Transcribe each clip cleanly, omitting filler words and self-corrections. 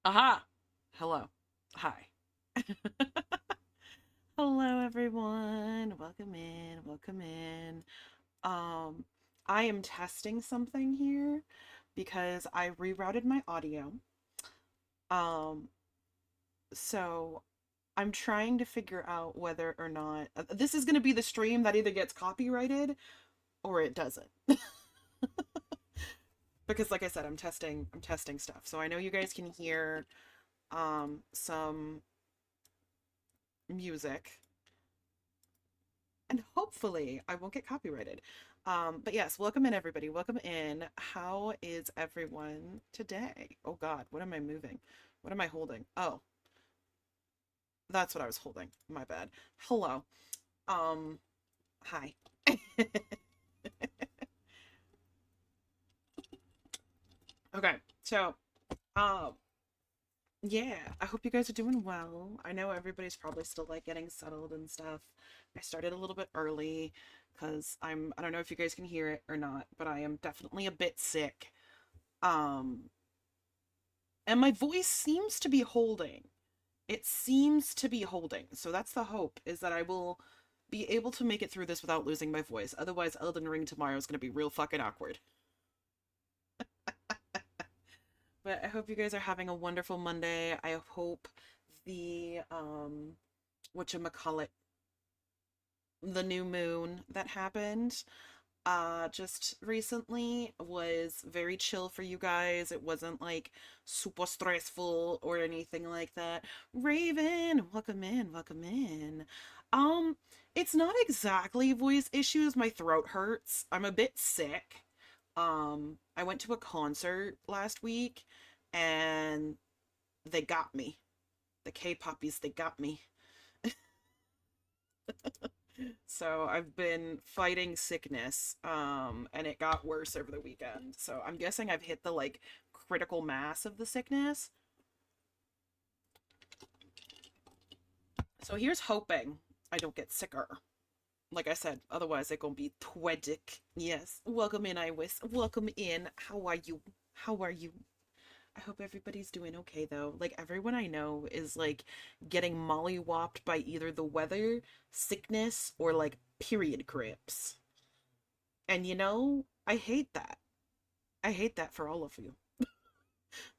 Aha! Hello. Hi. Hello, everyone. Welcome in. Welcome in. Um, I am testing something here because I rerouted my audio. Um, so I'm trying to figure out whether or not this is going to be the stream that either gets copyrighted or it doesn't. Because like I said, I'm testing stuff. So I know you guys can hear some music and hopefully I won't get copyrighted. But yes, welcome in everybody. Welcome in. How is everyone today? Oh God, what am I moving? What am I holding? Oh, that's what I was holding. My bad. Hello. Um, Hi. Okay, so um yeah, I hope you guys are doing well. I know everybody's probably still like getting settled and stuff. I started a little bit early because I don't know if you guys can hear it or not, but I am definitely a bit sick. Um and my voice seems to be holding. It seems to be holding. So that's the hope, is that I will be able to make it through this without losing my voice. Otherwise, Elden Ring tomorrow is going to be real fucking awkward. But I hope you guys are having a wonderful Monday. I hope the whatchamacallit, the new moon that happened just recently was very chill for you guys. It wasn't like super stressful or anything like that. Raven, welcome in, welcome in. Um, it's not exactly voice issues. My throat hurts. I'm a bit sick. I went to a concert last week and they got me. The K-poppies, they got me. So I've been fighting sickness, and it got worse over the weekend. So I'm guessing I've hit the like critical mass of the sickness. So here's hoping I don't get sicker. Like I said, otherwise it's gonna be twedic. Yes. Welcome in, Iwis. Welcome in. How are you? How are you? I hope everybody's doing okay though. Like everyone I know is like getting mollywopped by either the weather, sickness, or like period cramps. And I hate that. I hate that for all of you.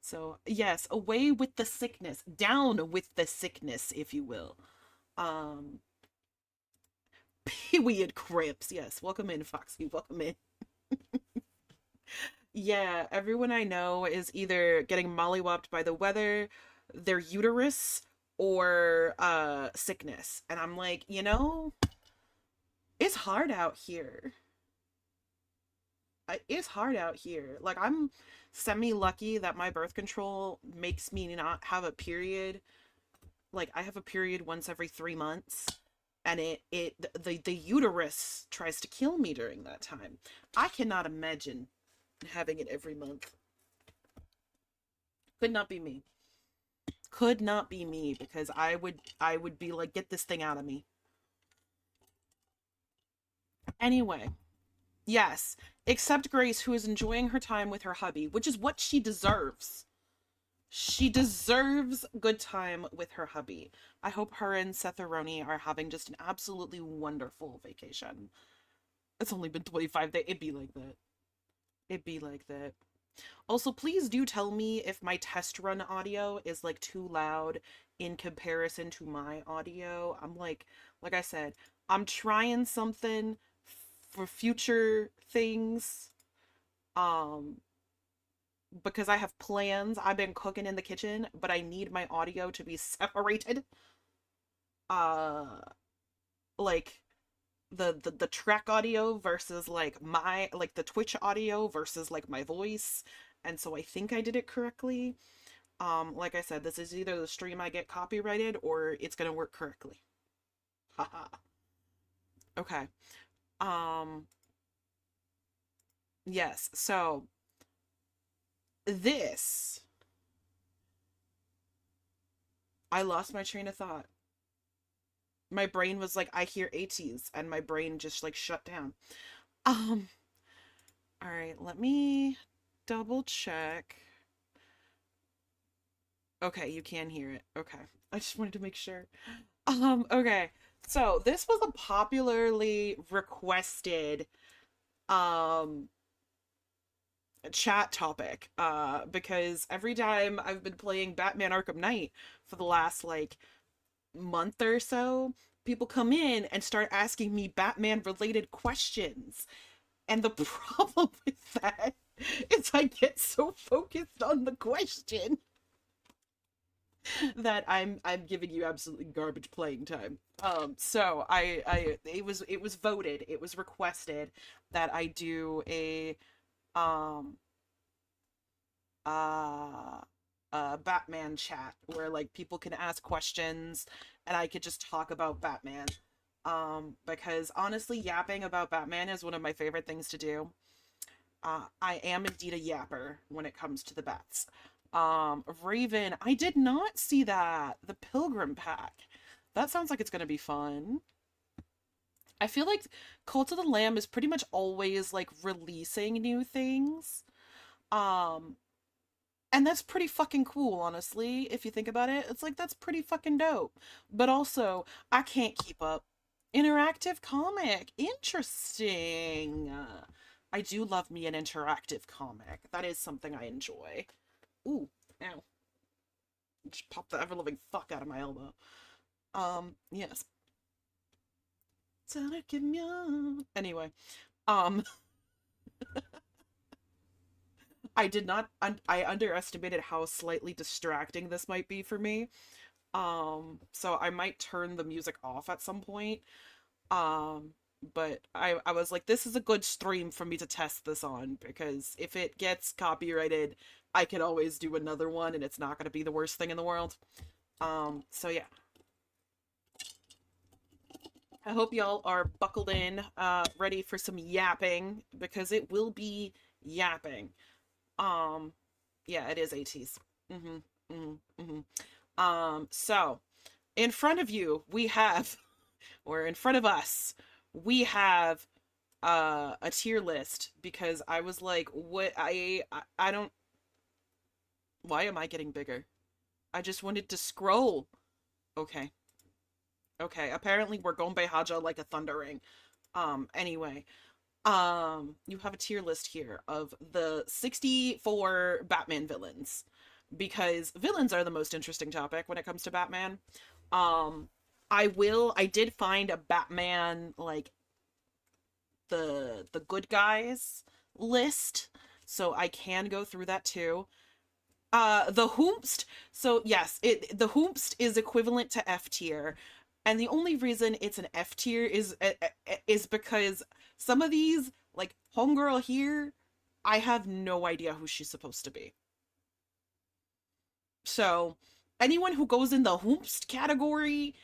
So, yes, away with the sickness, down with the sickness, if you will. Um, Period cramps. Yes, welcome in, Foxy. Welcome in. Yeah, everyone I know is either getting mollywopped by the weather, their uterus, or sickness. And I'm like, it's hard out here. It's hard out here. Like I'm semi lucky that my birth control makes me not have a period. Like I have a period once every 3 months, and the uterus tries to kill me during that time. I cannot imagine having it every month. Could not be me. Could not be me, because I would be like, get this thing out of me. Anyway, yes, except Grace, who is enjoying her time with her hubby, which is what she deserves. She deserves good time with her hubby. I hope her and Setheroni are having just an absolutely wonderful vacation. It's only been 25 days. It'd be like that. It'd be like that. Also, please do tell me if my test run audio is like too loud in comparison to my audio. Like I said, I'm trying something for future things. Um, because I have plans. I've been cooking in the kitchen, but I need my audio to be separated. Uh, like the track audio versus like the Twitch audio versus like my voice. And so I think I did it correctly. Like I said, this is either the stream I get copyrighted or it's gonna work correctly. Haha. Okay. Um, yes. So this, I lost my train of thought. My brain was like, I hear ATs, and my brain just like shut down. Um, all right, let me double check. Okay, you can hear it. Okay. I just wanted to make sure. Okay. So this was a popularly requested um chat topic because every time I've been playing Batman Arkham Knight for the last like month or so, people come in and start asking me Batman related questions. And the problem with that is I get so focused on the question that I'm giving you absolutely garbage playing time. So it was voted, it was requested that I do um uh a Batman chat where like people can ask questions and I could just talk about Batman. Because honestly, yapping about Batman is one of my favorite things to do. I am indeed a yapper when it comes to the bats. Raven, I did not see that. The Pilgrim Pack. That sounds like it's gonna be fun. I feel like Cult of the Lamb is pretty much always like releasing new things. Um, and that's pretty fucking cool, honestly, if you think about it. It's like that's pretty fucking dope. But also, I can't keep up. Interactive comic. Interesting. I do love me an interactive comic. That is something I enjoy. Ooh, ow. Just popped the ever-loving fuck out of my elbow. Yes. Anyway, um, I did not, I underestimated how slightly distracting this might be for me. So I might turn the music off at some point. Um, but I was like, this is a good stream for me to test this on because if it gets copyrighted, I can always do another one and it's not going to be the worst thing in the world. So yeah, I hope y'all are buckled in, ready for some yapping because it will be yapping. Um, yeah, it is ATs. Mm-hmm, mm-hmm, mm-hmm. So in front of you, we have, or in front of us, we have a tier list because I was like, what I don't why am I getting bigger? I just wanted to scroll. Okay. Okay. Apparently we're going by Haja like a thundering. Anyway. You have a tier list here of the 64 Batman villains because villains are the most interesting topic when it comes to Batman. Um I did find a Batman like the good guys list, so I can go through that too. The Hoomst, so yes, the Hoomst is equivalent to F tier, and the only reason it's an F tier is because some of these, like Homegirl here, I have no idea who she's supposed to be. So anyone who goes in the Hoomst category,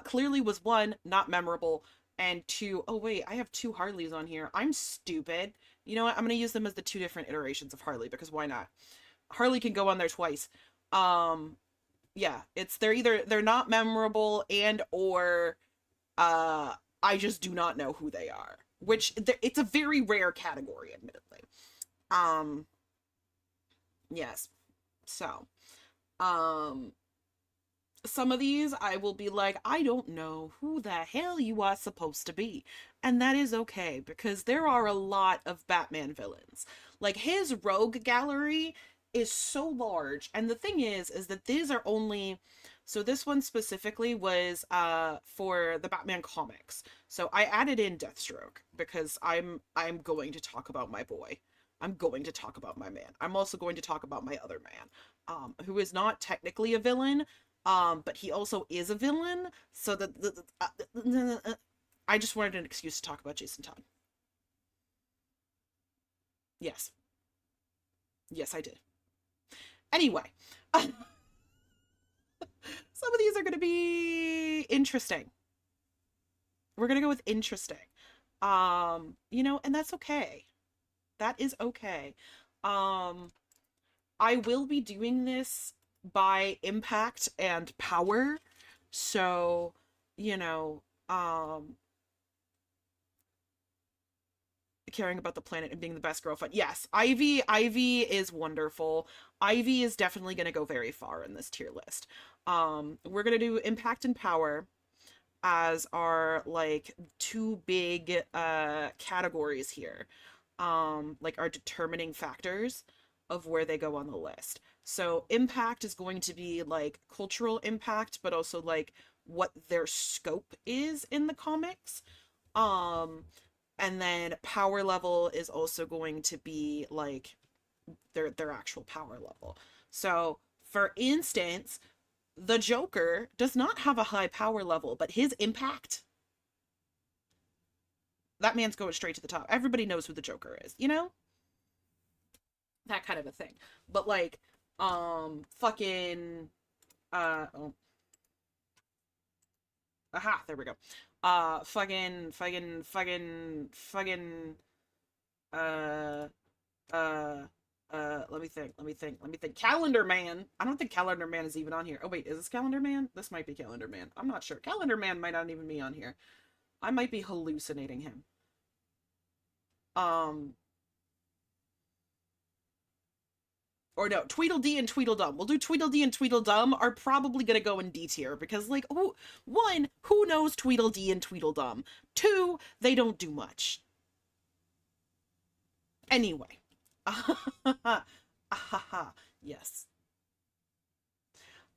clearly was one, not memorable, and two, oh wait, I have two Harleys on here. I'm stupid. You know what? I'm gonna use them as the two different iterations of Harley because why not? Harley can go on there twice. Um, yeah, it's they're not memorable and or uh I just do not know who they are, which it's a very rare category, admittedly. Um, yes. So, um, some of these I will be like, I don't know who the hell you are supposed to be. And that is okay because there are a lot of Batman villains. Like his rogue gallery is so large. And the thing is that these are only, so this one specifically was for the Batman comics. So I added in Deathstroke because I'm going to talk about my boy. I'm going to talk about my man. I'm also going to talk about my other man, who is not technically a villain, but he also is a villain. So I just wanted an excuse to talk about Jason Todd. Yes, yes, I did. Anyway, some of these are going to be interesting. We're going to go with interesting. And that's okay. That is okay. Um, I will be doing this by impact and power. So, you know, caring about the planet and being the best girlfriend. Yes, Ivy is wonderful. Ivy is definitely going to go very far in this tier list. We're going to do impact and power as our like two big categories here. Like our determining factors of where they go on the list. So impact is going to be like cultural impact, but also like what their scope is in the comics. Um, and then power level is also going to be like their actual power level. So, for instance, the Joker does not have a high power level, but his impact, that man's going straight to the top. Everybody knows who the Joker is, you know? That kind of a thing. But like, fucking, oh, aha, there we go. Fucking, uh, uh, let me think. Calendar Man. I don't think Calendar Man is even on here. Oh wait, is this Calendar Man? This might be Calendar Man. I'm not sure. Calendar Man might not even be on here. I might be hallucinating him. Um, or no, Tweedledee and Tweedledum. We'll do Tweedledee and Tweedledum are probably gonna go in D tier because, like, oh, one, who knows Tweedledee and Tweedledum? Two, they don't do much. Anyway. Yes.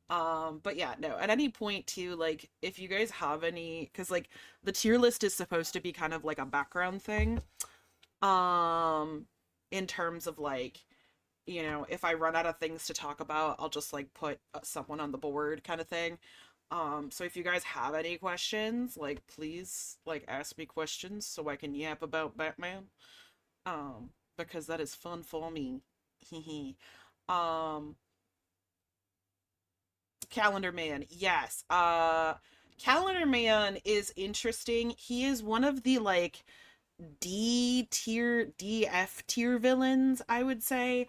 But yeah, no, at any point too, like, if you guys have any, because like the tier list is supposed to be kind of like a background thing. Um, in terms of like, if I run out of things to talk about, I'll just like put someone on the board kind of thing. So if you guys have any questions, like please like ask me questions so I can yap about Batman. Because that is fun for me. um, Calendar Man, yes. Calendar Man is interesting. He is one of the like DF tier villains, I would say.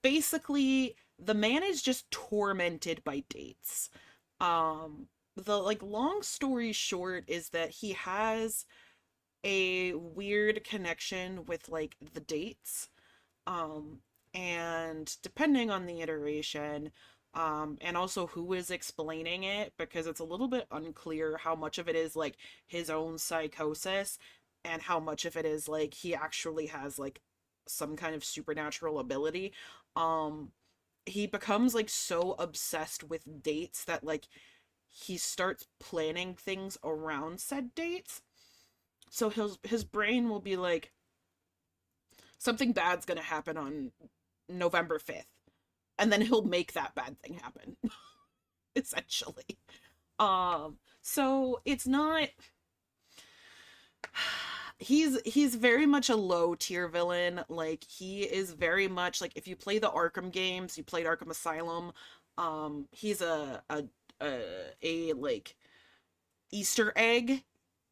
Basically, the man is just tormented by dates. The like long story short is that he has a weird connection with like the dates. Um, and depending on the iteration, and also who is explaining it, because it's a little bit unclear how much of it is like his own psychosis and how much of it is like he actually has like some kind of supernatural ability. Um, he becomes like so obsessed with dates that like he starts planning things around said dates. So his brain will be like, something bad's gonna happen on November 5th. And then he'll make that bad thing happen, essentially. So it's not, he's very much a low tier villain. Like he is very much like, if you play the Arkham games, you played Arkham Asylum, he's a like Easter egg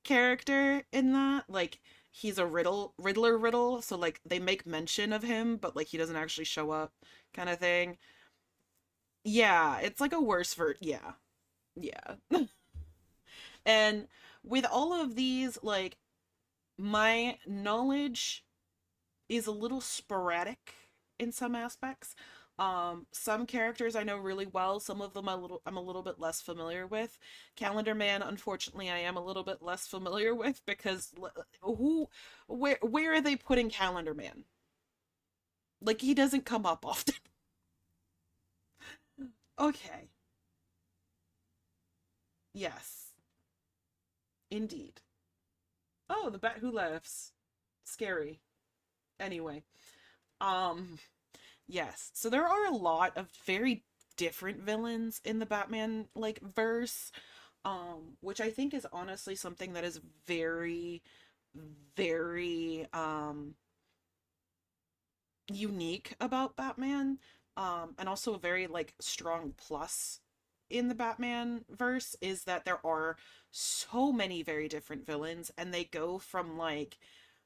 character in that. Like he's a Riddler, so like they make mention of him, but like he doesn't actually show up, kind of thing. Yeah, it's like a worse yeah. Yeah. And with all of these, like my knowledge is a little sporadic in some aspects. Some characters I know really well, some of them I'm a little bit less familiar with. Calendar Man, unfortunately, I am a little bit less familiar with because where are they putting Calendar Man? Like he doesn't come up often. Okay. Yes, indeed. Oh, the bat who laughs. Scary. Anyway, um yes. So there are a lot of very different villains in the Batman like verse, which I think is honestly something that is very, very unique about Batman, and also a very like strong plus in the Batman verse is that there are so many very different villains, and they go from like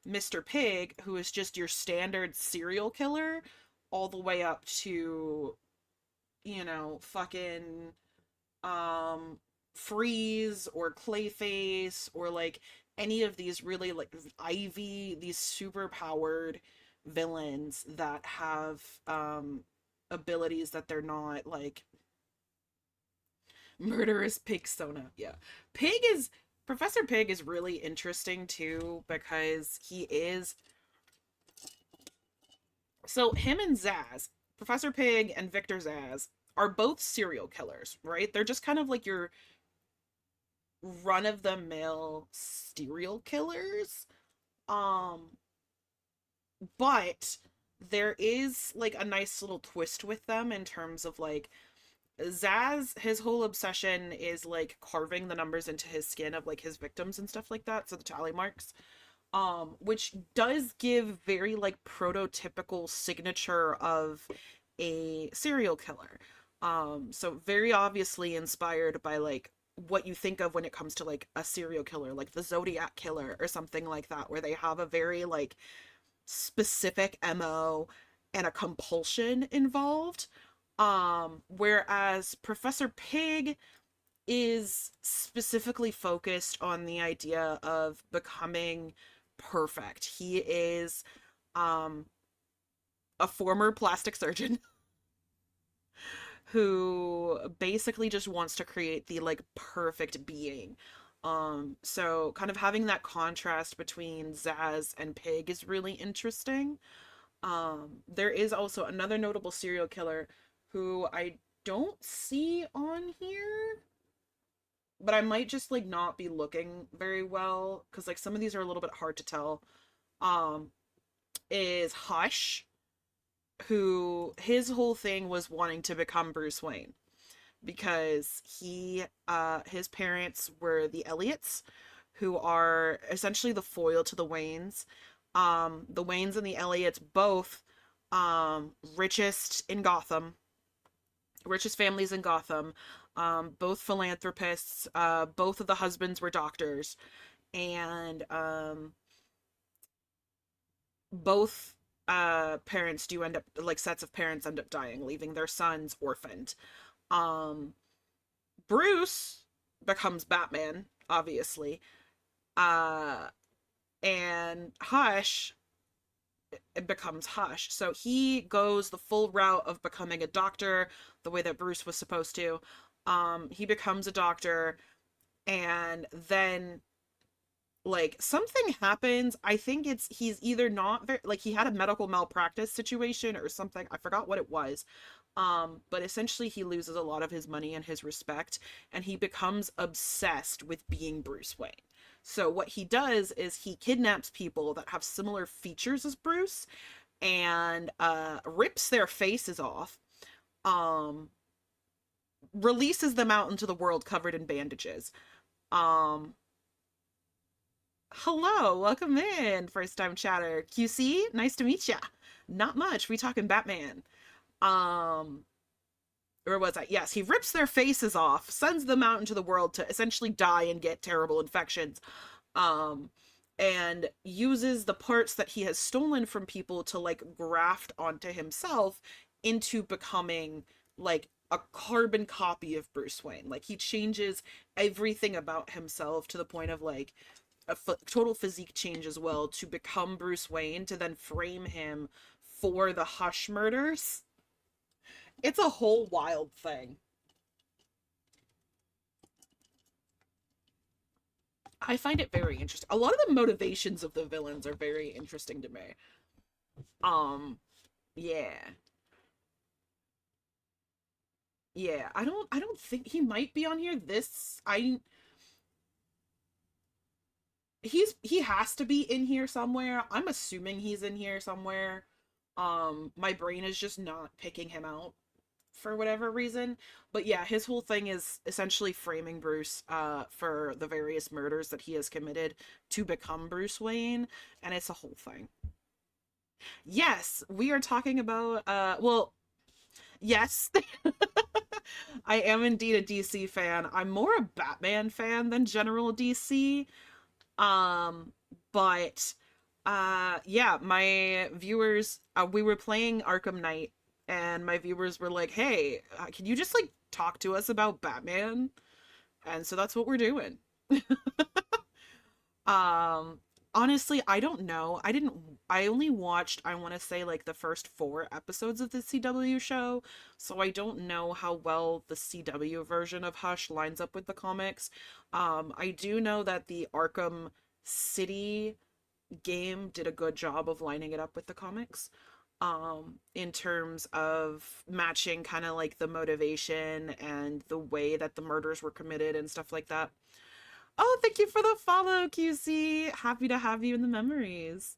Mr. Pig, who is just your standard serial killer, all the way up to, fucking um Freeze or Clayface or like any of these really like Ivy, these super powered villains that have abilities that they're not like murderous pig Sona. Yeah. Pig is Professor Pig is really interesting too because he is so him and Zaz, Professor Pig and Victor Zaz are both serial killers, right? They're just kind of like your run of the mill serial killers. Um but there is like a nice little twist with them in terms of like Zaz, his whole obsession is like carving the numbers into his skin of like his victims and stuff like that, so the tally marks. Which does give very like prototypical signature of a serial killer. So very obviously inspired by like what you think of when it comes to like a serial killer, like the Zodiac killer or something like that, where they have a very like specific MO and a compulsion involved. Whereas Professor Pig is specifically focused on the idea of becoming perfect. He is um a former plastic surgeon who basically just wants to create the like perfect being. So kind of having that contrast between Zaz and Pig is really interesting. There is also another notable serial killer who I don't see on here, but I might just like not be looking very well because like some of these are a little bit hard to tell. Um, is Hush, who his whole thing was wanting to become Bruce Wayne because his parents were the Elliots, who are essentially the foil to the Waynes. The Waynes and the Elliots both richest in Gotham, richest families in Gotham, both philanthropists, both of the husbands were doctors, and both parents do end up like sets of parents end up dying, leaving their sons orphaned. Um Bruce becomes Batman, obviously. Uh and Hush it becomes Hush. So he goes the full route of becoming a doctor, the way that Bruce was supposed to. He becomes a doctor, and then like something happens. I think he's either not very like he had a medical malpractice situation or something. I forgot what it was. But essentially he loses a lot of his money and his respect, and he becomes obsessed with being Bruce Wayne. So what he does is he kidnaps people that have similar features as Bruce and rips their faces off, um, releases them out into the world covered in bandages. Um, Hello, welcome in, first time chatter. QC, nice to meet ya. Not much, we talking Batman. Um, or was I? Yes, he rips their faces off, sends them out into the world to essentially die and get terrible infections. Um, and uses the parts that he has stolen from people to like graft onto himself into becoming like a carbon copy of Bruce Wayne. Like he changes everything about himself to the point of like total physique change as well to become Bruce Wayne to then frame him for the Hush murders. It's a whole wild thing. I find it very interesting. A lot of the motivations of the villains are very interesting to me. Um, yeah. Yeah, I don't think he might be on here. He has to be in here somewhere. I'm assuming he's in here somewhere. My brain is just not picking him out for whatever reason. But yeah, his whole thing is essentially framing Bruce for the various murders that he has committed to become Bruce Wayne, and it's a whole thing. Yes, we are talking about well, yes. I am indeed a DC fan. I'm more a Batman fan than general DC. Um, but yeah, my viewers we were playing Arkham Knight and my viewers were like, "Hey, can you just like talk to us about Batman?" And so that's what we're doing. Um, Honestly, I don't know. I only watched, I want to say, like the first four episodes of the CW show, so I don't know how well the CW version of Hush lines up with the comics. I do know that the Arkham City game did a good job of lining it up with the comics. In terms of matching kind of like the motivation and the way that the murders were committed and stuff like that. Oh, thank you for the follow, QC. Happy to have you in the memories.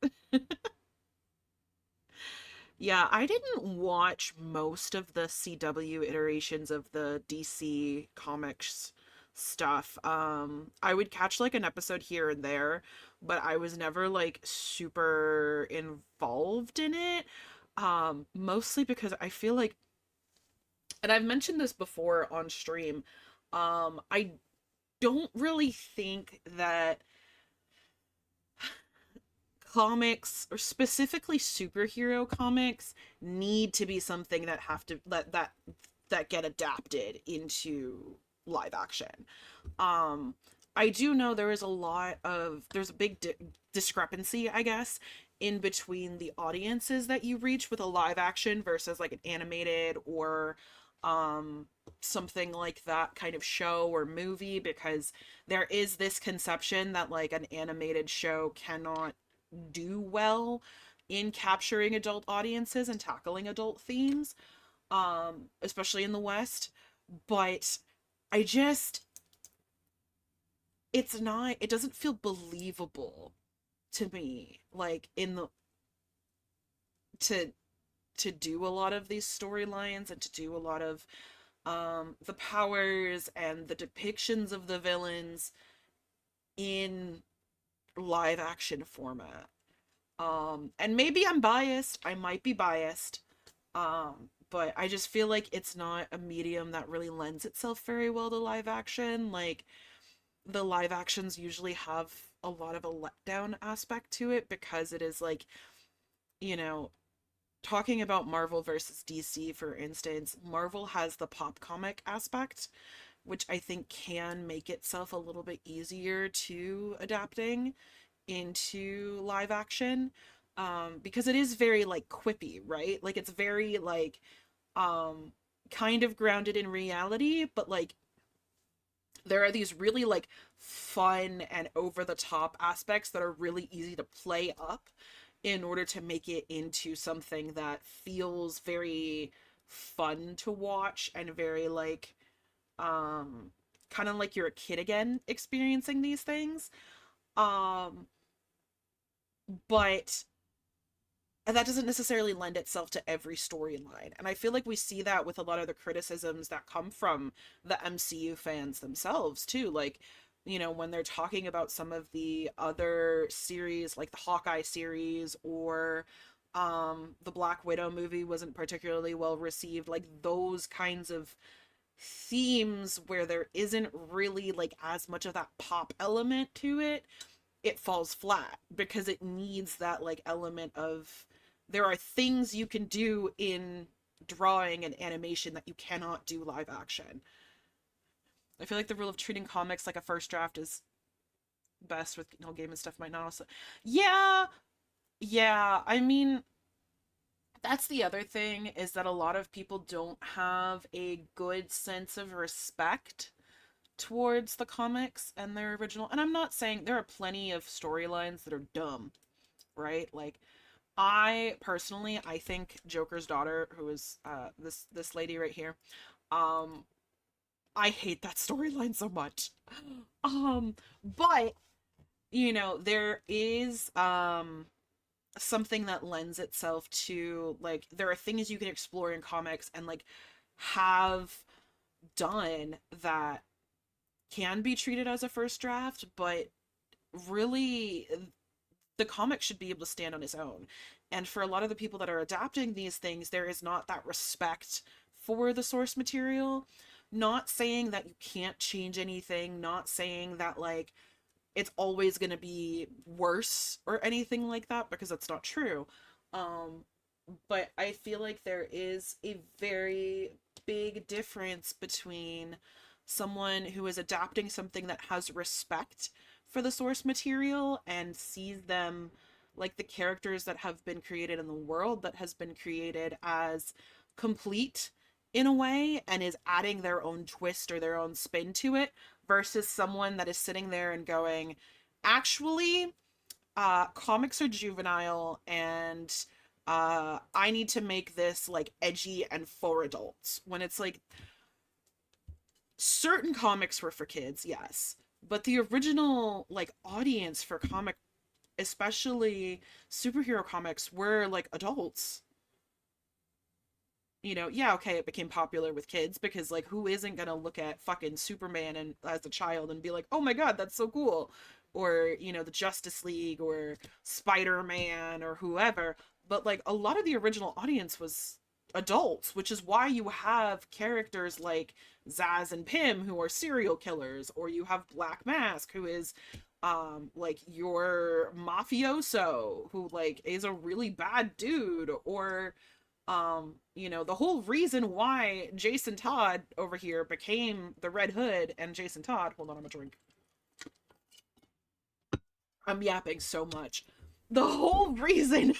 Yeah, I didn't watch most of the CW iterations of the DC Comics stuff. I would catch like an episode here and there, but I was never like super involved in it. Mostly because I feel like, and I've mentioned this before on stream, I don't really think that comics, or specifically superhero comics, need to be something that have to that get adapted into live action. um I do know there's a big discrepancy, I guess, in between the audiences that you reach with a live action versus like an animated or um something like that kind of show or movie, because there is this conception that like an animated show cannot do well in capturing adult audiences and tackling adult themes, especially in the West. But I just, it's not, it doesn't feel believable to me, like in the, to do a lot of these storylines and to do a lot of the powers and the depictions of the villains in live action format. And maybe I'm biased. I might be biased. But I just feel like it's not a medium that really lends itself very well to live action. Like the live actions usually have a lot of a letdown aspect to it, because it is like, you know, talking about Marvel versus DC, for instance, Marvel has the pop comic aspect, which I think can make itself a little bit easier to adapting into live action, because it is very like quippy, right? Like it's very like um kind of grounded in reality, but like there are these really like fun and over the top aspects that are really easy to play up in order to make it into something that feels very fun to watch and very like um kind of like you're a kid again experiencing these things. um but that doesn't necessarily lend itself to every storyline. And I feel like we see that with a lot of the criticisms that come from the MCU fans themselves, too. Like, you know, when they're talking about some of the other series, like the Hawkeye series, or the Black Widow movie wasn't particularly well received, like those kinds of themes where there isn't really like as much of that pop element to it, it falls flat because it needs that like element of, there are things you can do in drawing and animation that you cannot do live action. I feel like the rule of treating comics like a first draft is best with game and stuff might not also. Yeah, yeah. I mean, that's the other thing, is that a lot of people don't have a good sense of respect towards the comics and their original. And I'm not saying, there are plenty of storylines that are dumb, right? Like I personally, I think Joker's daughter, who is this lady right here, um, I hate that storyline so much. But you know, there is something that lends itself to like, there are things you can explore in comics and like have done that can be treated as a first draft, but really the comic should be able to stand on its own. And for a lot of the people that are adapting these things, there is not that respect for the source material. Not saying that you can't change anything, not saying that like it's always going to be worse or anything like that, because that's not true. Um, but I feel like there is a very big difference between someone who is adapting something that has respect for the source material and sees them like the characters that have been created in the world that has been created as complete in a way and is adding their own twist or their own spin to it versus someone that is sitting there and going, actually, comics are juvenile and I need to make this like edgy and for adults. When it's like certain comics were for kids, yes, but the original like audience for comic, especially superhero comics, were like adults. You know, yeah, okay, it became popular with kids because like who isn't gonna look at fucking Superman and as a child and be like, oh my god, that's so cool, or you know, the Justice League or Spider-Man or whoever. But like a lot of the original audience was adults, which is why you have characters like Zaz and Pym who are serial killers, or you have Black Mask who is like your mafioso who like is a really bad dude, or you know, the whole reason why Jason Todd over here became the Red Hood and Jason Todd, hold on, I'm gonna drink. I'm yapping so much. The whole reason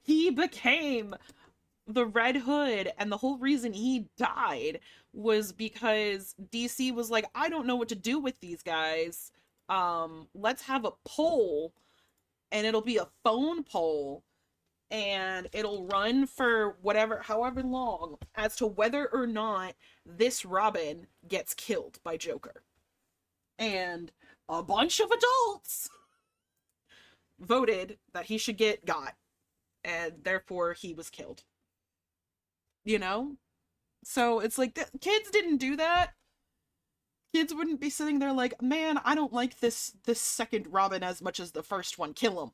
he became the Red Hood and the whole reason he died was because DC was like, I don't know what to do with these guys. Let's have a poll, and it'll be a phone poll, and it'll run for whatever, however long, as to whether or not this Robin gets killed by Joker. And a bunch of adults voted that he should get got, and therefore he was killed. You know? So it's like, kids didn't do that. Kids wouldn't be sitting there like, man, I don't like this second Robin as much as the first one. Kill him.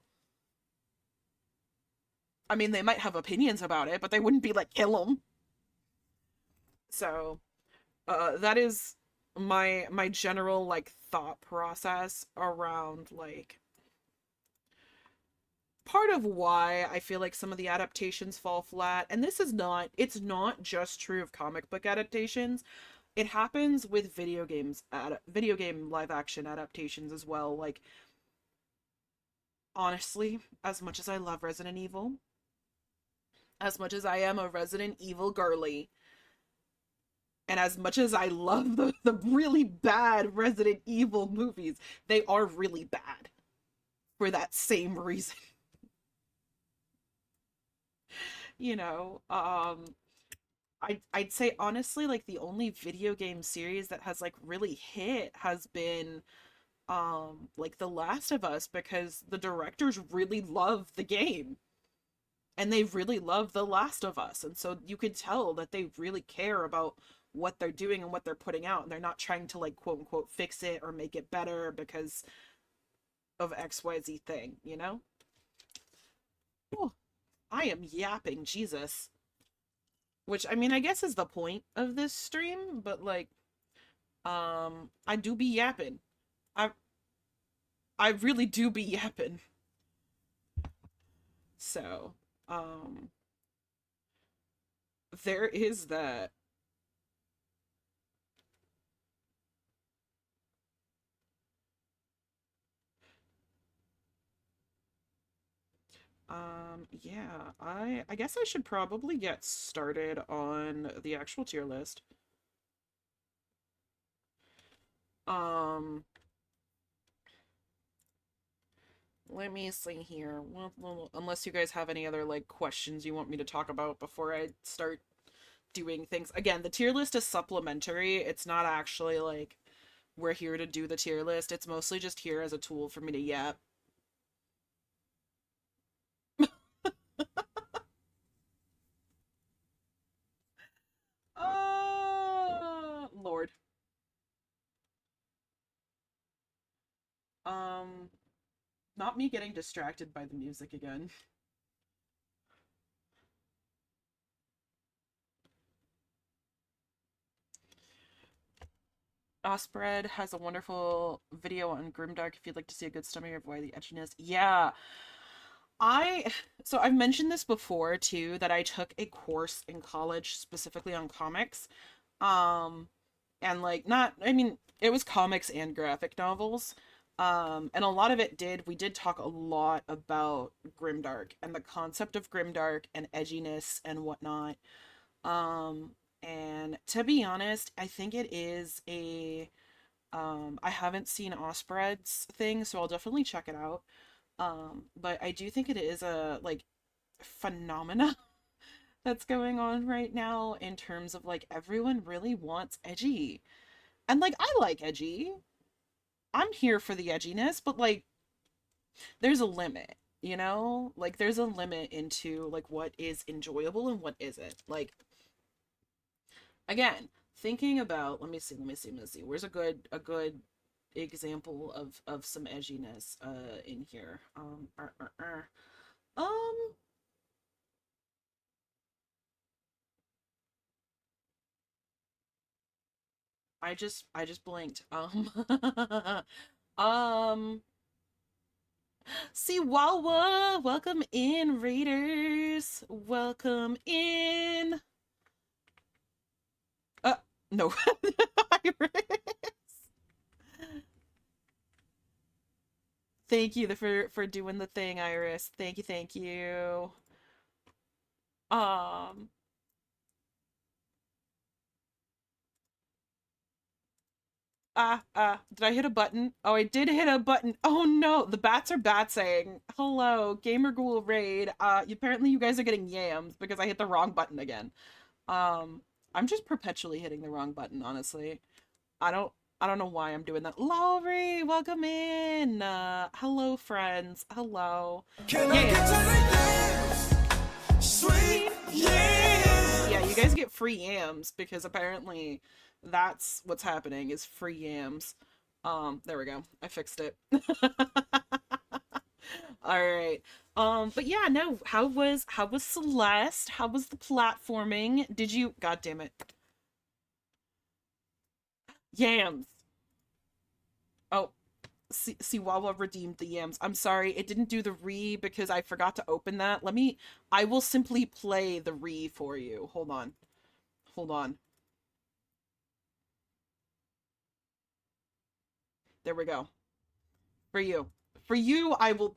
I mean, they might have opinions about it, but they wouldn't be like, kill him. So, that is my general like thought process around like part of why I feel like some of the adaptations fall flat. And this is not, it's not just true of comic book adaptations. It happens with video games, video game live action adaptations as well. Like, honestly, as much as I love Resident Evil, as much as I am a Resident Evil girly, and as much as I love the really bad Resident Evil movies, they are really bad for that same reason. You know, I'd say honestly, like the only video game series that has like really hit has been like The Last of Us, because the directors really love the game and they really love The Last of Us, and so you could tell that they really care about what they're doing and what they're putting out, and they're not trying to like quote unquote fix it or make it better because of XYZ thing, you know? Oh, I am yapping, Jesus. Which I mean, I guess is the point of this stream, but like I do be yapping. I I really do be yapping. So, um there is that. Yeah, I guess I should probably get started on the actual tier list. Um, Let me see here. Well, unless you guys have any other like questions you want me to talk about before I start doing things. Again, the tier list is supplementary. It's not actually like we're here to do the tier list. It's mostly just here as a tool for me to yap. Oh, Lord. Um, Not me getting distracted by the music again. Ospread has a wonderful video on Grimdark if you'd like to see a good summary of why the edginess. Yeah. I so I've mentioned this before too, that I took a course in college specifically on comics. Um and like not, I mean, it was comics and graphic novels. And a lot of it we did talk a lot about grimdark and the concept of grimdark and edginess and whatnot. Um, and to be honest, I think it is I haven't seen Ospread's thing, so I'll definitely check it out. But I do think it is a like phenomena that's going on right now in terms of like everyone really wants edgy. And like I like edgy. I'm here for the edginess, but like there's a limit, you know? Like there's a limit into like what is enjoyable and what isn't. Like again, thinking about let me see. Where's a good example of some edginess in here? Um I just blinked. Um See Wawa, welcome in, Raiders. Welcome in. Uh, no. Thank you for doing the thing, Iris. Thank you, thank you. Um, did I hit a button? Oh, I did hit a button. Oh no, the bats are batsing. Hello, Gamer Ghoul Raid. Apparently you guys are getting yams because I hit the wrong button again. Um, I'm just perpetually hitting the wrong button, honestly. I don't I don't know why I'm doing that. Laurie, welcome in. Hello friends. Hello. Can I get to Yams. the yams? Sweet Yams. Yeah, you yams. guys get free yams because apparently that's what's happening is free yams. There we go. I fixed it. All right. But yeah, no, how was Celeste? How was the platforming? Did you God damn it. Yams. Oh, see, Wawa redeemed the yams. I'm sorry, it didn't do the re because I forgot to open that. I will simply play the re for you. Hold on. Hold on. There we go. For you. For you, I will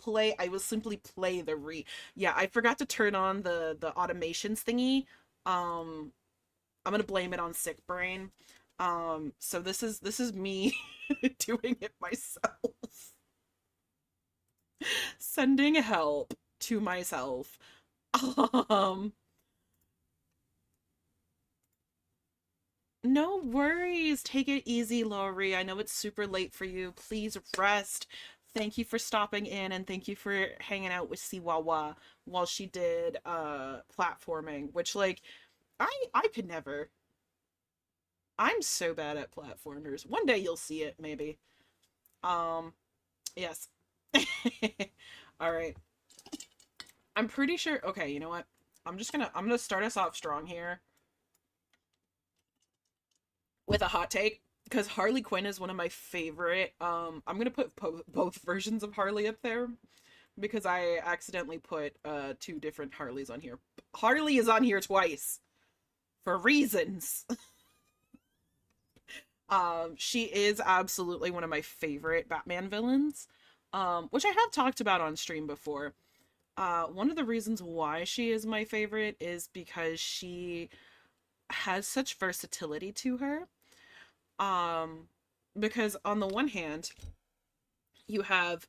simply play the re. Yeah, I forgot to turn on the automations thingy. Um, I'm gonna blame it on sick brain. So this is me doing it myself. Sending help to myself. Um, No worries. Take it easy, Laurie. I know it's super late for you. Please rest. Thank you for stopping in and thank you for hanging out with Siwawa while she did platforming, which like I could never. I'm so bad at platformers. One day you'll see it, maybe. Um, yes. All right. I'm pretty sure. Okay, you know what? I'm gonna start us off strong here with a hot take because Harley Quinn is one of my favorite. I'm gonna put both versions of Harley up there because I accidentally put two different Harleys on here. Harley is on here twice for reasons. She is absolutely one of my favorite Batman villains, which I have talked about on stream before. One of the reasons why she is my favorite is because she has such versatility to her. Um, because on the one hand, you have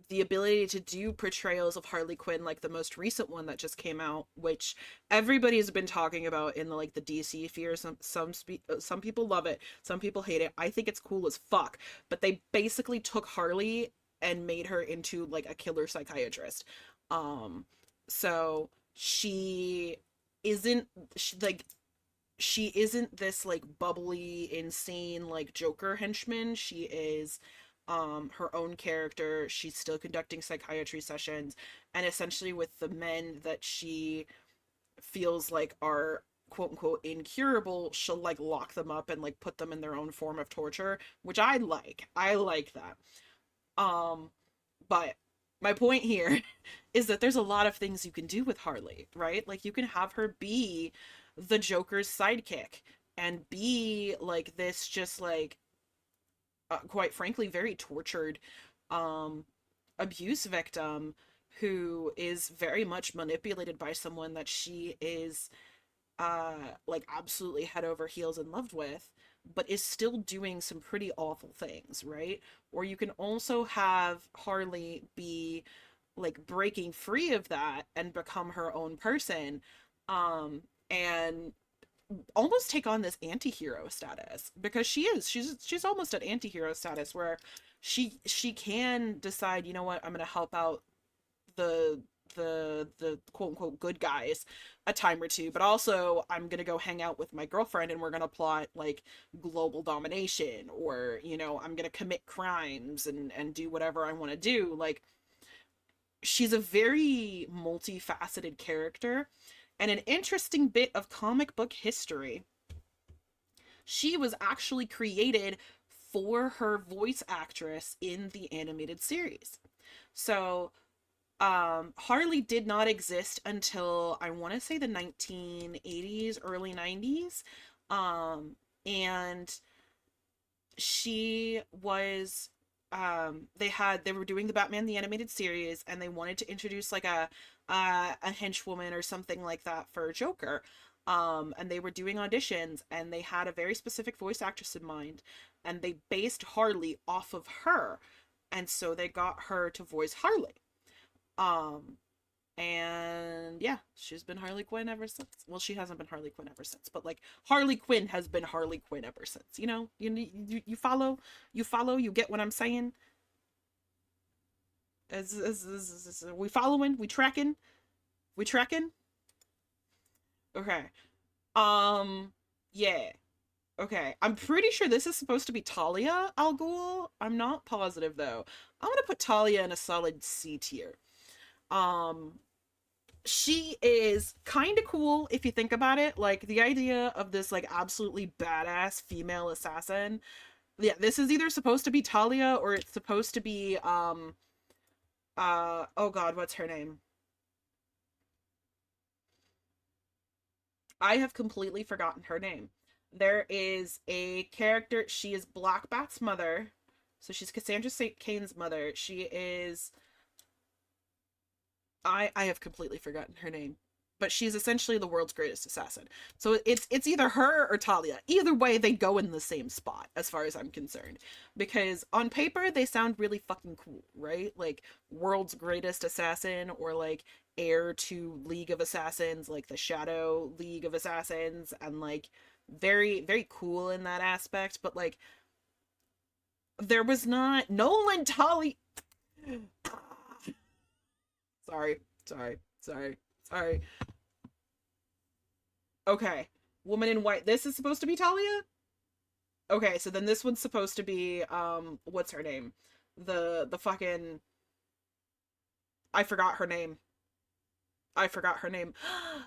the ability to do portrayals of Harley Quinn like the most recent one that just came out, which everybody's been talking about in the like the DC sphere. Some people love it, some people hate it. I think it's cool as fuck, but they basically took Harley and made her into like a killer psychiatrist. um so isn't like she isn't this like bubbly, insane like Joker henchman. She is her own character. She's still conducting psychiatry sessions, and essentially with the men that she feels like are quote unquote incurable, she'll like lock them up and like put them in their own form of torture, which I like. I like that. Um but my point here is that there's a lot of things you can do with Harley, right? Like you can have her be the Joker's sidekick and be like this just like quite frankly, very tortured um, abuse victim who is very much manipulated by someone that she is like absolutely head over heels in love with, but is still doing some pretty awful things, right? Or you can also have Harley be like breaking free of that and become her own person, and almost take on this anti-hero status, because she's almost at anti-hero status where she can decide, you know what, I'm gonna help out the the quote unquote good guys a time or two, but also I'm gonna go hang out with my girlfriend and we're gonna plot like global domination, or you know, I'm gonna commit crimes and do whatever I want to do. Like, she's a very multifaceted character. And an interesting bit of comic book history, she was actually created for her voice actress in the animated series. So Harley did not exist until I want to say the 1980s, early 90s. And she was they were doing the Batman the Animated Series, and they wanted to introduce like a henchwoman or something like that for Joker. And they were doing auditions, and they had a very specific voice actress in mind, and they based Harley off of her, and so they got her to voice Harley. Um, and yeah, she's been Harley Quinn ever since. Well, she hasn't been Harley Quinn ever since, but like Harley Quinn has been Harley Quinn ever since. You know, you follow, you get what I'm saying. We following, we tracking. Okay. Yeah. Okay. I'm pretty sure this is supposed to be Talia Al Ghul. I'm not positive though. I'm gonna put Talia in a solid C tier. Um, she is kind of cool if you think about it. Like the idea of this like absolutely badass female assassin. Yeah, this is either supposed to be Talia or it's supposed to be oh god, what's her name? I have completely forgotten her name. There is a character, she is Black Bat's mother. So she's Cassandra St. Kane's mother. She is I have completely forgotten her name, but she's essentially the world's greatest assassin. So it's either her or Talia. Either way, they go in the same spot as far as I'm concerned, because on paper they sound really fucking cool, right? Like world's greatest assassin, or like heir to League of Assassins, like the Shadow League of Assassins, and like very very cool in that aspect. But like there was not Nolan Tully. Sorry, sorry. Okay. Woman in White. This is supposed to be Talia? Okay, so then this one's supposed to be what's her name? The fucking I forgot her name. I forgot her name.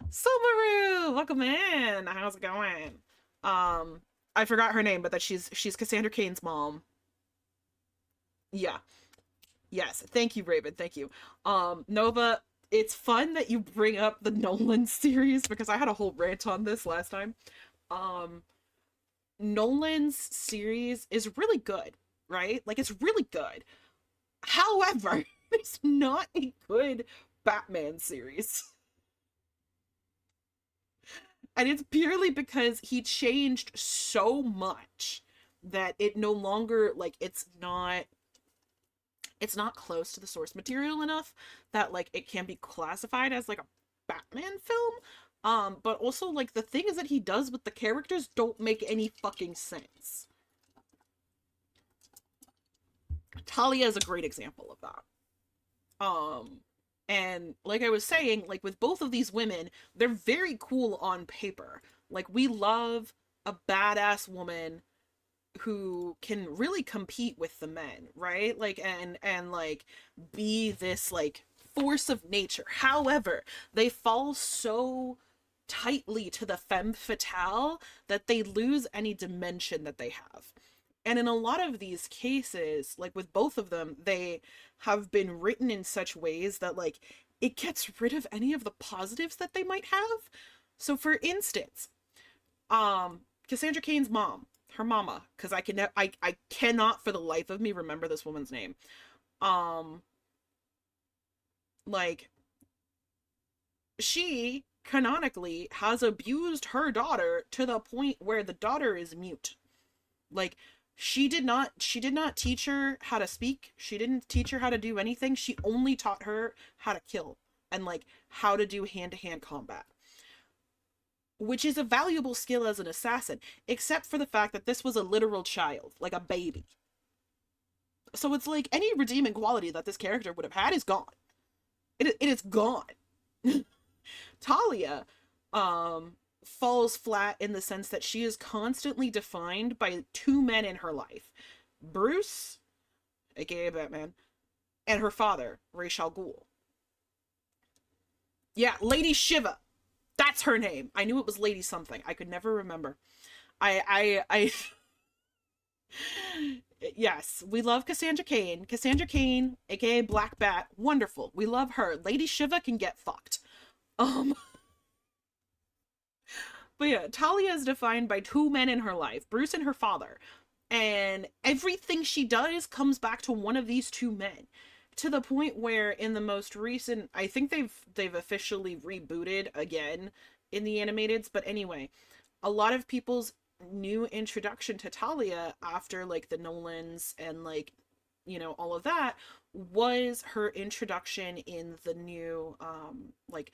Subaru! Welcome in. How's it going? I forgot her name, but that she's Cassandra Cain's mom. Yeah. Yes, thank you, Raven. Thank you. Nova, it's fun that you bring up the Nolan series because I had a whole rant on this last time. Um, Nolan's series is really good, right? Like it's really good. However, it's not a good Batman series. And it's purely because he changed so much that it no longer like it's not close to the source material enough that like it can be classified as like a Batman film. But also like the things that he does with the characters don't make any fucking sense. Talia is a great example of that. And like I was saying, like with both of these women, they're very cool on paper. Like we love a badass woman who can really compete with the men, right? Like and like be this like force of nature. However, they fall so tightly to the femme fatale that they lose any dimension that they have. And in a lot of these cases, like with both of them, they have been written in such ways that like it gets rid of any of the positives that they might have. So for instance, Cassandra Cain's mom, her mama, because I cannot for the life of me remember this woman's name. Um, like, she canonically has abused her daughter to the point where the daughter is mute. Like, she did not teach her how to speak. She didn't teach her how to do anything. She only taught her how to kill and like how to do hand-to-hand combat, which is a valuable skill as an assassin, except for the fact that this was a literal child, like a baby. So it's like any redeeming quality that this character would have had is gone. It is gone. Talia falls flat in the sense that she is constantly defined by two men in her life. Bruce, aka Batman, and her father, Ra's al Ghul. Yeah, Lady Shiva. That's her name. I knew it was Lady something. I could never remember. I yes, we love Cassandra Cain. Cassandra Cain, aka Black Bat, wonderful. We love her. Lady Shiva can get fucked. Um But yeah, Talia is defined by two men in her life, Bruce and her father. And everything she does comes back to one of these two men. To the point where in the most recent, I think they've officially rebooted again in the animateds, but anyway, a lot of people's new introduction to Talia after like the Nolans and like, you know, all of that was her introduction in the new like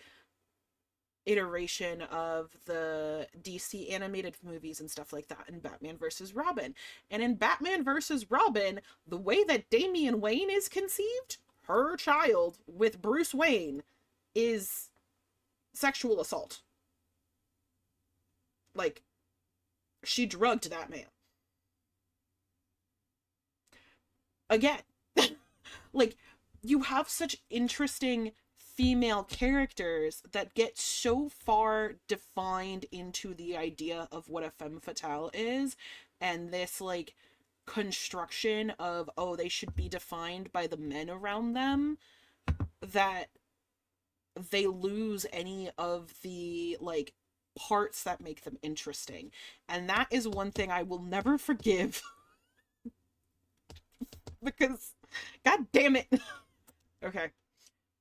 iteration of the DC animated movies and stuff like that in Batman versus Robin. And in Batman versus Robin, the way that Damian Wayne is conceived, her child with Bruce Wayne, is sexual assault. Like, she drugged that man. Again. Like, you have such interesting female characters that get so far defined into the idea of what a femme fatale is, and this like construction of, oh, they should be defined by the men around them, that they lose any of the like parts that make them interesting. And that is one thing I will never forgive. Because god damn it. Okay.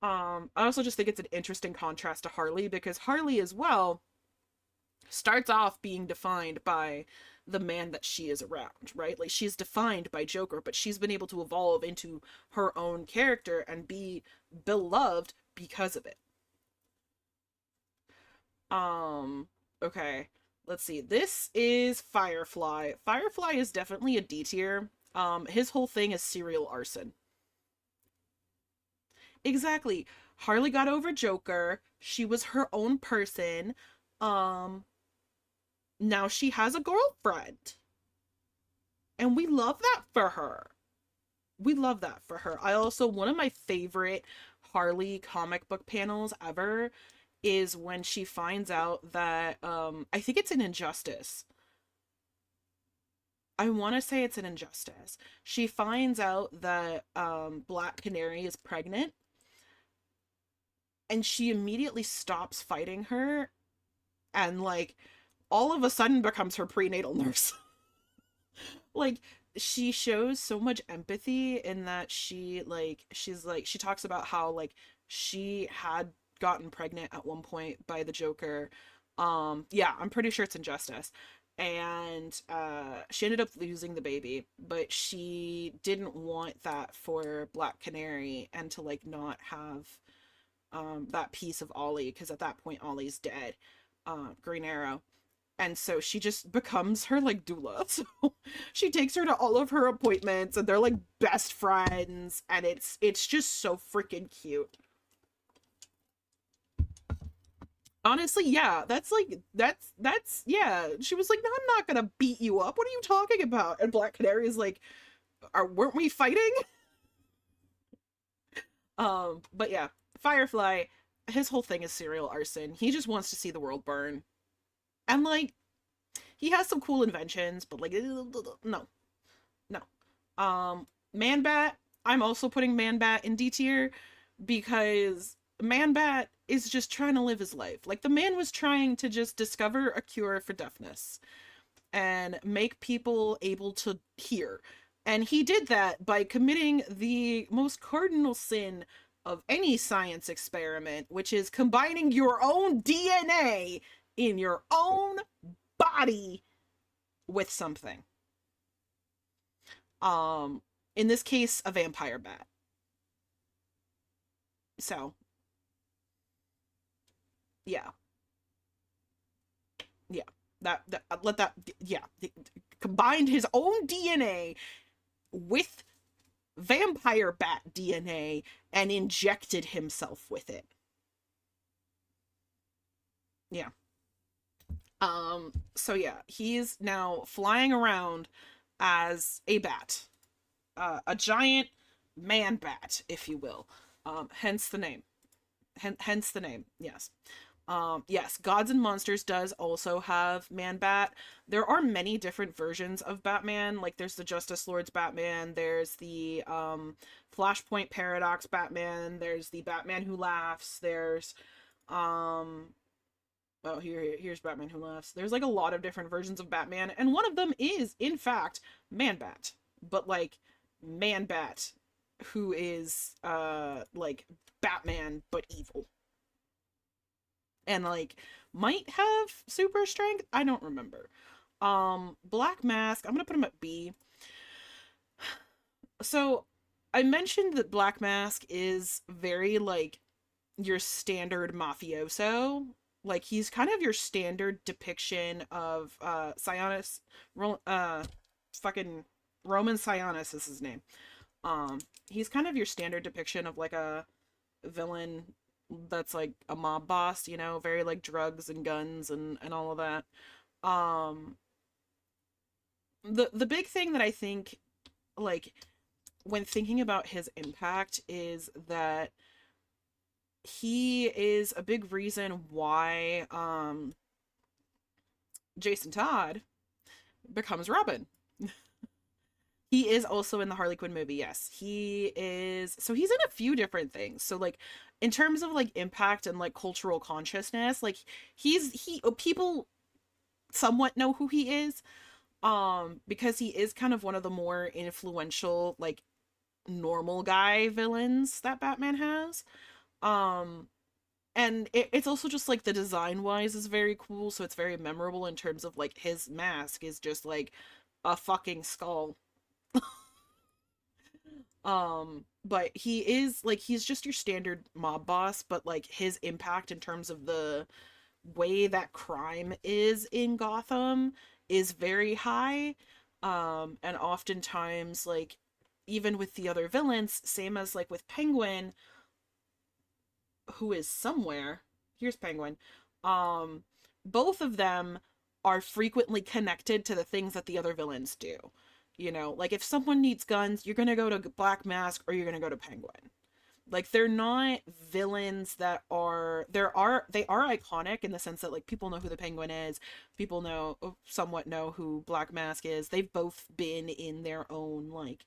I also just think it's an interesting contrast to Harley, because Harley as well starts off being defined by the man that she is around, right? Like, she's defined by Joker, but she's been able to evolve into her own character and be beloved because of it. Okay. Let's see. This is Firefly. Firefly is definitely a D tier. His whole thing is serial arson. Exactly. Harley got over Joker. She was her own person. Um, Now she has a girlfriend. And we love that for her. We love that for her. I also, one of my favorite Harley comic book panels ever is when she finds out that, I think it's an Injustice. I want to say it's an Injustice. She finds out that, Black Canary is pregnant, and she immediately stops fighting her and like all of a sudden becomes her prenatal nurse. Like, she shows so much empathy in that she talks about how like she had gotten pregnant at one point by the Joker. Yeah, I'm pretty sure it's Injustice. And she ended up losing the baby, but she didn't want that for Black Canary, and to like not have that piece of Ollie, because at that point Ollie's dead, Green Arrow. And so she just becomes her like doula. So she takes her to all of her appointments, and they're like best friends, and it's just so freaking cute. Honestly, yeah, that's yeah. She was like, "No, I'm not gonna beat you up. What are you talking about?" And Black Canary is like, weren't we fighting?" But yeah, Firefly, his whole thing is serial arson. He just wants to see the world burn. And like, he has some cool inventions, but like, no, no. Man Bat, I'm also putting Man Bat in D tier, because Man Bat is just trying to live his life. Like, the man was trying to just discover a cure for deafness. and make people able to hear. And he did that by committing the most cardinal sin of any science experiment, which is combining your own DNA in your own body with something. Um, in this case, a vampire bat. So, yeah, yeah. That let that yeah, combined his own DNA with vampire bat DNA and injected himself with it. Yeah. So yeah, he's now flying around as a bat. A giant man bat, if you will. Hence the name. Hence the name. Yes. Yes, Gods and Monsters does also have Man Bat. There are many different versions of Batman. Like there's the Justice Lord's Batman, there's the Flashpoint Paradox Batman, there's the Batman Who Laughs, there's um oh here's Batman Who Laughs. There's like a lot of different versions of Batman, and one of them is in fact Man Bat. But like Man Bat who is like Batman but evil. And like might have super strength. I don't remember. Black Mask, I'm gonna put him at B. So I mentioned that Black Mask is very like your standard mafioso. Like he's kind of your standard depiction of Sionis, fucking Roman Sionis is his name. He's kind of your standard depiction of like a villain that's like a mob boss, you know, very like drugs and guns and all of that. Um the big thing that I think like when thinking about his impact is that he is a big reason why Jason Todd becomes Robin. He is also in the Harley Quinn movie. Yes, he is. So he's in a few different things. So like in terms of like impact and like cultural consciousness, like he people somewhat know who he is because he is kind of one of the more influential like normal guy villains that Batman has. Um and it's also just like the design wise is very cool, so it's very memorable in terms of like his mask is just like a fucking skull. But he is like he's just your standard mob boss, but like his impact in terms of the way that crime is in Gotham is very high. And oftentimes like even with the other villains, same as like with Penguin, who is somewhere. Here's Penguin. Um, both of them are frequently connected to the things that the other villains do. You know, like if someone needs guns, you're gonna go to Black Mask or you're gonna go to Penguin. Like they're not villains that are they are iconic in the sense that like people know who the Penguin is, people know somewhat know who Black Mask is. They've both been in their own like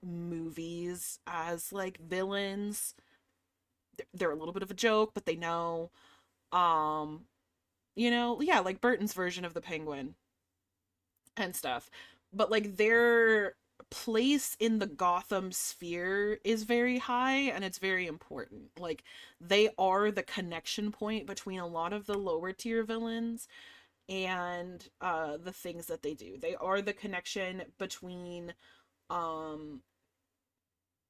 movies as like villains. They're a little bit of a joke, but they know. Um, you know, yeah, like Burton's version of the Penguin and stuff. But like their place in the Gotham sphere is very high and it's very important. Like they are the connection point between a lot of the lower tier villains and the things that they do. They are the connection between um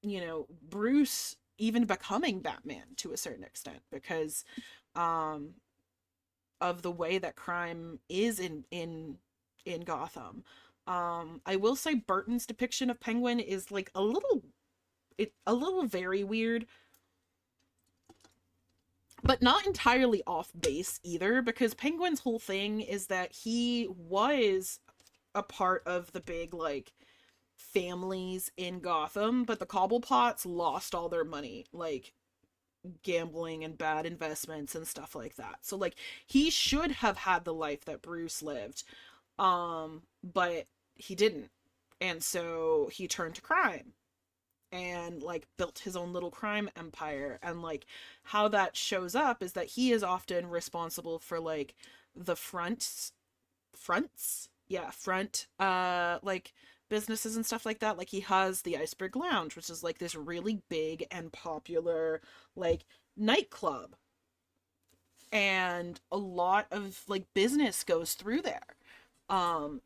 you know, Bruce even becoming Batman to a certain extent because um of the way that crime is in Gotham. I will say Burton's depiction of Penguin is like a little very weird, but not entirely off base either because Penguin's whole thing is that he was a part of the big like families in Gotham, but the Cobblepots lost all their money, like gambling and bad investments and stuff like that. So like he should have had the life that Bruce lived. But he didn't. And so he turned to crime and like built his own little crime empire, and like how that shows up is that he is often responsible for like the fronts, yeah, front like businesses and stuff like that. Like he has the Iceberg Lounge, which is like this really big and popular like nightclub, and a lot of like business goes through there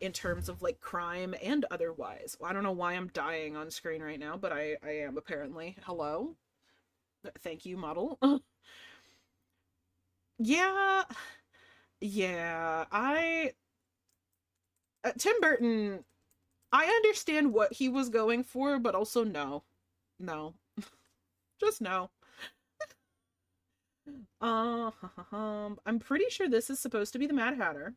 in terms of like crime and otherwise. I don't know why I'm dying on screen right now, but I am apparently. Hello. Thank you, model. Yeah. Yeah, I Tim Burton, I understand what he was going for, but also no. No. Just no. Uh, I'm pretty sure this is supposed to be the Mad Hatter,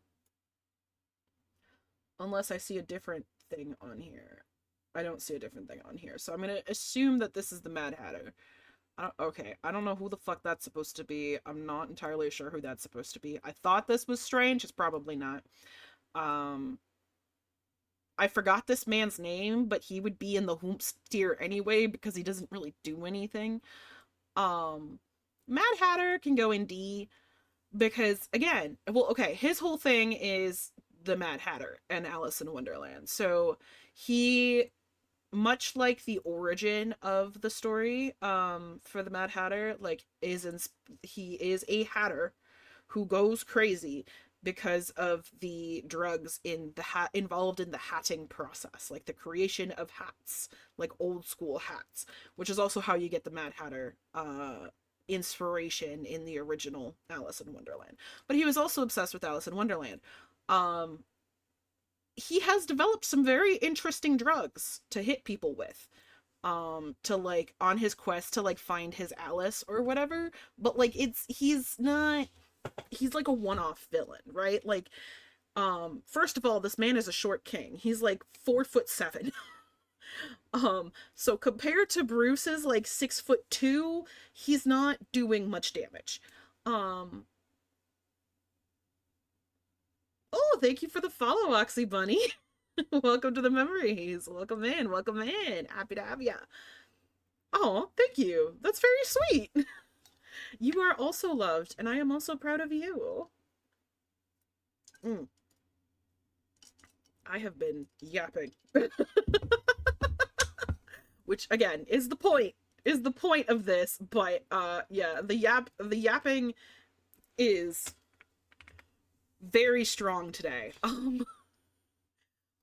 unless I see a different thing on here. I don't see a different thing on here, so I'm gonna assume that this is the Mad Hatter. Okay, I don't know who the fuck that's supposed to be. I'm not entirely sure who that's supposed to be. I thought this was strange. It's probably not. Um, I forgot this man's name, but he would be in the Whoops tier anyway because he doesn't really do anything. Um, Mad Hatter can go in D because again, well, okay, his whole thing is the Mad Hatter and Alice in Wonderland. So he, much like the origin of the story, for the Mad Hatter, like he is a hatter who goes crazy because of the drugs in the hat involved in the hatting process, like the creation of hats, like old school hats, which is also how you get the Mad Hatter inspiration in the original Alice in Wonderland. But he was also obsessed with Alice in Wonderland. Um he has developed some very interesting drugs to hit people with, to like on his quest to like find his Alice or whatever, but like he's not, he's like a one-off villain, right? Like, first of all, this man is a short king. He's like 4'7". So compared to Bruce's like 6'2", he's not doing much damage. Um, oh, thank you for the follow, Oxy Bunny. Welcome to the memories. Welcome in. Welcome in. Happy to have ya. Oh, thank you. That's very sweet. You are also loved, and I am also proud of you. Mm, I have been yapping. Which again is the point of this, but yeah, the yapping is very strong today.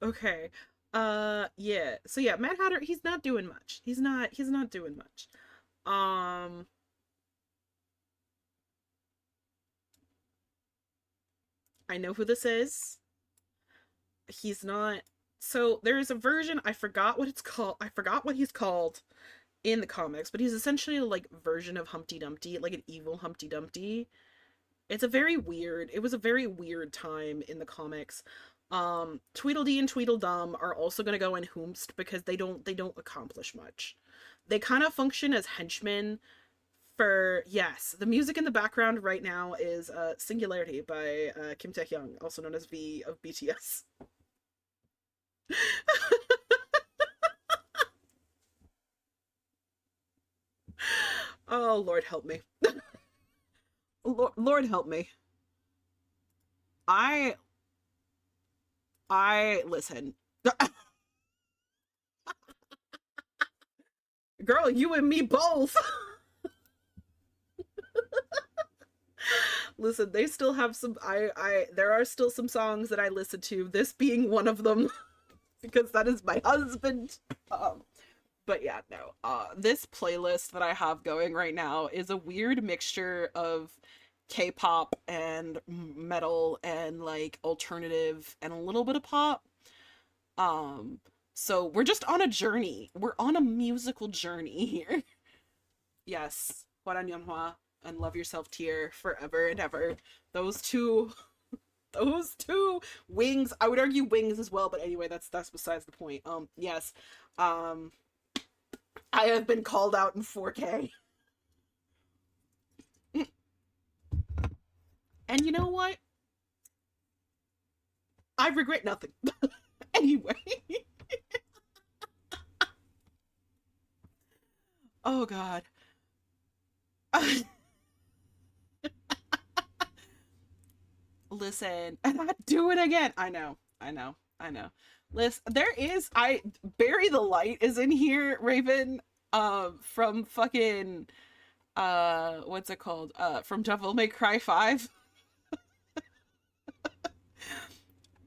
Okay. Yeah. So yeah, Mad Hatter, he's not doing much. He's not doing much. Um I know who this is. He's not, so there's a version, I forgot what it's called. I forgot what he's called in the comics, but he's essentially like version of Humpty Dumpty, like an evil Humpty Dumpty. It was a very weird time in the comics. Tweedledee and Tweedledum are also going to go in Whomst because they don't accomplish much. They kind of function as henchmen for, yes, the music in the background right now is Singularity by Kim Taehyung, also known as V of BTS. Oh, Lord help me. Lord help me. I I listen. Girl, you and me both. Listen, they still have some, I there are still some songs that I listen to, this being one of them, because that is my husband. But yeah, no. This playlist that I have going right now is a weird mixture of K-pop and metal and like alternative and a little bit of pop. Um, so we're just on a journey. We're on a musical journey here. Yes, Hwaranyeonhwa and Love Yourself Tear forever and ever. Those two, those two, Wings. I would argue Wings as well, but anyway, that's besides the point. Yes. Um, I have been called out in 4K. And you know what? I regret nothing. Anyway. Oh god. Listen, and I do it again. I know. I know. I know. Listen, there is I Bury the Light is in here, Raven. From fucking what's it called? From Devil May Cry 5.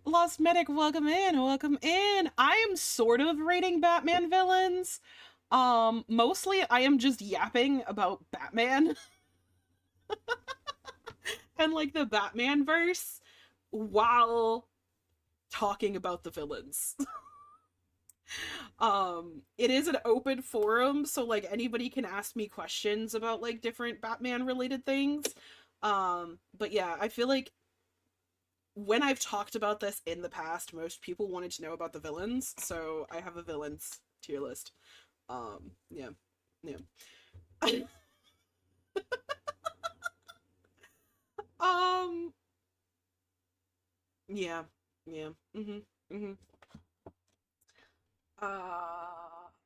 Lost Medic, welcome in, welcome in. I am sort of rating Batman villains. Mostly I am just yapping about Batman and like the Batman verse while talking about the villains. It is an open forum, so like anybody can ask me questions about like different Batman related things. But yeah, I feel like when I've talked about this in the past, most people wanted to know about the villains, so I have a villains tier list. Yeah. Yeah. um yeah. Yeah. Mhm. Mhm.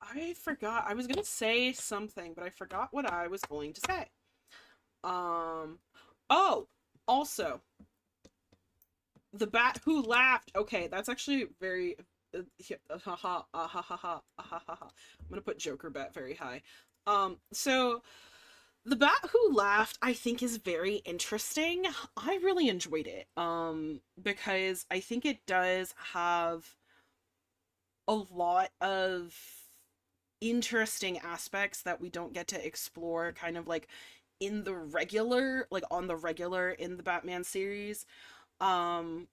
I forgot. I was gonna say something, but I forgot what I was going to say. Um, oh, also, the bat who laughed. Okay, that's actually very. Ha ha ha ha ha ha ha ha. I'm gonna put Joker bat very high. So the bat who laughed, I think, is very interesting. I really enjoyed it. Because I think it does have a lot of interesting aspects that we don't get to explore kind of like in the regular, like on the regular in the Batman series. Um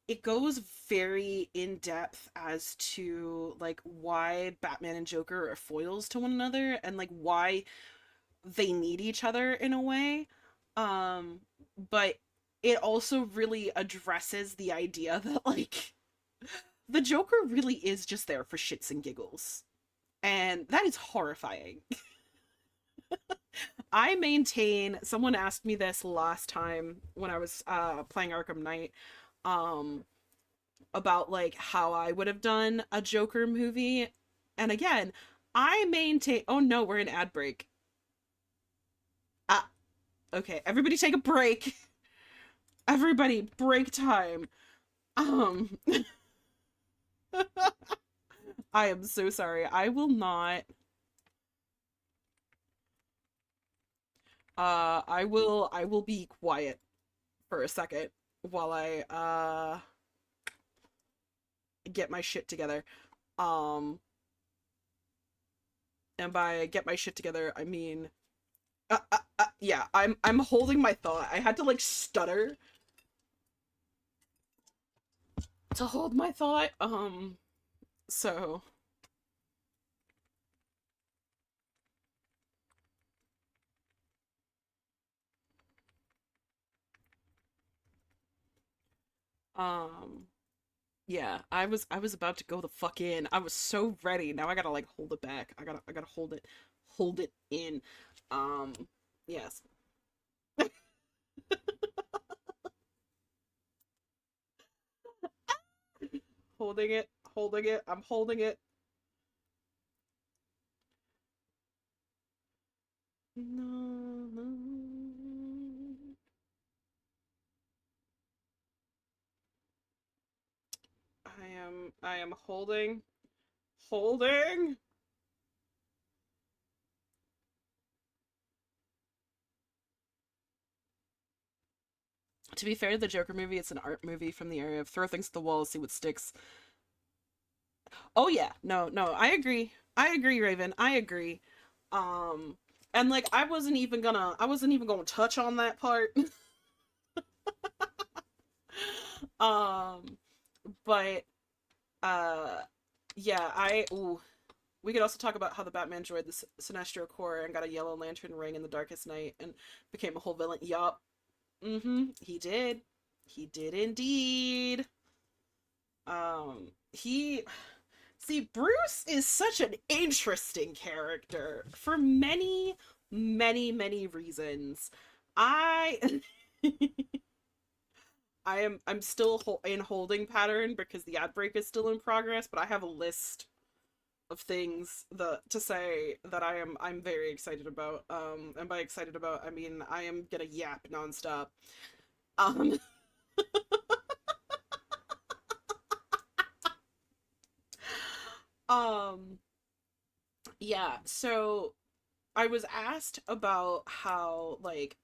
it goes very in depth as to like why Batman and Joker are foils to one another and like why they need each other in a way. Um but it also really addresses the idea that like the Joker really is just there for shits and giggles. And that is horrifying. I maintain, someone asked me this last time when I was playing Arkham Knight, um about like how I would have done a Joker movie. And again, I maintain, oh no, we're in ad break. Ah, okay, everybody take a break. Everybody break time. Um I am so sorry. I will not I will be quiet for a second while I get my shit together. Um, and by get my shit together, I mean, yeah, I'm holding my thought. I had to like stutter to hold my thought. So, um, yeah, I was about to go the fuck in. I was so ready. Now I gotta like hold it back. I gotta hold it in. Um, yes, holding it, holding it. I'm holding it. No, no. I am holding. To be fair to the Joker movie, it's an art movie from the area of throw things at the wall, see what sticks. Oh yeah, no, no, I agree, Raven. I agree. Um, and like I wasn't even gonna touch on that part. um, but uh, yeah, we could also talk about how the Batman joined the Sinestro Corps and got a Yellow Lantern ring in the Darkest Night and became a whole villain. Yup. Mm-hmm. He did. He did indeed. He See, Bruce is such an interesting character for many, many, many reasons. I I'm still in holding pattern because the ad break is still in progress, but I have a list of things to say that I'm very excited about. And by excited about, I mean I am gonna yap nonstop. Um Um, yeah, so I was asked about how like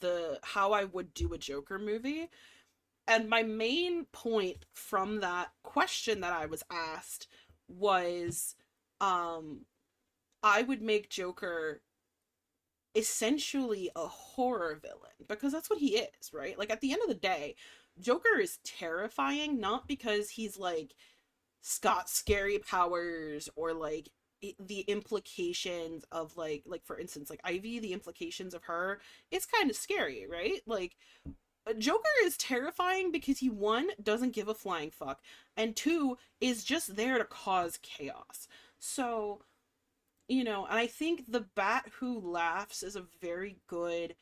the how I would do a Joker movie, and my main point from that question that I was asked was um I would make Joker essentially a horror villain because that's what he is, right? Like at the end of the day, Joker is terrifying not because he's like got scary powers or like the implications of like for instance like Ivy, the implications of her, it's kind of scary, right? Like Joker is terrifying because he, one, doesn't give a flying fuck, and two, is just there to cause chaos. So, and I think The Bat Who Laughs is a very good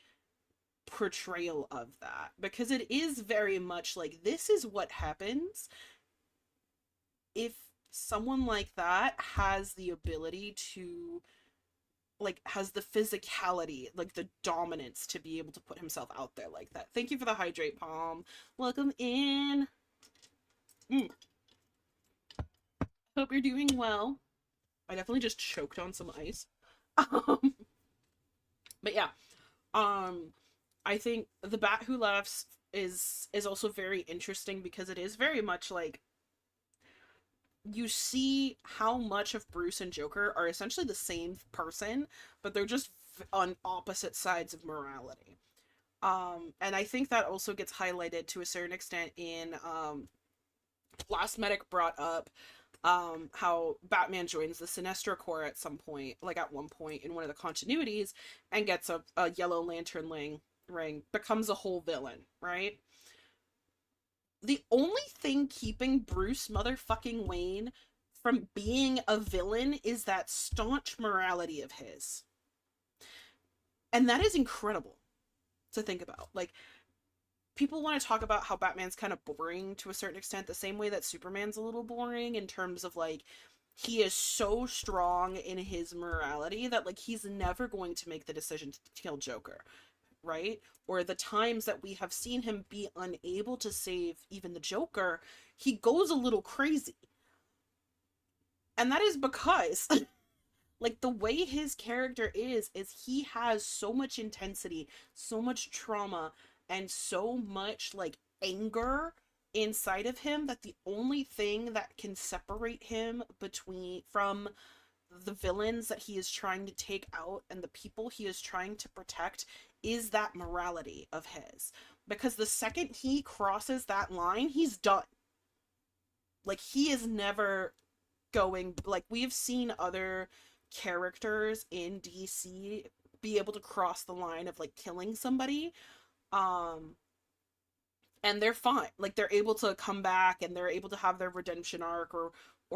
portrayal of that because it is very much like this is what happens if someone like that has the ability to like has the physicality, like the dominance to be able to put himself out there like that. Thank you for the hydrate, Palm. Welcome in. Mm. Hope you're doing well. I definitely just choked on some ice. Um, but yeah, um, I think The Bat Who Laughs is also very interesting because it is very much like you see how much of Bruce and Joker are essentially the same person, but they're just on opposite sides of morality. And I think that also gets highlighted to a certain extent in Last Medic brought up how Batman joins the Sinestro Corps at some point, like at one point in one of the continuities, and gets a Yellow Lantern ring, becomes a whole villain, right? The only thing keeping Bruce motherfucking Wayne from being a villain is that staunch morality of his. And that is incredible to think about. Like, people want to talk about how Batman's kind of boring to a certain extent, the same way that Superman's a little boring in terms of like he is so strong in his morality that like he's never going to make the decision to kill Joker, right? Or the times that we have seen him be unable to save even the Joker, he goes a little crazy. And that is because like the way his character is he has so much intensity, so much trauma, and so much like anger inside of him that the only thing that can separate him between from the villains that he is trying to take out and the people he is trying to protect is that morality of his. Because the second he crosses that line, he's done. Like he is never going, like we've seen other characters in DC be able to cross the line of like killing somebody, um and they're fine, like they're able to come back and they're able to have their redemption arc or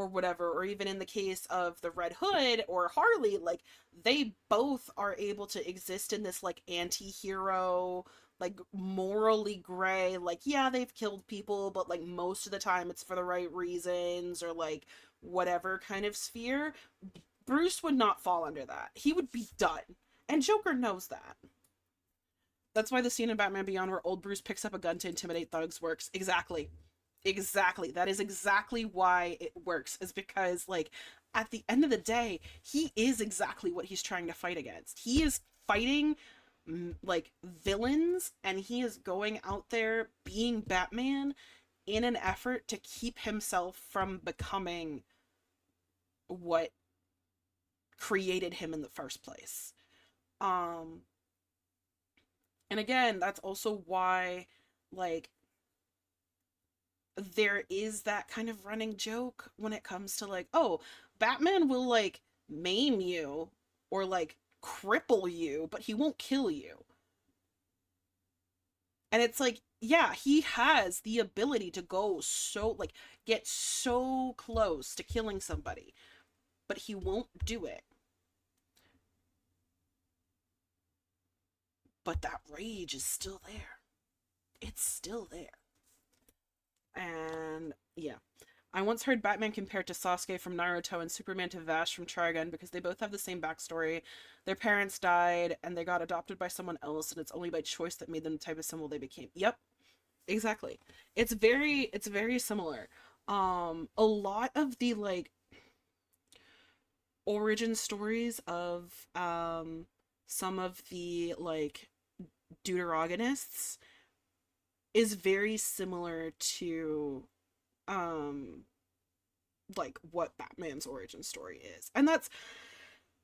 whatever. Or even in the case of the Red Hood or Harley, like they both are able to exist in this like anti-hero, like morally gray, like yeah, they've killed people but like most of the time it's for the right reasons or like whatever kind of sphere. Bruce would not fall under that. He would be done. And Joker knows that. That's why the scene in Batman Beyond where old Bruce picks up a gun to intimidate thugs works. Exactly. Exactly. That is exactly why it works, is because, like, at the end of the day, he is exactly what he's trying to fight against. He is fighting, like, villains, and he is going out there being Batman in an effort to keep himself from becoming what created him in the first place. Um, and again, that's also why, like, there is that kind of running joke when it comes to, like, oh, Batman will, like, maim you or, like, cripple you, but he won't kill you. And it's like, yeah, he has the ability to go so, like, get so close to killing somebody, but he won't do it. But that rage is still there. It's still there. And yeah. I once heard Batman compared to Sasuke from Naruto and Superman to Vash from Trigun because they both have the same backstory. Their parents died and they got adopted by someone else, and it's only by choice that made them the type of symbol they became. Yep, exactly. It's very similar. A lot of the like origin stories of some of the like deuterogonists is very similar to um like what Batman's origin story is. And that's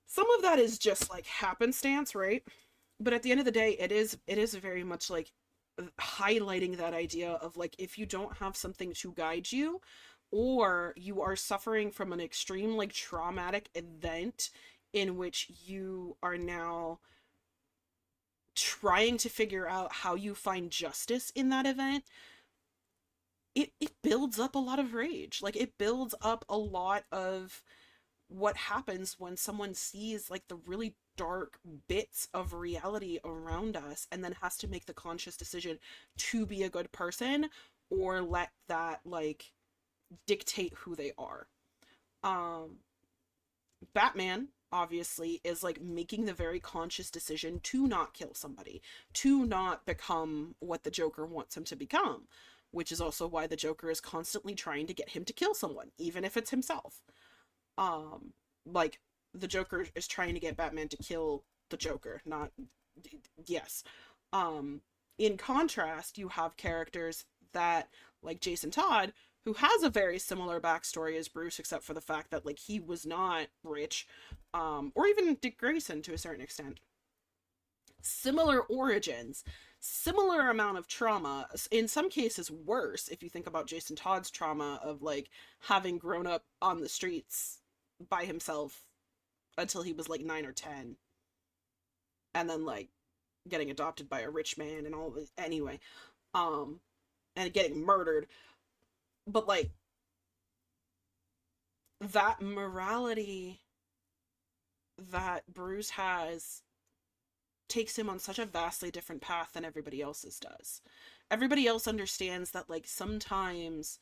some of that is just like happenstance, right? But at the end of the day, it is very much like highlighting that idea of like if you don't have something to guide you, or you are suffering from an extreme like traumatic event in which you are now trying to figure out how you find justice in that event, it builds up a lot of rage. Like it builds up a lot of what happens when someone sees like the really dark bits of reality around us and then has to make the conscious decision to be a good person, or let that like dictate who they are. um Batman obviously is like making the very conscious decision to not kill somebody, to not become what the Joker wants him to become, which is also why the Joker is constantly trying to get him to kill someone, even if it's himself. um like the Joker is trying to get Batman to kill the Joker, not yes. um in contrast, you have characters that like Jason Todd, who has a very similar backstory as Bruce, except for the fact that like he was not rich, or even Dick Grayson to a certain extent. Similar origins, similar amount of trauma, in some cases worse if you think about Jason Todd's trauma of like having grown up on the streets by himself until he was like 9 or 10, and then like getting adopted by a rich man and all this anyway, um and getting murdered. But like that morality that Bruce has takes him on such a vastly different path than everybody else's does. Everybody else understands that like sometimes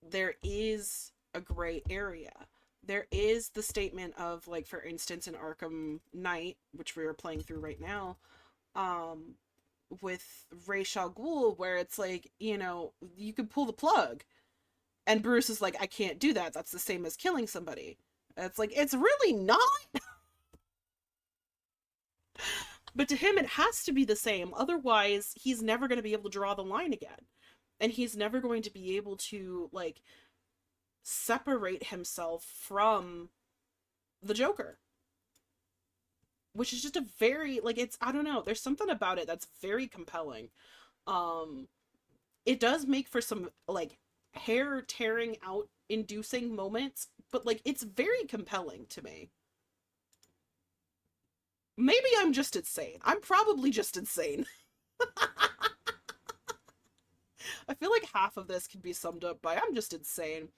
there is a gray area. There is the statement of like, for instance, in Arkham Knight, which we are playing through right now, um with Ra's al Ghul, where it's like, you know, you could pull the plug. And Bruce is like, I can't do that. That's the same as killing somebody. And it's like, it's really not. But to him, it has to be the same. Otherwise, he's never going to be able to draw the line again. And he's never going to be able to, like, separate himself from the Joker. Which is just a very, like, it's, I don't know, there's something about it that's very compelling. Um, it does make for some, like, hair tearing out inducing moments, but, like, it's very compelling to me. Maybe I'm just insane. I'm probably just insane. I feel like half of this can be summed up by I'm just insane.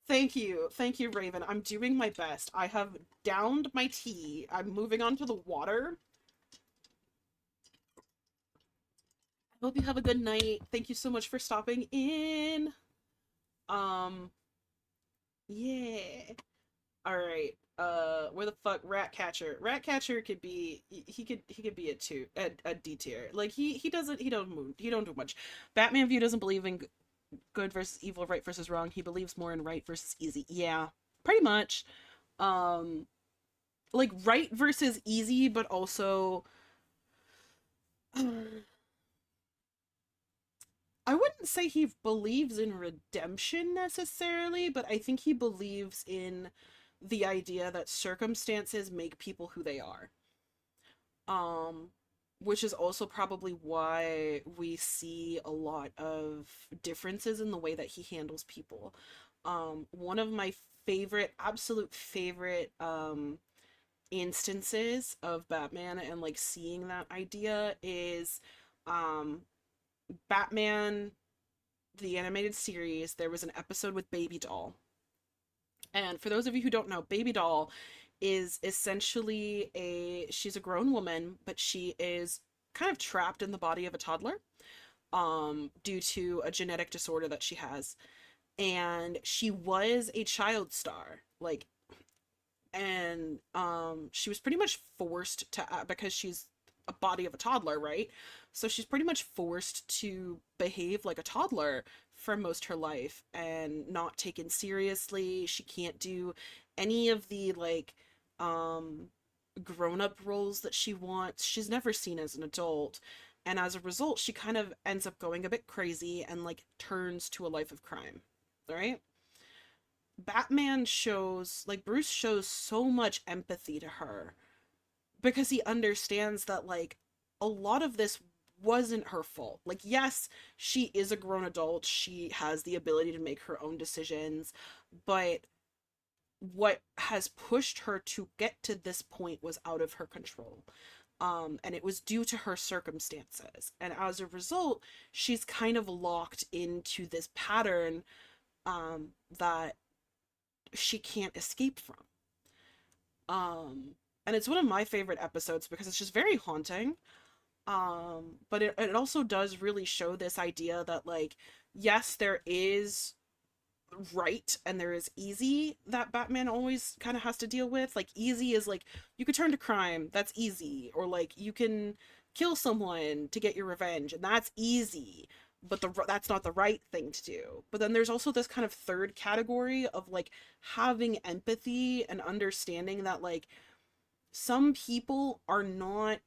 Thank you. Thank you, Raven. I'm doing my best. I have downed my tea. I'm moving on to the water. I hope you have a good night. Thank you so much for stopping in. Yeah. All right. Where the fuck Ratcatcher? Ratcatcher could be he could be a D tier. Like he don't do much. Batman View doesn't believe in good versus evil, right versus wrong. He believes more in right versus easy. Yeah, pretty much. Um, like right versus easy, but also I wouldn't say he believes in redemption necessarily, but I think he believes in the idea that circumstances make people who they are. Um, which is also probably why we see a lot of differences in the way that he handles people. One of my favorite, absolute favorite, instances of Batman and like seeing that idea is, um, Batman, the animated series. There was an episode with Baby Doll. And for those of you who don't know, Baby Doll is essentially she's a grown woman, but she is kind of trapped in the body of a toddler, due to a genetic disorder that she has. And she was a child star, like, and she was pretty much forced to, because she's a body of a toddler, right? So she's pretty much forced to behave like a toddler for most her life and not taken seriously. She can't do any of the like grown-up roles that she wants. She's never seen as an adult. And as a result, she kind of ends up going a bit crazy and like turns to a life of crime. Right? Batman shows, like, Bruce shows so much empathy to her because he understands that, like, a lot of this wasn't her fault. Like, yes, she is a grown adult, she has the ability to make her own decisions, but what has pushed her to get to this point was out of her control. And it was due to her circumstances. And as a result, she's kind of locked into this pattern that she can't escape from. And it's one of my favorite episodes because it's just very haunting. But it also does really show this idea that, like, yes, there is right and there is easy that Batman always kind of has to deal with. Like, easy is like, you could turn to crime, that's easy. Or like, you can kill someone to get your revenge, and that's easy. But that's not the right thing to do. But then there's also this kind of third category of like having empathy and understanding that, like, some people are not,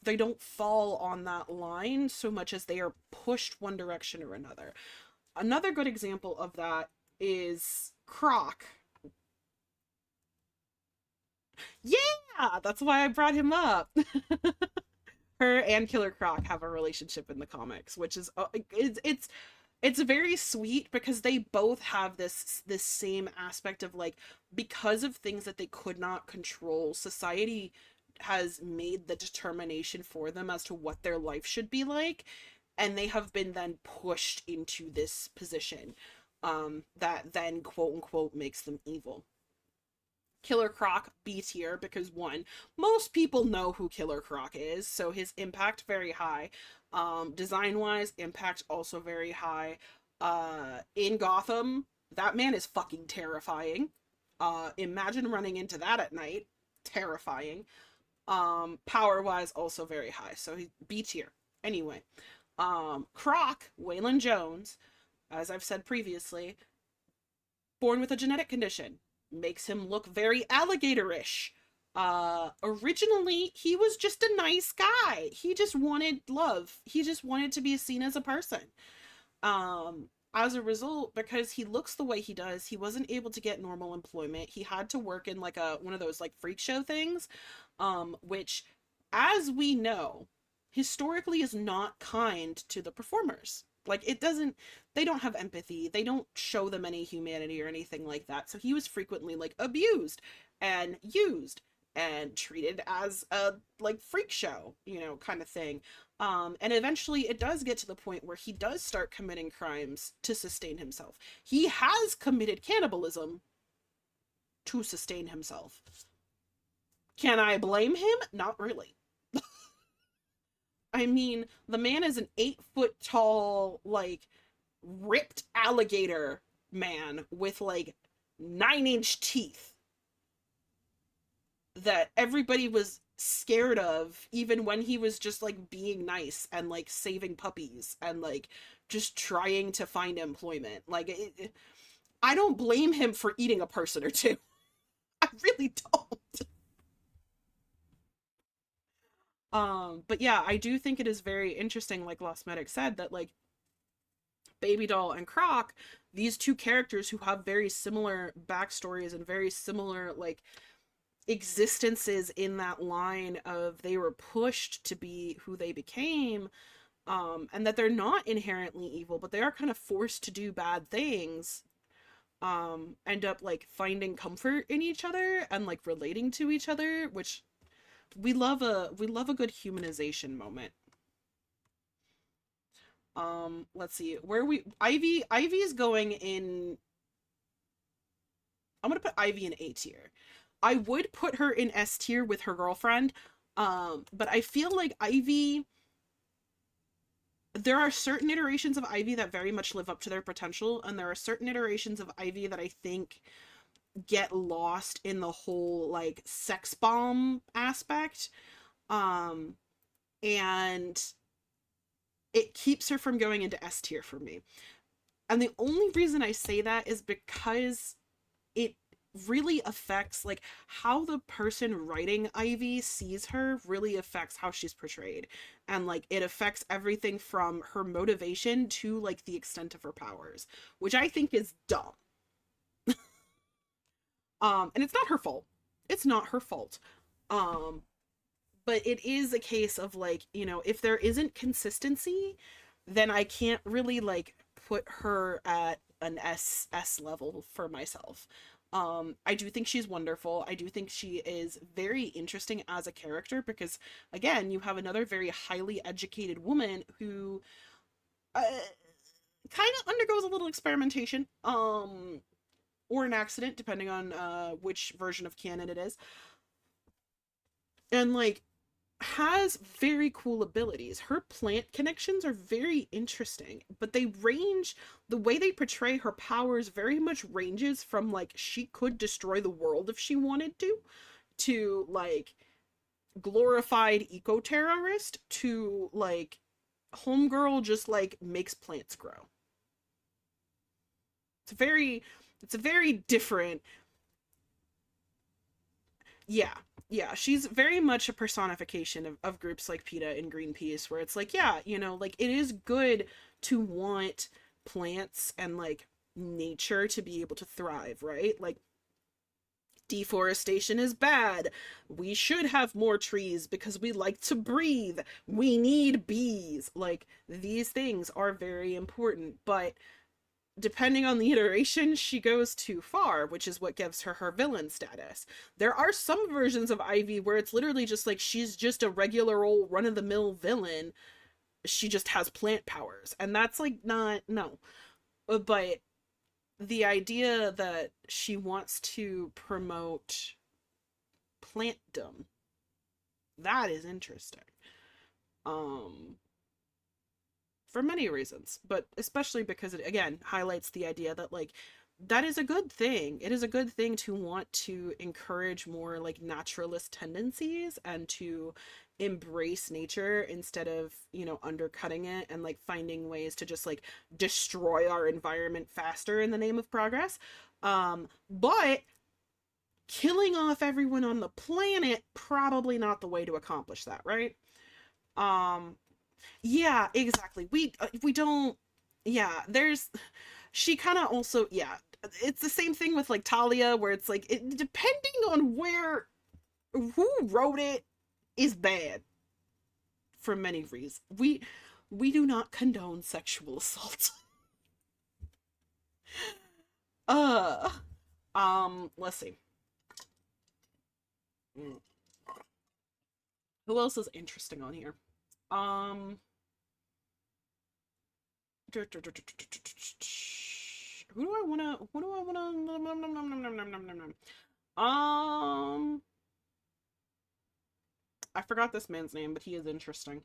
they don't fall on that line so much as they are pushed one direction or another. Another good example of that is Croc. Yeah, that's why I brought him up. Her and Killer Croc have a relationship in the comics, which is it's very sweet because they both have this same aspect of, like, because of things that they could not control, society has made the determination for them as to what their life should be like, and they have been then pushed into this position that then quote unquote makes them evil. Killer Croc, B tier, because one, most people know who Killer Croc is, so his impact very high. Design wise, impact also very high. In Gotham, that man is fucking terrifying. Imagine running into that at night. Terrifying. Power wise, also very high, so he's B tier. Anyway, Croc, Waylon Jones, as I've said previously, born with a genetic condition, makes him look very alligator-ish. Originally, he was just a nice guy. He just wanted love. He just wanted to be seen as a person. As a result, because he looks the way he does, he wasn't able to get normal employment. He had to work in like one of those like freak show things, which, as we know, historically is not kind to the performers. Like, it doesn't, they don't have empathy. They don't show them any humanity or anything like that. So he was frequently like abused and used and treated as a like freak show, you know, kind of thing. And eventually it does get to the point where he does start committing crimes to sustain himself. He has committed cannibalism to sustain himself. Can I blame him? Not really. I mean, the man is an 8-foot tall, like, ripped alligator man with like 9-inch teeth that everybody was scared of, even when he was just like being nice and like saving puppies and like just trying to find employment. Like, I don't blame him for eating a person or two. I really don't. But yeah, I do think it is very interesting, like Lost Medic said, that like Baby Doll and Croc, these two characters who have very similar backstories and very similar like existences in that line of they were pushed to be who they became, and that they're not inherently evil, but they are kind of forced to do bad things, end up like finding comfort in each other and like relating to each other, which we love a good humanization moment. Let's see where we Ivy is going in. I'm gonna put Ivy in A tier. I would put her in S tier with her girlfriend, but I feel like Ivy, there are certain iterations of Ivy that very much live up to their potential, and there are certain iterations of Ivy that I think get lost in the whole like sex bomb aspect, and it keeps her from going into S tier for me. And the only reason I say that is because it really affects like how the person writing Ivy sees her really affects how she's portrayed. And like it affects everything from her motivation to like the extent of her powers, which I think is dumb. And it's not her fault. It's not her fault. Um but it is a case of like, you know, if there isn't consistency, then I can't really like put her at an S level for myself. I do think she's wonderful. I do think she is very interesting as a character because again, you have another very highly educated woman who kind of undergoes a little experimentation or an accident depending on which version of canon it is. And like has very cool abilities. Her plant connections are very interesting, but they range, the way they portray her powers very much ranges from like she could destroy the world if she wanted to like glorified eco-terrorist to like homegirl just like makes plants grow. It's a very different. Yeah. Yeah, she's very much a personification of groups like PETA and Greenpeace, where it's like, yeah, you know, like it is good to want plants and like nature to be able to thrive, right? Like deforestation is bad. We should have more trees because we like to breathe. We need bees. Like these things are very important, but depending on the iteration, she goes too far, which is what gives her her villain status. There are some versions of Ivy where it's literally just like she's just a regular old run of the mill villain. She just has plant powers. And that's like not, no. But the idea that she wants to promote plantdom, that is interesting. Um, for many reasons, but especially because it again highlights the idea that like that is a good thing. It is a good thing to want to encourage more like naturalist tendencies and to embrace nature instead of, you know, undercutting it and like finding ways to just like destroy our environment faster in the name of progress. But killing off everyone on the planet probably not the way to accomplish that, right? Um yeah, exactly. We don't. Yeah, there's. She kind of also, yeah. It's the same thing with like Talia, where it's like depending on where who wrote it is bad for many reasons. We do not condone sexual assault. uh, let's see. Mm. Who else is interesting on here? Um, who do I wanna? Who do I wanna? I forgot this man's name, but he is interesting.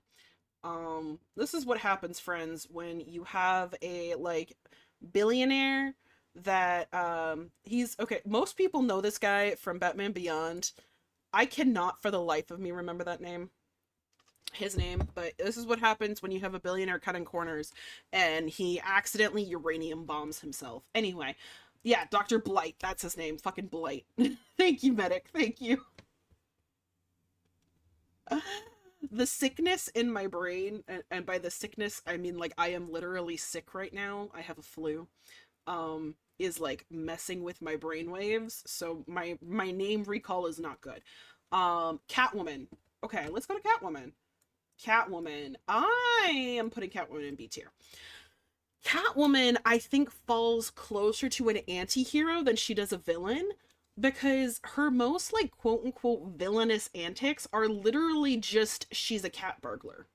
This is what happens, friends, when you have a like billionaire that he's okay. Most people know this guy from Batman Beyond. I cannot for the life of me remember that name. His name, but this is what happens when you have a billionaire cutting corners and he accidentally uranium bombs himself. Anyway, yeah, Dr. Blight, that's his name. Fucking Blight. Thank you, medic. Thank you. The sickness in my brain, and by the sickness, I mean like I am literally sick right now. I have a flu. Is like messing with my brain waves, so my name recall is not good. Catwoman. Okay, let's go to Catwoman. Catwoman. I am putting Catwoman in B tier. Catwoman, I think, falls closer to an anti-hero than she does a villain because her most, like, quote unquote villainous antics are literally just she's a cat burglar.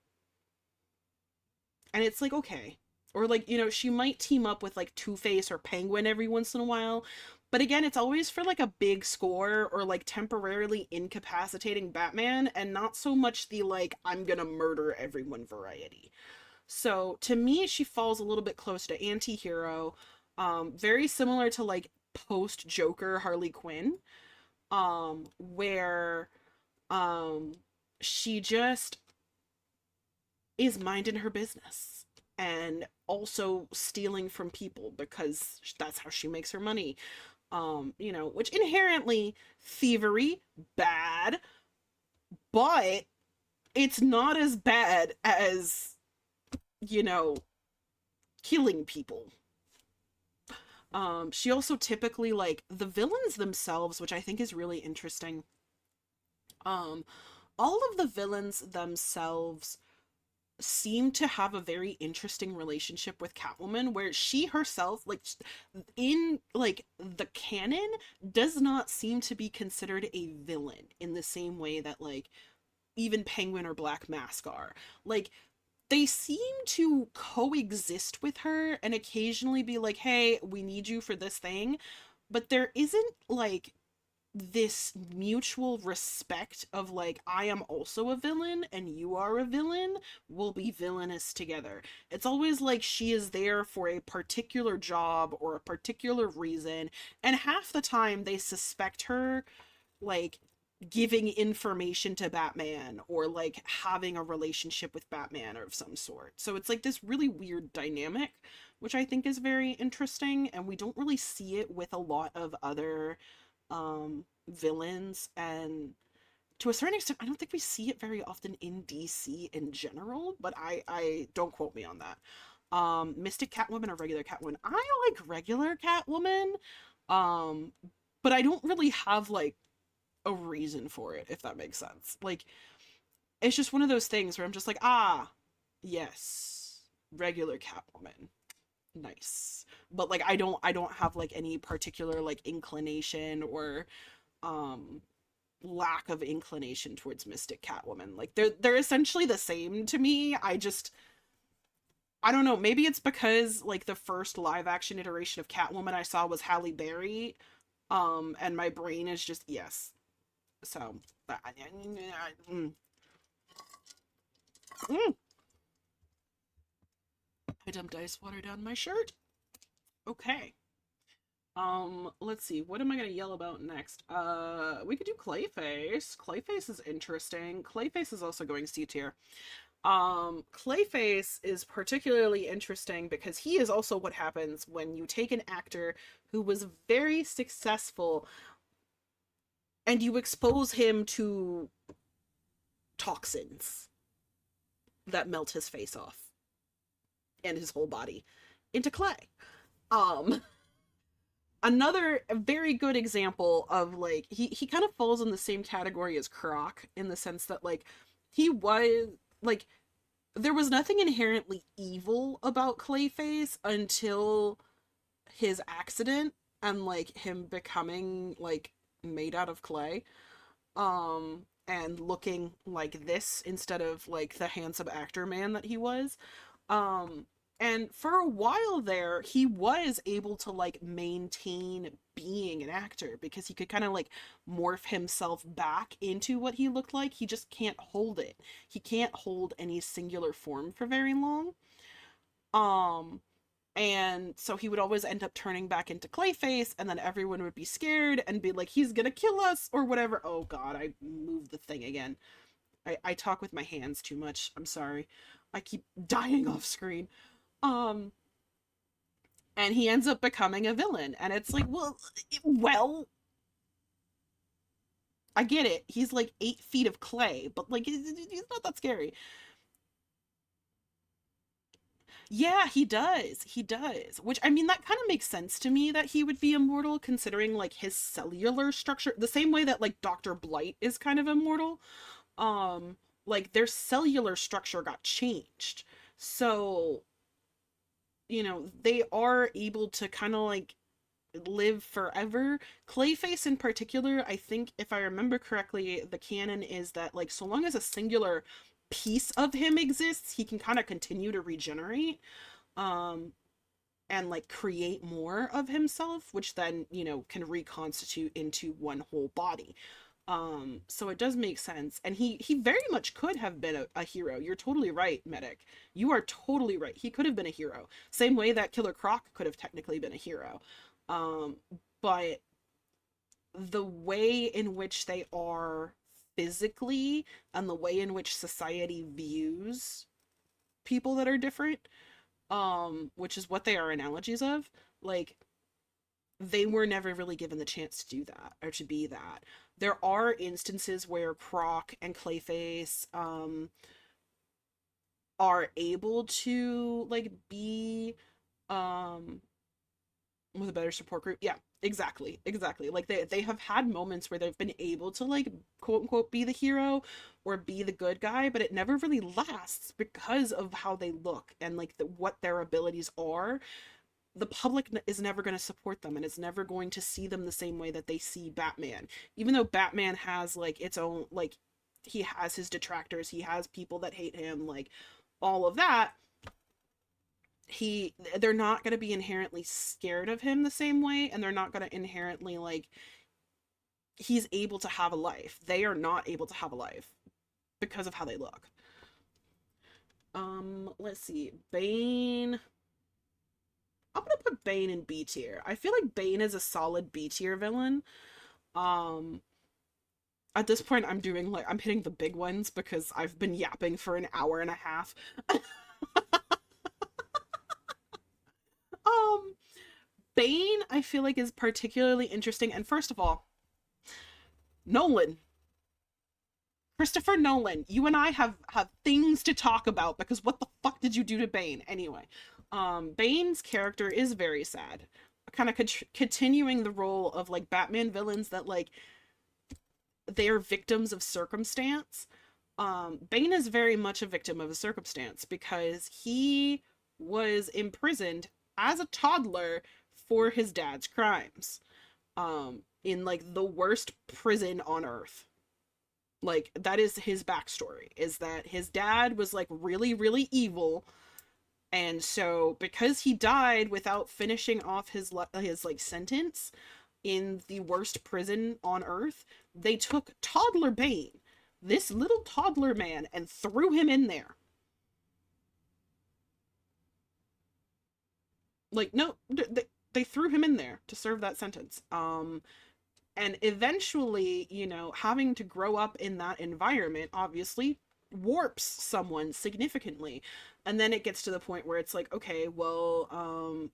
And it's like, okay. Or, like, you know, she might team up with, like, Two-Face or Penguin every once in a while. But again, it's always for, like, a big score or, like, temporarily incapacitating Batman and not so much the, like, I'm gonna murder everyone variety. So to me, she falls a little bit close to anti-hero, very similar to like post Joker Harley Quinn, where um she just is minding her business. and also stealing from people because that's how she makes her money. You know, which inherently thievery, bad, but it's not as bad as, you know, killing people. She also typically, like, the villains themselves, which I think is really interesting. Um, all of the villains themselves seem to have a very interesting relationship with Catwoman, where she herself, like, in like the canon, does not seem to be considered a villain in the same way that, like, even Penguin or Black Mask are. Like, they seem to coexist with her and occasionally be like, hey, we need you for this thing. But there isn't, like, this mutual respect of, like, I am also a villain and you are a villain, we'll be villainous together. It's always like she is there for a particular job or a particular reason, and half the time they suspect her, like, giving information to Batman or, like, having a relationship with Batman or of some sort. So it's like this really weird dynamic, which I think is very interesting, and we don't really see it with a lot of other villains, and to a certain extent I don't think we see it very often in DC in general, but I don't quote me on that. Mystic Catwoman or regular Catwoman? I like regular Catwoman, um but I don't really have, like, a reason for it, if that makes sense. Like, it's just one of those things where I'm just like, ah, yes, regular Catwoman, nice. But, like, I don't have, like, any particular, like, inclination or um lack of inclination towards Mystic Catwoman. Like, they're essentially the same to me. I don't know, maybe it's because, like, the first live action iteration of Catwoman I saw was Halle Berry, and my brain is just, yes. So, mm, mm. I dumped ice water down my shirt. Okay. Let's see. What am I gonna yell about next? We could do Clayface. Clayface is interesting. Clayface is also going C tier. Clayface is particularly interesting because he is also what happens when you take an actor who was very successful and you expose him to toxins that melt his face off and his whole body into clay. Um, Another very good example of, like, he kind of falls in the same category as Croc in the sense that, like, he was, like, there was nothing inherently evil about Clayface until his accident and, like, him becoming, like, made out of clay, and looking like this instead of, like, the handsome actor man that he was. um and for a while there he was able to, like, maintain being an actor because he could kind of, like, morph himself back into what he looked like. He just can't hold it. He can't hold any singular form for very long. um and so he would always end up turning back into Clayface, and then everyone would be scared and be like, he's gonna kill us or whatever. Oh god, I moved the thing again. I talk with my hands too much. I'm sorry. I keep dying off screen. Um, and he ends up becoming a villain, and it's like, well, I get it. He's like 8 feet of clay, but, like, he's not that scary. Yeah, he does. He does. Which, I mean, that kind of makes sense to me that he would be immortal, considering, like, his cellular structure, the same way that, like, Dr. Blight is kind of immortal. Um, like, their cellular structure got changed. So, you know, they are able to kind of, like, live forever. Clayface in particular, I think if I remember correctly, the canon is that, like, so long as a singular piece of him exists, he can kind of continue to regenerate, um and, like, create more of himself, which then, you know, can reconstitute into one whole body. So it does make sense, and he very much could have been a hero. You're totally right, Medic. You are totally right. He could have been a hero, same way that Killer Croc could have technically been a hero. um but the way in which they are physically and the way in which society views people that are different, which is what they are analogies of. Like, they were never really given the chance to do that or to be that. There are instances where Croc and Clayface are able to like be um with a better support group. Yeah, exactly. Exactly. Like they have had moments where they've been able to like quote unquote be the hero or be the good guy, but it never really lasts because of how they look and like what their abilities are. The public is never going to support them and is never going to see them the same way that they see Batman. Even though Batman has like its own like he has his detractors, he has people that hate him, like all of that, they're not going to be inherently scared of him the same way, and they're not going to inherently like he's able to have a life. They are not able to have a life because of how they look. Let's see. Bane. I'm gonna put Bane in B tier. I feel like Bane is a solid B tier villain. Um, at this point, I'm hitting the big ones because I've been yapping for an hour and a half. um, Bane, I feel like is particularly interesting. And first of all, Nolan, Christopher Nolan, you and I have things to talk about because what the fuck did you do to Bane anyway? Bane's character is very sad, kind of continuing the role of like Batman villains that like they are victims of circumstance. Bane is very much a victim of a circumstance because he was imprisoned as a toddler for his dad's crimes. In like the worst prison on earth. Like that is his backstory, is that his dad was like really, really evil, and so because he died without finishing off his like sentence in the worst prison on earth, they took toddler Bane, this little toddler man, and threw him in there. Like no, they threw him in there to serve that sentence. And eventually, you know, having to grow up in that environment obviously warps someone significantly. And then it gets to the point where it's like, okay, well,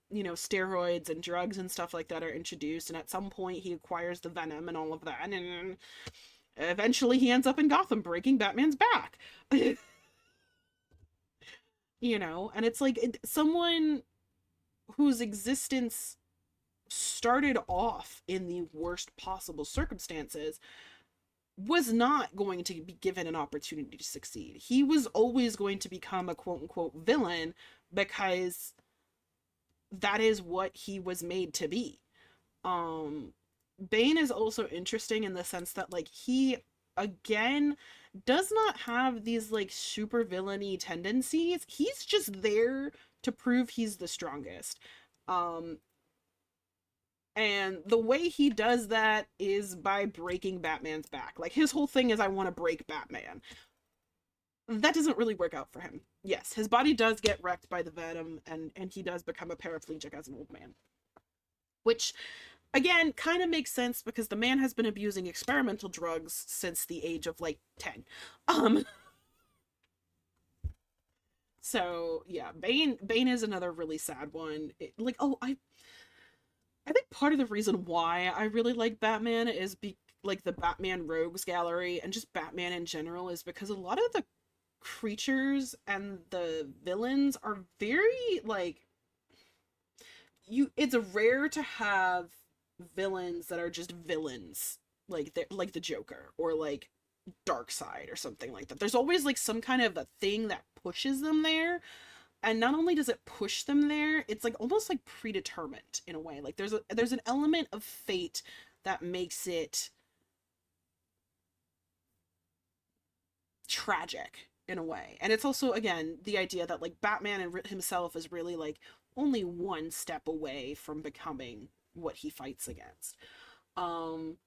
you know, steroids and drugs and stuff like that are introduced, and at some point he acquires the venom and all of that, and eventually he ends up in Gotham breaking Batman's back. You know, and it's like someone whose existence started off in the worst possible circumstances was not going to be given an opportunity to succeed. He was always going to become a quote unquote villain because that is what he was made to be. Um Bane is also interesting in the sense that like he again does not have these like super villainy tendencies. He's just there to prove he's the strongest. Um and the way he does that is by breaking Batman's back. Like his whole thing is I want to break Batman. That doesn't really work out for him. Yes, his body does get wrecked by the venom and he does become a paraplegic as an old man. Which again kind of makes sense because the man has been abusing experimental drugs since the age of like 10. Um so yeah, Bane is another really sad one. Like oh, I think part of the reason why I really like Batman is like the Batman Rogues Gallery and just Batman in general is because a lot of the creatures and the villains are very like it's rare to have villains that are just villains like like the Joker or like Darkseid or something like that. There's always like some kind of a thing that pushes them there, and not only does it push them there, it's like almost like predetermined in a way. Like there's an element of fate that makes it tragic in a way. And it's also again the idea that like Batman and himself is really like only one step away from becoming what he fights against. Um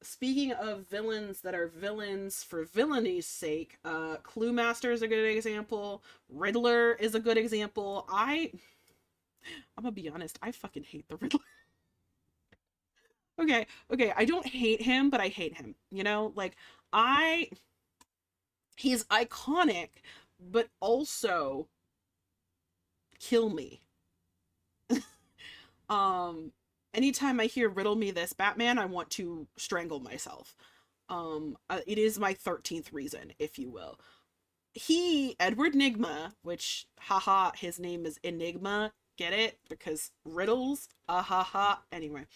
Speaking of villains that are villains for villainy sake, Clue Master is a good example. Riddler is a good example. I'm gonna be honest, I fucking hate the Riddler. Okay, I don't hate him, but I hate him. You know, like I he's iconic, but also kill me. Um, Anytime I hear riddle me this Batman, I want to strangle myself. It is my 13th reason, if you will. Edward Nigma, which, haha, his name is Enigma, get it? Because riddles, ha ha. Anyway,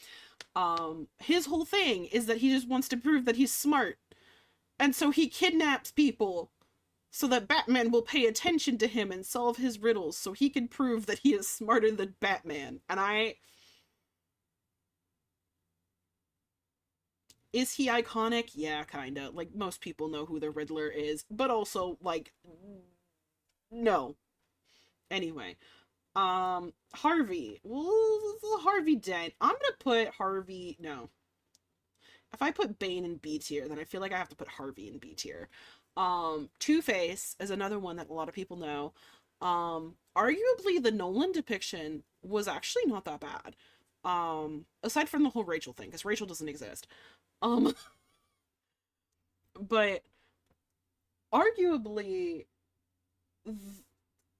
his whole thing is that he just wants to prove that he's smart. And so he kidnaps people so that Batman will pay attention to him and solve his riddles so he can prove that he is smarter than Batman. And is he iconic? Yeah, kinda. Like, most people know who the Riddler is, but also, like, no. Anyway, Harvey. Well, Harvey Dent. I'm gonna put Harvey, no. If I put Bane in B tier, then I feel like I have to put Harvey in B tier. Two-Face is another one that a lot of people know. Arguably the Nolan depiction was actually not that bad. Aside from the whole Rachel thing, because Rachel doesn't exist. Um, but arguably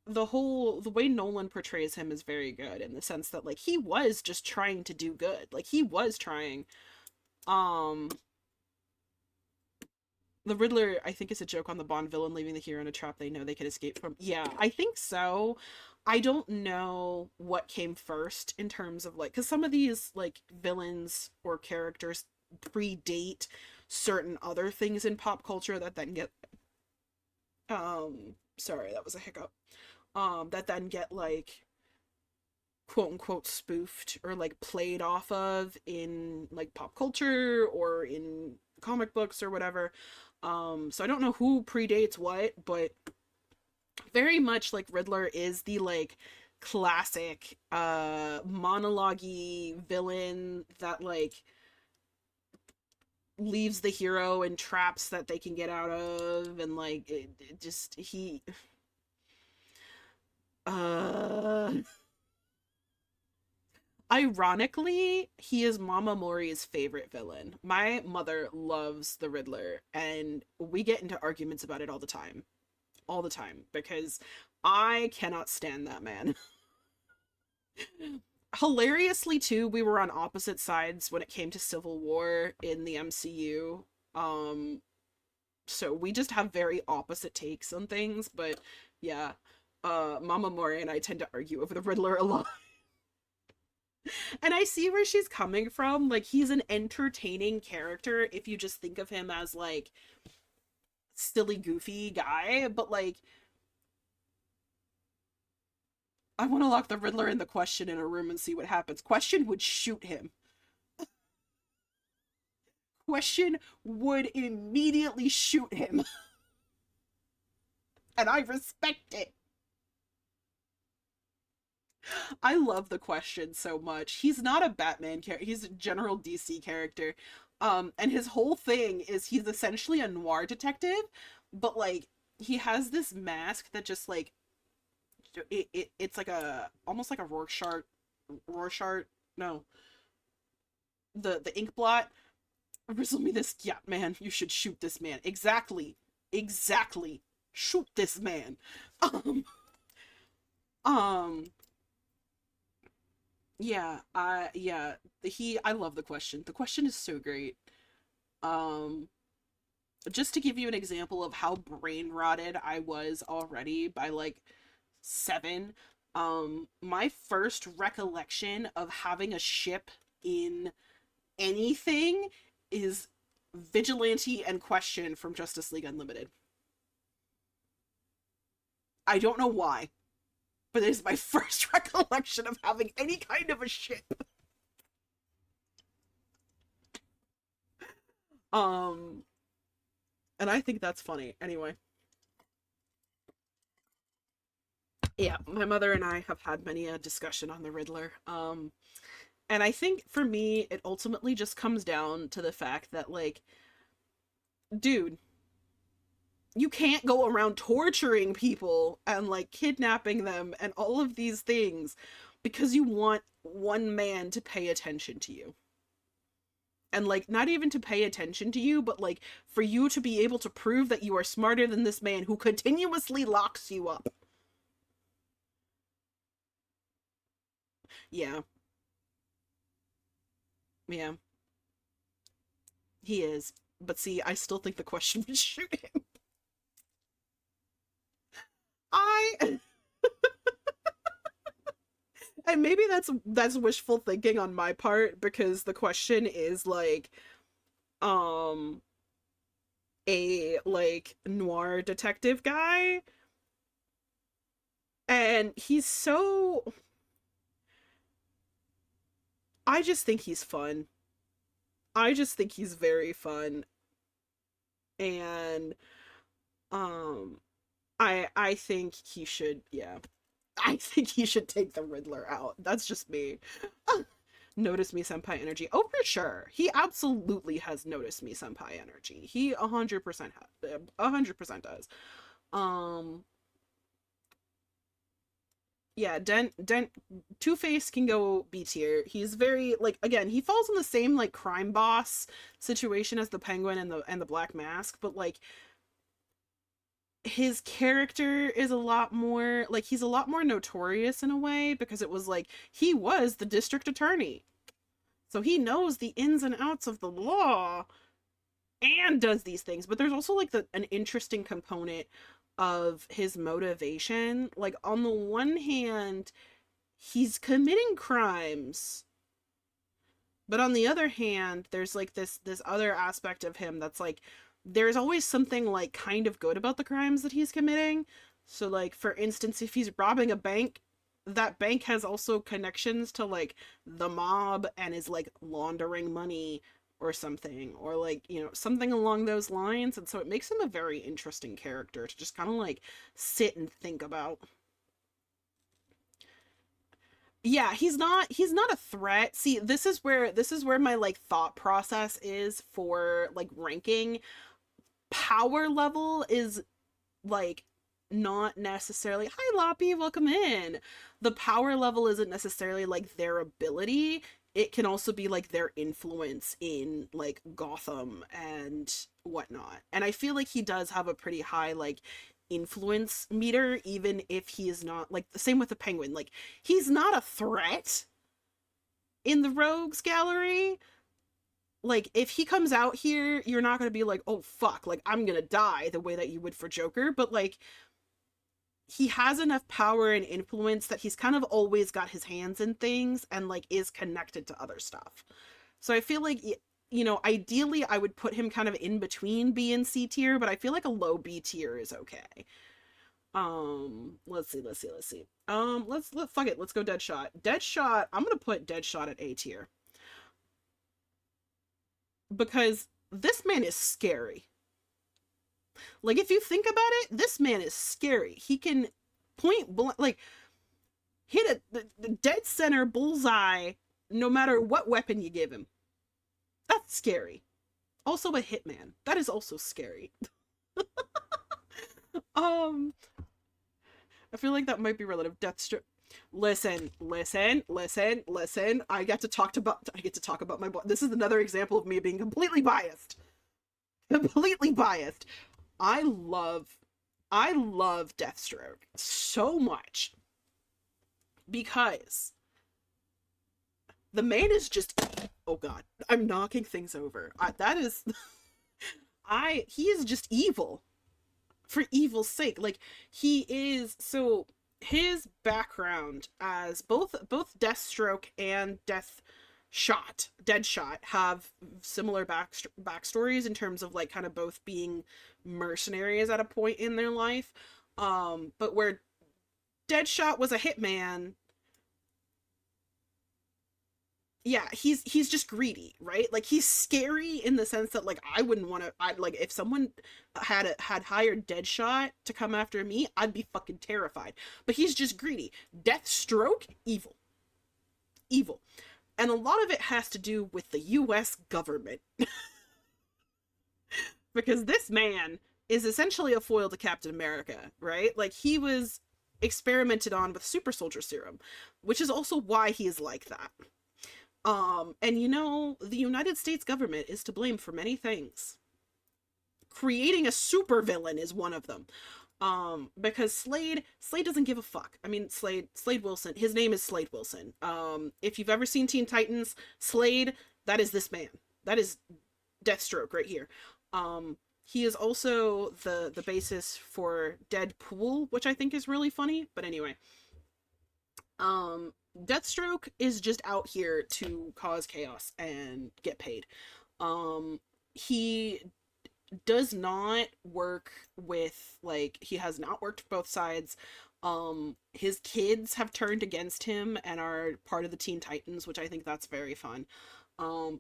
the way Nolan portrays him is very good in the sense that like he was just trying to do good. Like he was trying. Um the Riddler, I think, is a joke on the Bond villain leaving the hero in a trap they know they can escape from. Yeah, I think so. I don't know what came first in terms of like, because some of these like villains or characters predate certain other things in pop culture that then get sorry, that was a hiccup. That then get like quote unquote spoofed or like played off of in like pop culture or in comic books or whatever. So I don't know who predates what, but very much like Riddler is the like classic monologue-y villain that like leaves the hero in traps that they can get out of, and like it just he uh ironically, he is Mama Mori's favorite villain. My mother loves the Riddler, and we get into arguments about it all the time. All the time, because I cannot stand that man. Hilariously, too, we were on opposite sides when it came to Civil War in the MCU. So we just have very opposite takes on things, but yeah. Mama Mori and I tend to argue over the Riddler a lot. And I see where she's coming from. Like, he's an entertaining character if you just think of him as, like, silly, goofy guy. But, like, I want to lock the Riddler in the Question in a room and see what happens. Question would shoot him. Question would immediately shoot him. And I respect it. I love the Question so much. He's not a Batman character. He's a general DC character. And his whole thing is he's essentially a noir detective, but like he has this mask that just like it's like a almost like a Rorschach, no. The ink blot. Rizzle me this, yeah, man, you should shoot this man. Exactly. Exactly. Shoot this man. Um um Yeah, I love the Question. The Question is so great. Um, just to give you an example of how brain rotted I was already by like 7, my first recollection of having a ship in anything is Vigilante and Question from Justice League Unlimited. I don't know why, but it is my first recollection of having any kind of a ship. Um, and I think that's funny. Anyway, yeah, my mother and I have had many a discussion on the Riddler. And I think for me, it ultimately just comes down to the fact that, like, dude, you can't go around torturing people and like kidnapping them and all of these things because you want one man to pay attention to you. And like not even to pay attention to you, but like for you to be able to prove that you are smarter than this man who continuously locks you up. Yeah. Yeah. He is. But see, I still think the question would shoot him. I and maybe that's wishful thinking on my part because the question is like um a like noir detective guy and he's so I just think he's fun. I just think he's very fun and um I think he should yeah. I think he should take the Riddler out. That's just me. Notice me senpai energy. Oh, for sure. He absolutely has noticed me senpai energy. He 100% 100% does. Um yeah, Dent Two-Face can go B tier. He's very like again, he falls in the same like crime boss situation as the Penguin and the Black Mask, but like his character is a lot more like he's a lot more notorious in a way because it was like he was the district attorney. So he knows the ins and outs of the law and does these things. But there's also like an interesting component of his motivation. Like on the one hand, he's committing crimes, but on the other hand, there's like this other aspect of him that's like there's always something like kind of good about the crimes that he's committing. So like for instance, if he's robbing a bank, that bank has also connections to like the mob and is like laundering money or something or like, you know, something along those lines. And so it makes him a very interesting character to just kind of like sit and think about. Yeah, he's not a threat. See, this is where my like thought process is for like ranking. Power level is like not necessarily hi Loppy, welcome in. The power level isn't necessarily like their ability. It can also be like their influence in like Gotham and whatnot. And I feel like he does have a pretty high like influence meter, even if he is not like the same with the Penguin. Like he's not a threat in the rogues gallery. Like if he comes out here, you're not going to be like, oh fuck, like I'm going to die the way that you would for Joker. But like he has enough power and influence that he's kind of always got his hands in things and like is connected to other stuff. So I feel like you know, ideally I would put him kind of in between B and C tier, but I feel like a low B tier is okay. Let's see. Let fuck it, let's go Deadshot. Deadshot, I'm going to put Deadshot at A tier because this man is scary. Like if you think about it, this man is scary. He can point blank, like hit the dead center bullseye no matter what weapon you give him. That's scary. Also a hitman. That is also scary. um I feel like that might be relative. Deathstroke. Listen. I get to talk about my this is another example of me being completely biased. Completely biased. I love Deathstroke so much because the man is just oh god, I'm knocking things over. That is he is just evil for evil's sake. Like he is so his background as both Deathstroke and Deadshot have similar backstories in terms of like kind of both being mercenaries at a point in their life. But where Deadshot was a hitman, yeah, he's just greedy, right? Like he's scary in the sense that like I wouldn't want to. I like if someone had hired Deadshot to come after me, I'd be fucking terrified. But he's just greedy. Deathstroke, evil, and a lot of it has to do with the U.S. government because this man is essentially a foil to Captain America, right? Like he was experimented on with super soldier serum, which is also why he is like that. And you know, the United States government is to blame for many things. Creating a supervillain is one of them. Because Slade doesn't give a fuck. I mean, Slade Wilson, his name is Slade Wilson. If you've ever seen Teen Titans, Slade, that is this man. That is Deathstroke right here. He is also the basis for Deadpool, which I think is really funny. But anyway, Deathstroke is just out here to cause chaos and get paid. He does not work with, like, he has not worked both sides. His kids have turned against him and are part of the Teen Titans, which I think that's very fun.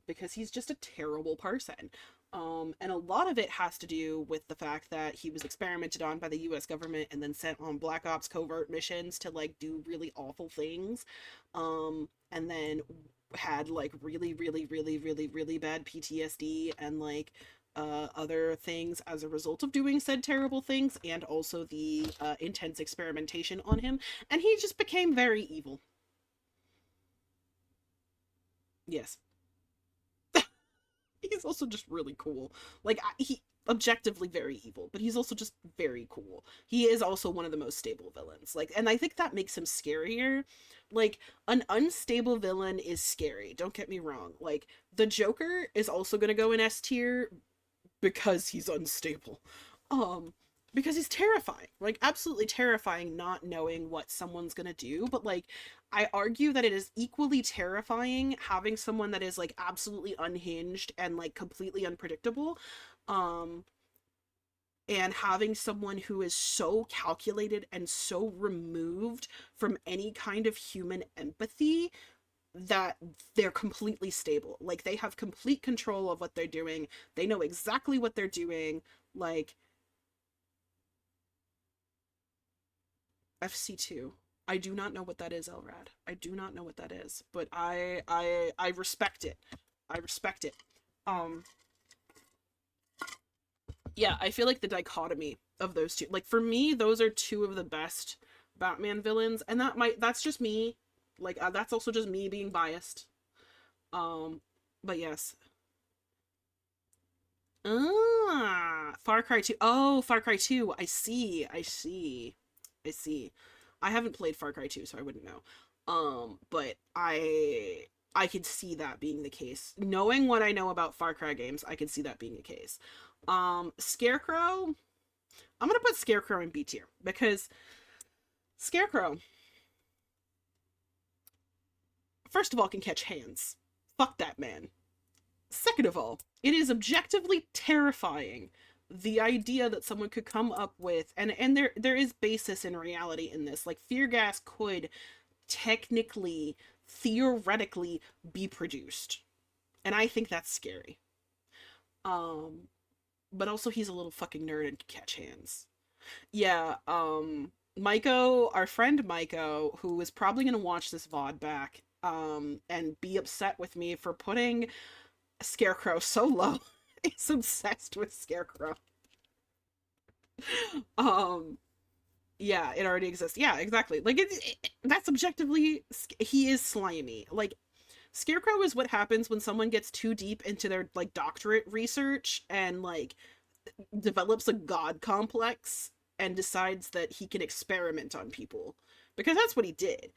Because he's just a terrible person. And a lot of it has to do with the fact that he was experimented on by the US government and then sent on Black Ops covert missions to, like, do really awful things. And then had, like, really, really, really, really, really bad PTSD and, like, other things as a result of doing said terrible things, and also the intense experimentation on him. And he just became very evil. Yes. He's also just really cool. Like, he objectively very evil, but he's also just very cool. He is also one of the most stable villains. Like, and I think that makes him scarier. Like, an unstable villain is scary. Don't get me wrong. Like, the Joker is also going to go in S tier because he's unstable. Because he's terrifying. Like, absolutely terrifying, not knowing what someone's gonna do. But, like, I argue that it is equally terrifying having someone that is, like, absolutely unhinged and, like, completely unpredictable. Um, and having someone who is so calculated and so removed from any kind of human empathy that they're completely stable. Like, they have complete control of what they're doing. They know exactly what they're doing. Like, FC2. I do not know what that is, Elrad. I do not know what that is, but I respect it. I respect it. Um yeah, I feel like the dichotomy of those two. Like, for me, those are two of the best Batman villains, and that's just me. Like, that's also just me being biased. But yes. Far Cry 2. Oh, Far Cry 2. I see. I see. I see. I haven't played Far Cry 2, so I wouldn't know. But I could see that being the case. Knowing what I know about Far Cry games, I could see that being the case. Scarecrow. I'm gonna put Scarecrow in B tier because Scarecrow, first of all, can catch hands. Fuck that man. Second of all, it is objectively terrifying, the idea that someone could come up with, and there is basis in reality in this. Like, fear gas could technically, theoretically, be produced, and I think that's scary. But also he's a little fucking nerd and can catch hands. Yeah. Maiko, our friend Maiko, who is probably gonna watch this VOD back, and be upset with me for putting Scarecrow so low. He's obsessed with Scarecrow. Um, yeah, it already exists. Yeah, exactly. Like, that's objectively, he is slimy. Like, Scarecrow is what happens when someone gets too deep into their, like, doctorate research and, like, develops a god complex and decides that he can experiment on people, because that's what he did.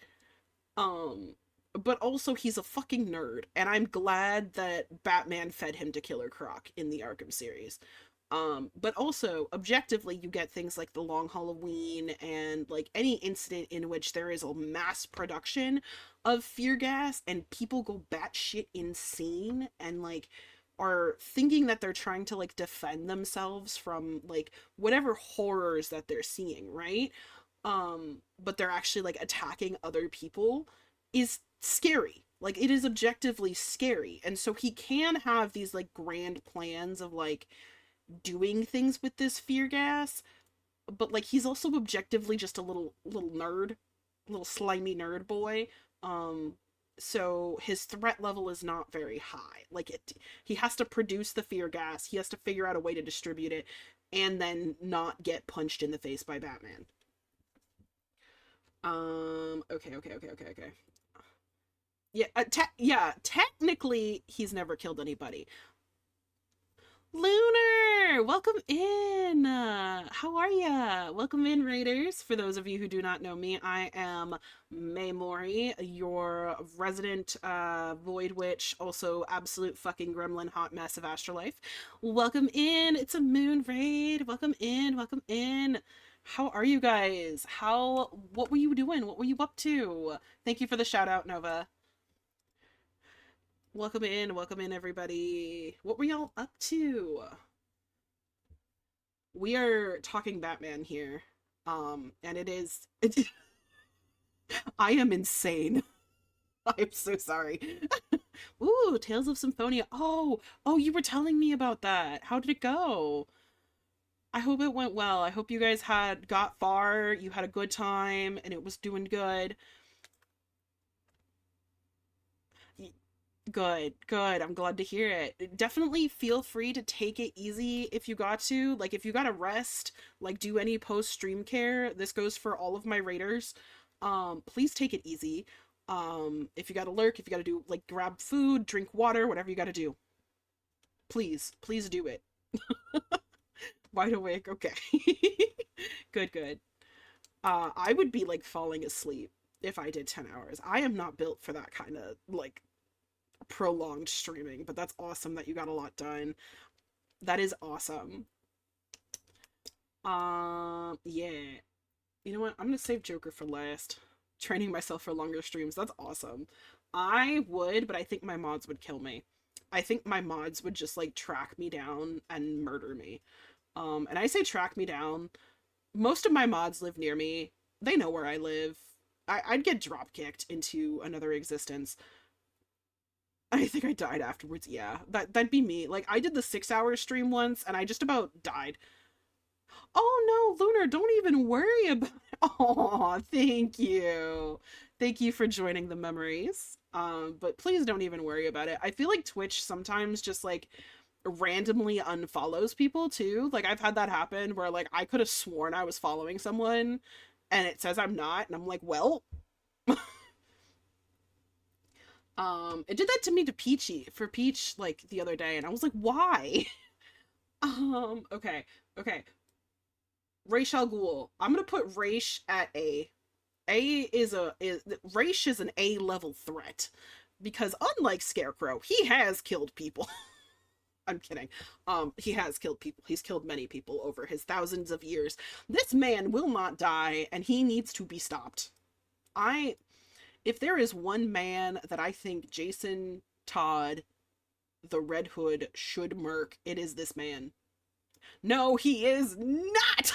But also he's a fucking nerd, and I'm glad that Batman fed him to Killer Croc in the Arkham series. But also, objectively, you get things like the Long Halloween and, like, any incident in which there is a mass production of fear gas and people go batshit insane and, like, are thinking that they're trying to, like, defend themselves from, like, whatever horrors that they're seeing, right? But they're actually, like, attacking other people, is scary. Like, it is objectively scary. And so he can have these, like, grand plans of, like, doing things with this fear gas, but, like, he's also objectively just a little nerd, little slimy nerd boy. So his threat level is not very high. Like, he has to produce the fear gas, he has to figure out a way to distribute it, and then not get punched in the face by Batman. Okay. Yeah, yeah, technically he's never killed anybody. Lunar, welcome in. How are ya? Welcome in, Raiders. For those of you who do not know me, I am May Mori, your resident Void Witch, also absolute fucking gremlin hot mess of Afterlife. Welcome in. It's a moon raid. Welcome in. Welcome in. How are you guys? What were you doing? What were you up to? Thank you for the shout out, Nova. Welcome in, everybody. What were y'all up to? We are talking Batman here. And it is I am insane. I'm so sorry. Ooh, Tales of Symphonia. Oh, you were telling me about that. How did it go? I hope it went well. I hope you guys had got far, you had a good time, and it was doing good. Good, good. I'm glad to hear it. Definitely feel free to take it easy if you got to. Like, if you gotta rest, like, do any post stream care. This goes for all of my raiders. Please take it easy. If you gotta lurk, if you gotta do, like, grab food, drink water, whatever you gotta do. Please do it. Wide awake, okay. Good, good. I would be, like, falling asleep if I did 10 hours. I am not built for that kind of, like, prolonged streaming, but that's awesome that you got a lot done. That is awesome. Yeah. You know what? I'm gonna save Joker for last. Training myself for longer streams. That's awesome. I would, but I think my mods would kill me. I think my mods would just like track me down and murder me. And I say track me down. Most of my mods live near me. They know where I live. I'd get drop kicked into another existence. I think I died afterwards. Yeah, that'd be me. Like I did the 6 hour stream once and I just about died. Oh no, Lunar, don't even worry about it. Oh, thank you. Thank you for joining the memories. But please don't even worry about it. I feel like Twitch sometimes just like randomly unfollows people too. Like I've had that happen where like I could have sworn I was following someone and it says I'm not and I'm like, "Well, it did that to me to Peachy for Peach like the other day and I was like, "Why?" Okay. Okay. Ra's al Ghul. I'm gonna put Raish at A. Raish is an A level threat because unlike Scarecrow, he has killed people. I'm kidding. He has killed people. He's killed many people over his thousands of years. This man will not die, and he needs to be stopped. If there is one man that I think Jason Todd, the Red Hood, should murk, it is this man. No, he is not.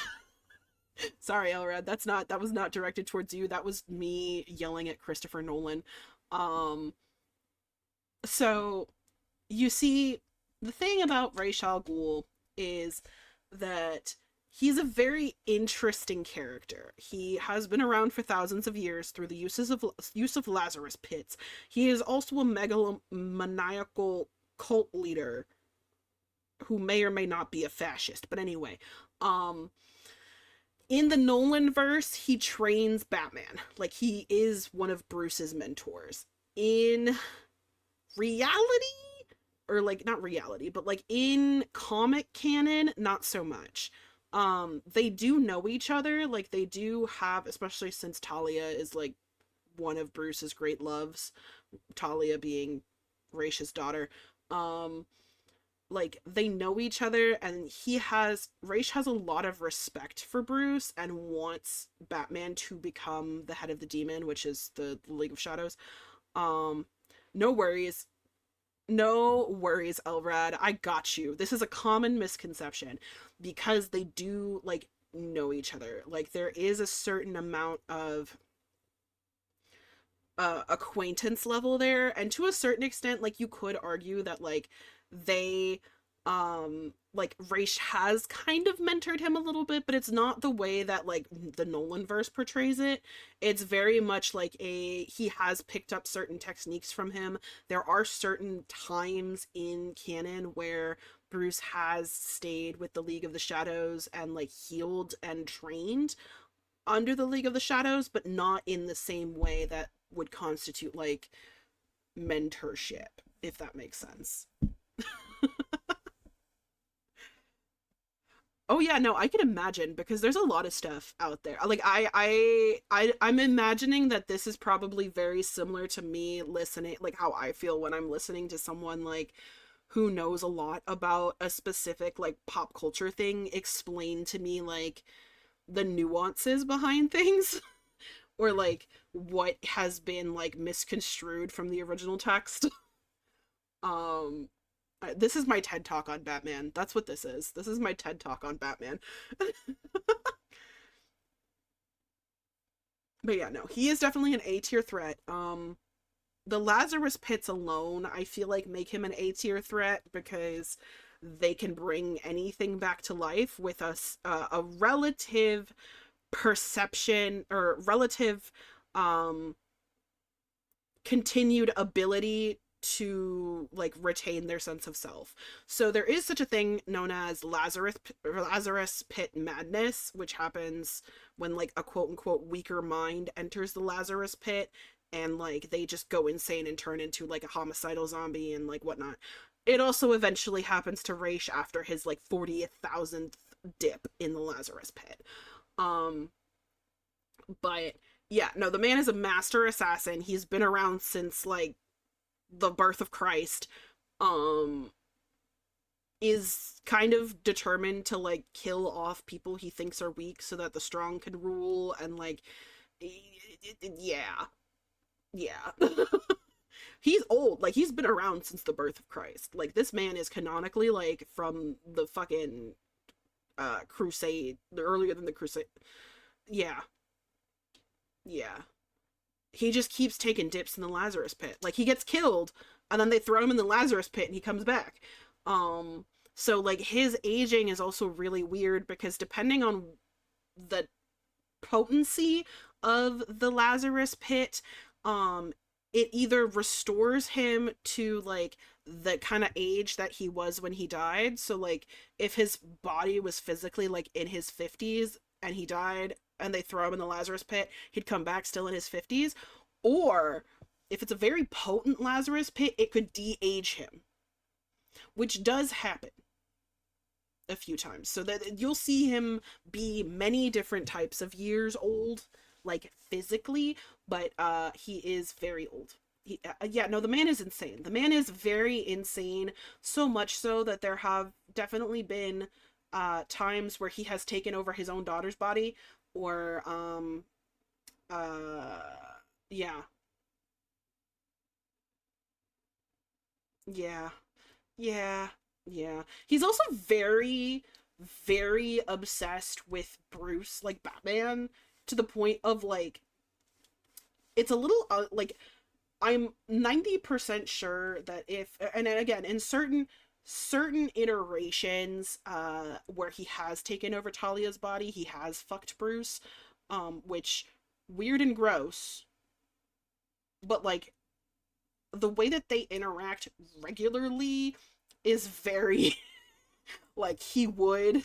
Sorry, Elred. That was not directed towards you. That was me yelling at Christopher Nolan. Um, so you see, the thing about Ra's al Ghul is that he's a very interesting character. He has been around for thousands of years through the use of Lazarus pits. He is also a megalomaniacal cult leader who may or may not be a fascist. But anyway, in the Nolan verse, he trains Batman. Like he is one of Bruce's mentors. In reality, or like not reality, but like in comic canon, not so much. They do know each other, like they do have, especially since Talia is like one of Bruce's great loves, Talia being Raish's daughter. Like they know each other and Raish has a lot of respect for Bruce and wants Batman to become the head of the demon, which is the League of Shadows. Um no worries. No worries, Elrad. I got you. This is a common misconception because they do like know each other. Like there is a certain amount of acquaintance level there, and to a certain extent like you could argue that like they like Raish has kind of mentored him a little bit, but it's not the way that like the Nolan verse portrays it. It's very much like he has picked up certain techniques from him. There are certain times in canon where Bruce has stayed with the League of the Shadows and like healed and trained under the League of the Shadows, but not in the same way that would constitute like mentorship, if that makes sense. Oh yeah, no, I can imagine because there's a lot of stuff out there. Like I'm imagining that this is probably very similar to me listening, like how I feel when I'm listening to someone like who knows a lot about a specific like pop culture thing explain to me like the nuances behind things or like what has been like misconstrued from the original text. Um this is my TED talk on Batman. That's what this is. This is my TED talk on Batman. But yeah, no, he is definitely an A tier threat. The Lazarus pits alone, I feel like make him an A tier threat because they can bring anything back to life with a relative perception or relative um continued ability to like retain their sense of self. So there is such a thing known as Lazarus pit madness, which happens when like a quote unquote weaker mind enters the Lazarus pit and like they just go insane and turn into like a homicidal zombie and like whatnot. It also eventually happens to Raish after his like 40,000th dip in the Lazarus pit. Um but yeah, no, the man is a master assassin. He's been around since like the birth of Christ. Um is kind of determined to like kill off people he thinks are weak so that the strong can rule and like yeah. Yeah. He's old. Like he's been around since the birth of Christ. Like this man is canonically like from the fucking crusade, earlier than the crusade. Yeah. Yeah. He just keeps taking dips in the Lazarus pit. Like he gets killed and then they throw him in the Lazarus pit and he comes back. Um so like his aging is also really weird because depending on the potency of the Lazarus pit, it either restores him to like the kind of age that he was when he died. So like if his body was physically like in his 50s and he died and they throw him in the Lazarus pit, he'd come back still in his 50s. Or if it's a very potent Lazarus pit, it could de-age him, which does happen a few times. So that you'll see him be many different types of years old, like physically, but he is very old. Yeah, no, the man is insane. The man is very insane, so much so that there have definitely been times where he has taken over his own daughter's body or uh yeah. Yeah. Yeah. Yeah. He's also very, very obsessed with Bruce, like Batman, to the point of like, it's a little, like, I'm 90% sure that if, and then again, in certain iterations, where he has taken over Talia's body, he has fucked Bruce, which, weird and gross, but like, the way that they interact regularly is very like he would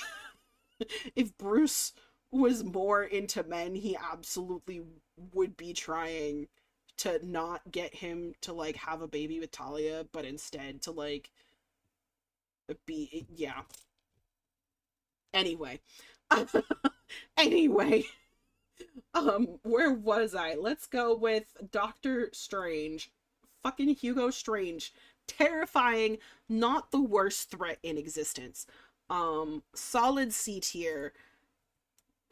if Bruce was more into men, he absolutely would be trying to not get him to like have a baby with Talia, but instead to like be yeah. Anyway. Anyway, where was I? Let's go with Doctor Strange. Fucking Hugo Strange. Terrifying, not the worst threat in existence. Solid C tier.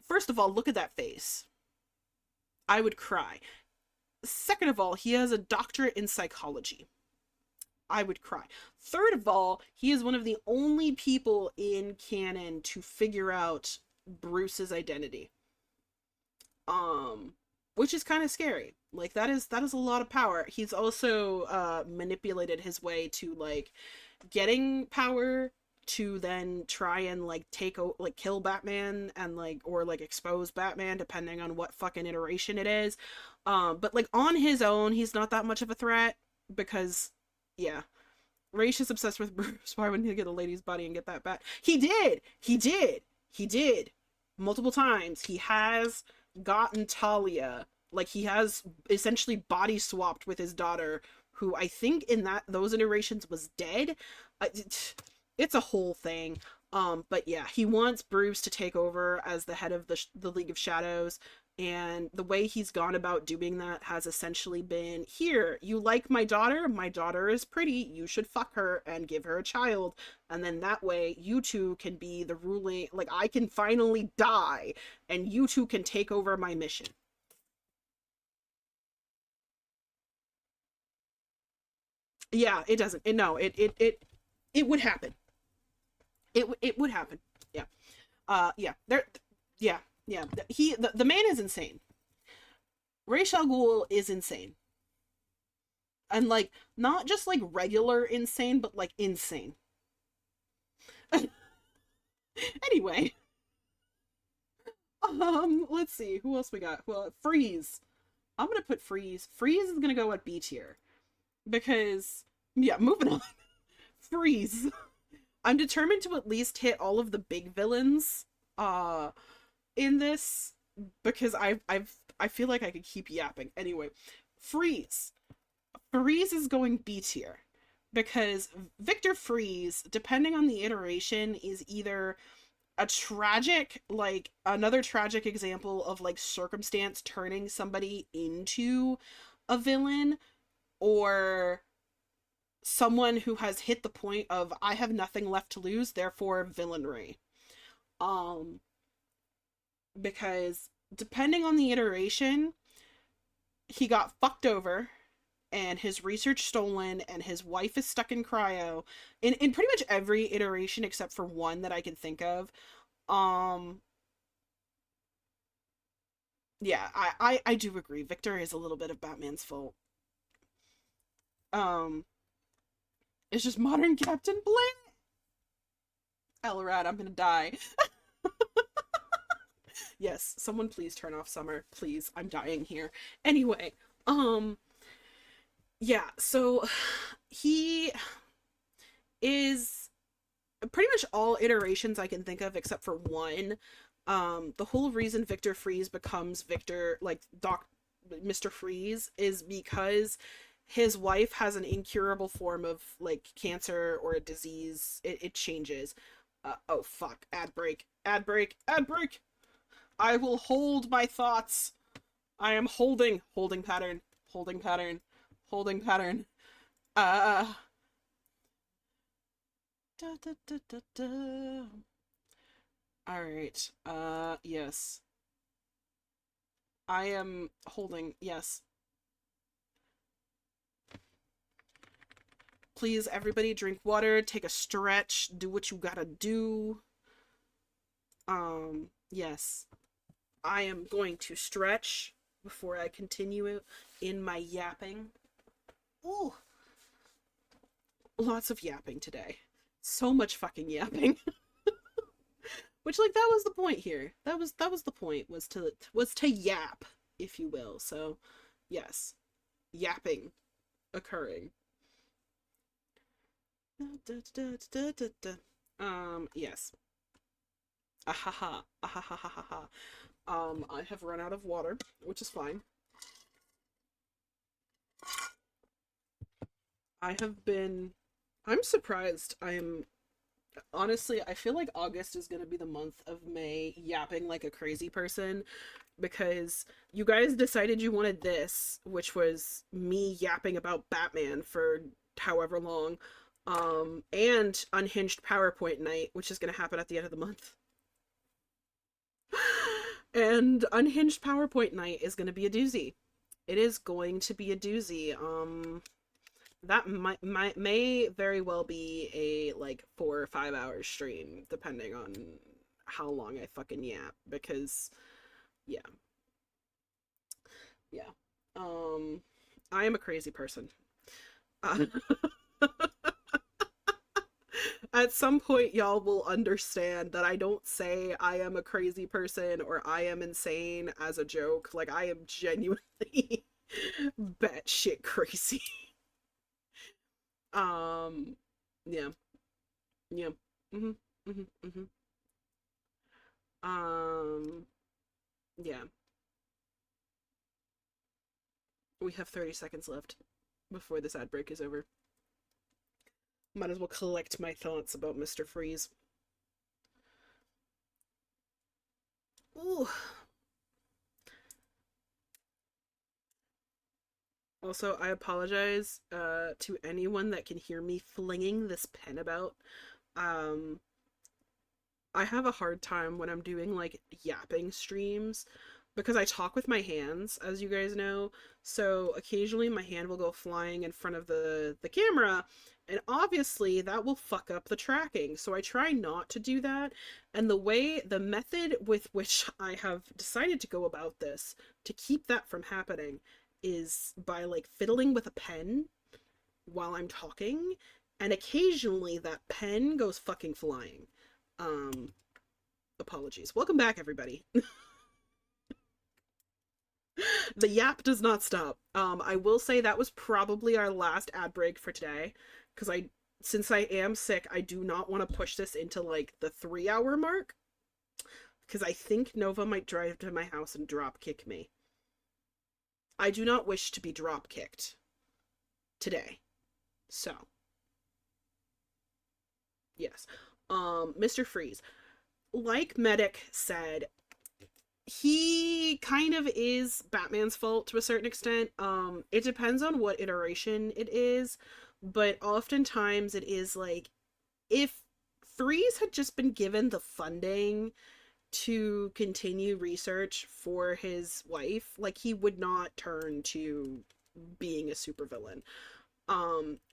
First of all, look at that face. I would cry. Second of all, he has a doctorate in psychology. I would cry. Third of all, he is one of the only people in canon to figure out Bruce's identity. Which is kind of scary. Like that is a lot of power. He's also manipulated his way to like getting power to then try and like like kill Batman and like or like expose Batman depending on what fucking iteration it is. But like on his own, he's not that much of a threat because yeah. Raish is obsessed with Bruce. Why wouldn't he get a lady's body and get that bat? He did! He did! He did! Multiple times. He has gotten Talia. Like he has essentially body swapped with his daughter, who I think in those iterations was dead. It's a whole thing. But yeah, he wants Bruce to take over as the head of the League of Shadows, and the way he's gone about doing that has essentially been, here, you like my daughter? My daughter is pretty. You should fuck her and give her a child. And then that way, you two can be the ruling, like, I can finally die, and you two can take over my mission. Yeah, it doesn't. No, it would happen. It would happen. Yeah. Yeah. There. Yeah. Yeah. The man is insane. Ra's al Ghul is insane, and like not just like regular insane, but like insane. Anyway, let's see who else we got. Well, Freeze. I'm gonna put Freeze. Freeze is gonna go at B tier because yeah. Moving on. Freeze. I'm determined to at least hit all of the big villains uh in this because I feel like I could keep yapping. Anyway, Freeze. Freeze is going B tier because Victor Freeze, depending on the iteration, is either a tragic, like another tragic example of like circumstance turning somebody into a villain, or someone who has hit the point of I have nothing left to lose, therefore villainry. Um, because depending on the iteration, he got fucked over and his research stolen and his wife is stuck in cryo in pretty much every iteration except for one that I can think of. Um yeah, I do agree. Victor is a little bit of Batman's fault. Um it's just modern Captain Bling. Elrod, I'm gonna die. Yes, someone please turn off Summer. Please, I'm dying here. Anyway, um yeah, so he is pretty much all iterations I can think of except for one. The whole reason Victor Freeze becomes Victor, like Doc Mr. Freeze, is because his wife has an incurable form of like cancer or a disease. It changes. Oh fuck! Ad break! Ad break! Ad break! I will hold my thoughts. I am holding pattern, holding pattern, holding pattern. Uh. Da, da, da, da, da. All right. Yes. I am holding. Yes. Please, everybody, drink water, take a stretch, do what you gotta do. Yes. I am going to stretch before I continue in my yapping. Ooh, lots of yapping today. So much fucking yapping. Which, like, that was the point here. That was the point, was to yap, if you will. So, yes. Yapping occurring. Yes. Ahaha. Ahahaha. I have run out of water, which is fine. I'm surprised. Honestly, I feel like August is gonna be the month of May yapping like a crazy person because you guys decided you wanted this, which was me yapping about Batman for however long, and Unhinged PowerPoint night, which is gonna happen at the end of the month. And Unhinged PowerPoint night is gonna be a doozy. It is going to be a doozy. That may very well be a like 4 or 5 hour stream, depending on how long I fucking yap. Because, yeah, yeah. Um, I am a crazy person. Uh, at some point, y'all will understand that I don't say I am a crazy person or I am insane as a joke. Like, I am genuinely batshit crazy. Um, yeah, yeah. Mhm, mhm, mhm. Um, yeah. We have 30 seconds left before this ad break is over. Might as well collect my thoughts about Mr. Freeze. Ooh. Also, I apologize to anyone that can hear me flinging this pen about. Um, I have a hard time when I'm doing like yapping streams because I talk with my hands, as you guys know. So occasionally my hand will go flying in front of the camera, and obviously that will fuck up the tracking. So I try not to do that. And the method with which I have decided to go about this to keep that from happening is by like fiddling with a pen while I'm talking, and occasionally that pen goes fucking flying. Um, Apologies. Welcome back, everybody. The yap does not stop. I will say that was probably our last ad break for today, because since I am sick, I do not want to push this into like the 3 hour mark, because I think Nova might drive to my house and drop kick me. I do not wish to be drop kicked today. So, yes. Mr. Freeze, like Medic said, he kind of is Batman's fault to a certain extent. It depends on what iteration it is, but oftentimes it is like if Freeze had just been given the funding to continue research for his wife, like he would not turn to being a supervillain.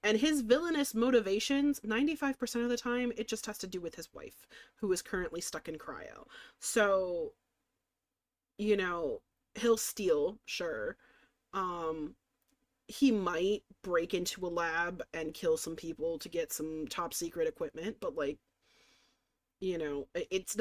And his villainous motivations, 95% of the time, it just has to do with his wife, who is currently stuck in cryo. So, you know, he'll steal, sure. Um, he might break into a lab and kill some people to get some top secret equipment, but like, you know, it's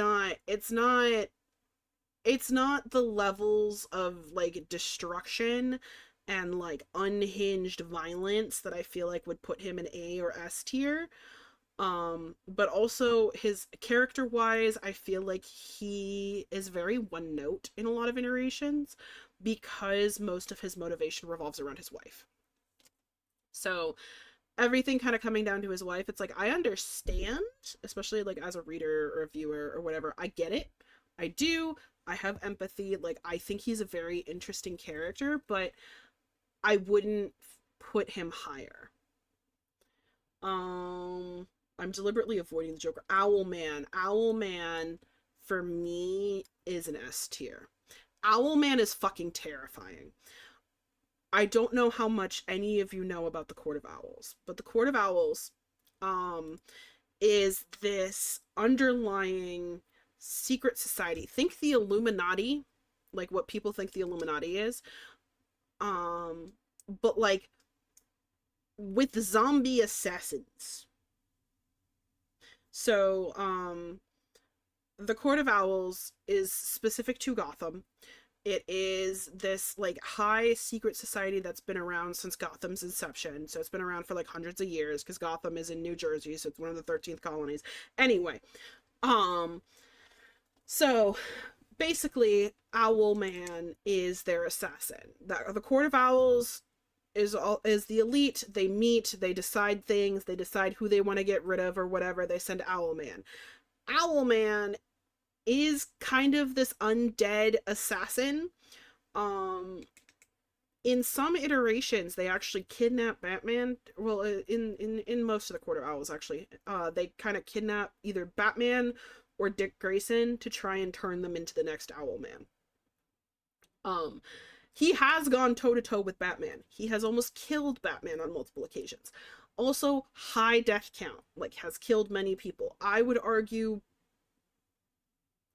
not the levels of like destruction and like unhinged violence that I feel like would put him in A or S tier. But also his character wise, I feel like he is very one note in a lot of iterations because most of his motivation revolves around his wife. So everything kind of coming down to his wife, it's like I understand, especially like as a reader or a viewer or whatever, I get it. I do. I have empathy. Like I think he's a very interesting character, but I wouldn't put him higher. Um, I'm deliberately avoiding the Joker. Owlman. Owlman for me is an S tier. Owlman is fucking terrifying. I don't know how much any of you know about the Court of Owls, but the Court of Owls um is this underlying secret society. Think the Illuminati, like what people think the Illuminati is. Um but like with zombie assassins. So, the Court of Owls is specific to Gotham. It is this like high secret society that's been around since Gotham's inception. So it's been around for like hundreds of years because Gotham is in New Jersey, so it's one of the 13th colonies. Anyway, um so basically Owlman is their assassin. The Court of Owls is the elite. They meet, they decide things, they decide who they want to get rid of or whatever. They send Owlman. Owlman is kind of this undead assassin. Um, in some iterations, they actually kidnap Batman. Well, in most of the Court of Owls, actually, they kind of kidnap either Batman or Dick Grayson to try and turn them into the next Owlman. Um, he has gone toe to toe with Batman. He has almost killed Batman on multiple occasions. Also, high death count, like has killed many people. I would argue,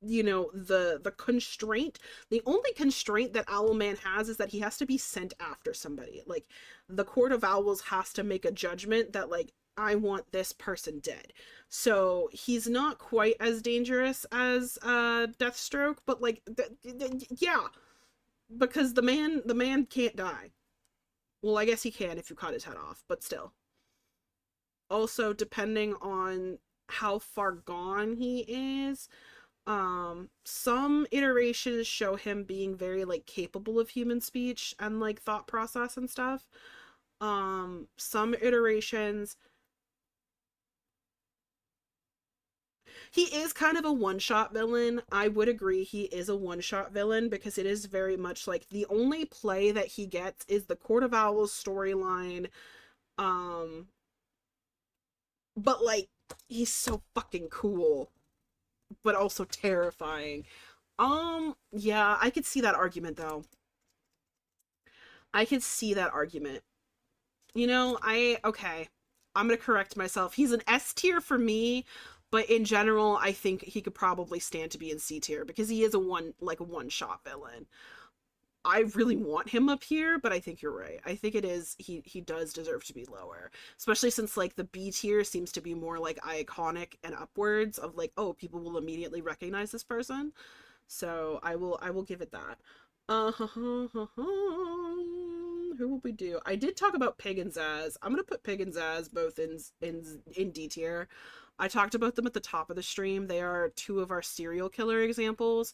you know, the constraint, the only constraint that Owlman has is that he has to be sent after somebody. Like the Court of Owls has to make a judgment that like I want this person dead. So he's not quite as dangerous as Deathstroke, but like yeah, because the man can't die. Well, I guess he can if you cut his head off, but still. Also, depending on how far gone he is, some iterations show him being very like capable of human speech and like thought process and stuff. Some iterations, He is kind of a one-shot villain. I would agree he is a one-shot villain because it is very much like the only play that he gets is the Court of Owls storyline. Um, but like he's so fucking cool, but also terrifying. Yeah, I could see that argument though. I could see that argument. Okay. I'm gonna correct myself. He's an S tier for me, but in general, I think he could probably stand to be in C tier because he is a one shot villain. I really want him up here, but I think you're right. I think it is he does deserve to be lower, especially since like the B tier seems to be more like iconic and upwards of like, oh, people will immediately recognize this person. So I will give it that. Who will we do? I did talk about Pig and Zaz. I'm gonna put Pig and Zaz both in D tier. I talked about them at the top of the stream. They are two of our serial killer examples.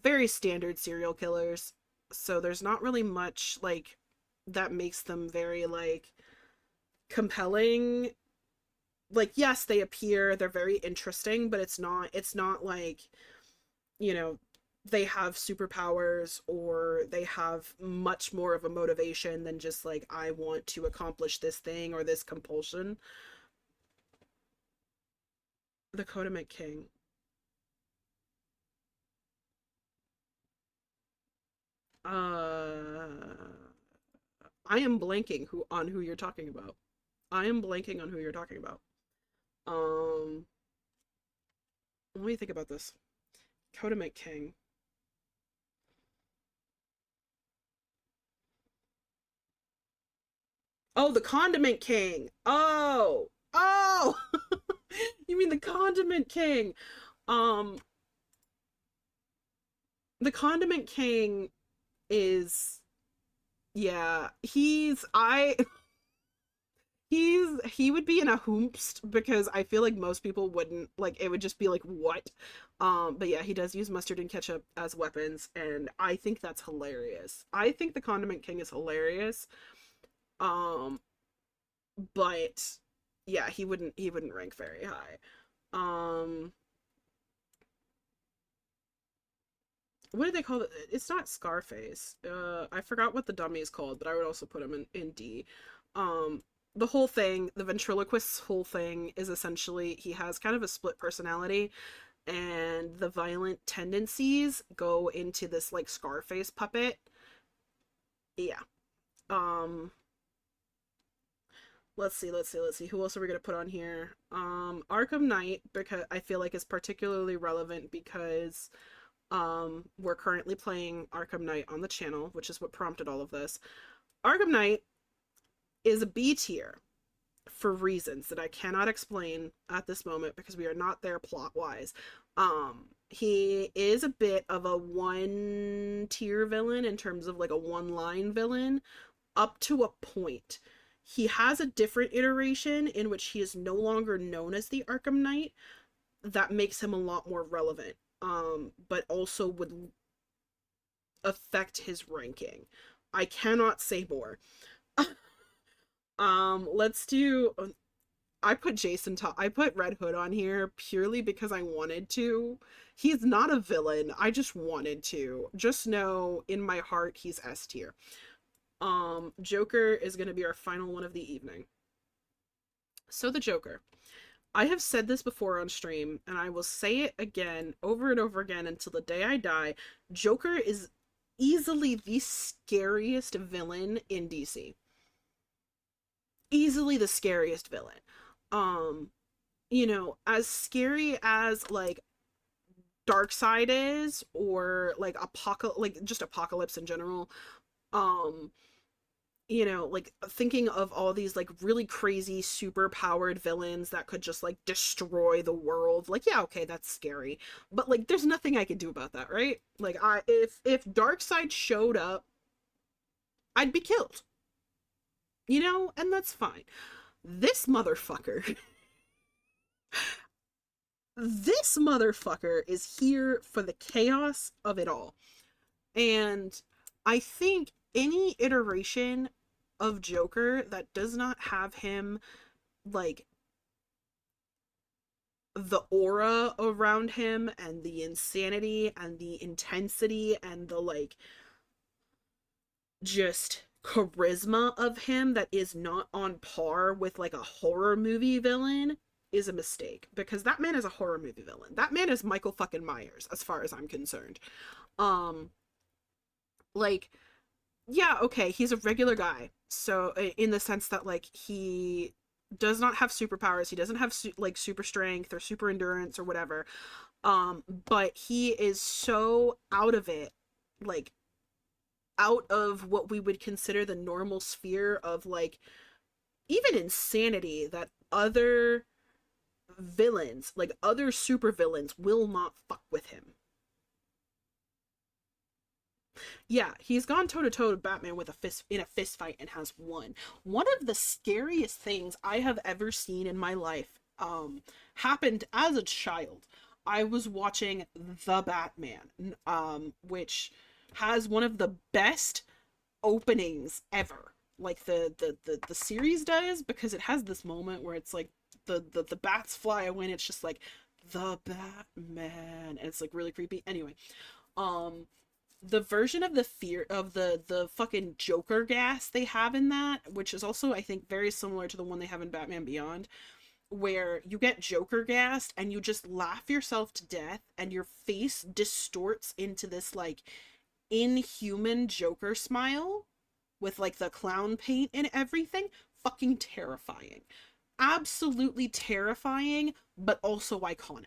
Very standard serial killers. So there's not really much like that makes them very like compelling. Like yes, they appear, they're very interesting, but it's not like, you know, they have superpowers or they have much more of a motivation than just like I want to accomplish this thing or this compulsion. The Kodamint King. I am blanking who you're talking about. I am blanking on who you're talking about. Um, Let me think about this. Kodamint King. Oh, the Condiment King. Oh, you mean the Condiment King? Um, the Condiment King is, yeah, he would be in a hoomst because I feel like most people wouldn't like it would just be like what. But yeah, he does use mustard and ketchup as weapons, and I think that's hilarious. I think the Condiment King is hilarious. Um, but yeah, he wouldn't rank very high. Um, what did they call it? It's not Scarface. I forgot what the dummy is called, but I would also put him in D. Um, the whole thing, the ventriloquist's whole thing is essentially he has kind of a split personality, and the violent tendencies go into this like Scarface puppet. Yeah. Um, let's see. Who else are we gonna put on here? Arkham Knight, because I feel like is particularly relevant because we're currently playing Arkham Knight on the channel, which is what prompted all of this. Arkham Knight is a B tier for reasons that I cannot explain at this moment because we are not there plot wise. He is a bit of a one tier villain in terms of like a one line villain up to a point. He has a different iteration in which he is no longer known as the Arkham Knight that makes him a lot more relevant. But also would affect his ranking. I cannot say more. Let's do. I put I put Red Hood on here purely because I wanted to. He's not a villain. I just wanted to. Just know in my heart he's S tier. Joker is gonna be our final one of the evening. So the Joker. I have said this before on stream, and I will say it again over and over again until the day I die. Joker is easily the scariest villain in DC. Easily the scariest villain. Um, as scary as like Darkseid is, or like like just Apocalypse in general. Um, like thinking of all these like really crazy super powered villains that could just like destroy the world. Like, yeah, okay, that's scary. But like there's nothing I could do about that, right? Like if Darkseid showed up, I'd be killed. And that's fine. This motherfucker this motherfucker is here for the chaos of it all. And I think any iteration of Joker that does not have him like the aura around him and the insanity and the intensity and the like just charisma of him that is not on par with like a horror movie villain is a mistake, because that man is a horror movie villain. That man is Michael fucking Myers as far as I'm concerned. Um like yeah, okay, he's a regular guy. So in the sense that like he does not have superpowers, he doesn't have like super strength or super endurance or whatever. But he is so out of it, like out of what we would consider the normal sphere of like even insanity, that other villains, like other super villains, will not fuck with him. Yeah, he's gone toe to toe with Batman with a fist in a fist fight and has won. One of the scariest things I have ever seen in my life happened as a child. I was watching The Batman, which has one of the best openings ever. Like the series does, because it has this moment where it's like the bats fly away and it's just like the Batman, and it's like really creepy. Anyway, um the version of the fear of the fucking Joker gas they have in that, which is also I think very similar to the one they have in Batman Beyond, where you get Joker gassed and you just laugh yourself to death and your face distorts into this like inhuman Joker smile with like the clown paint and everything. Fucking terrifying. Absolutely terrifying, but also iconic.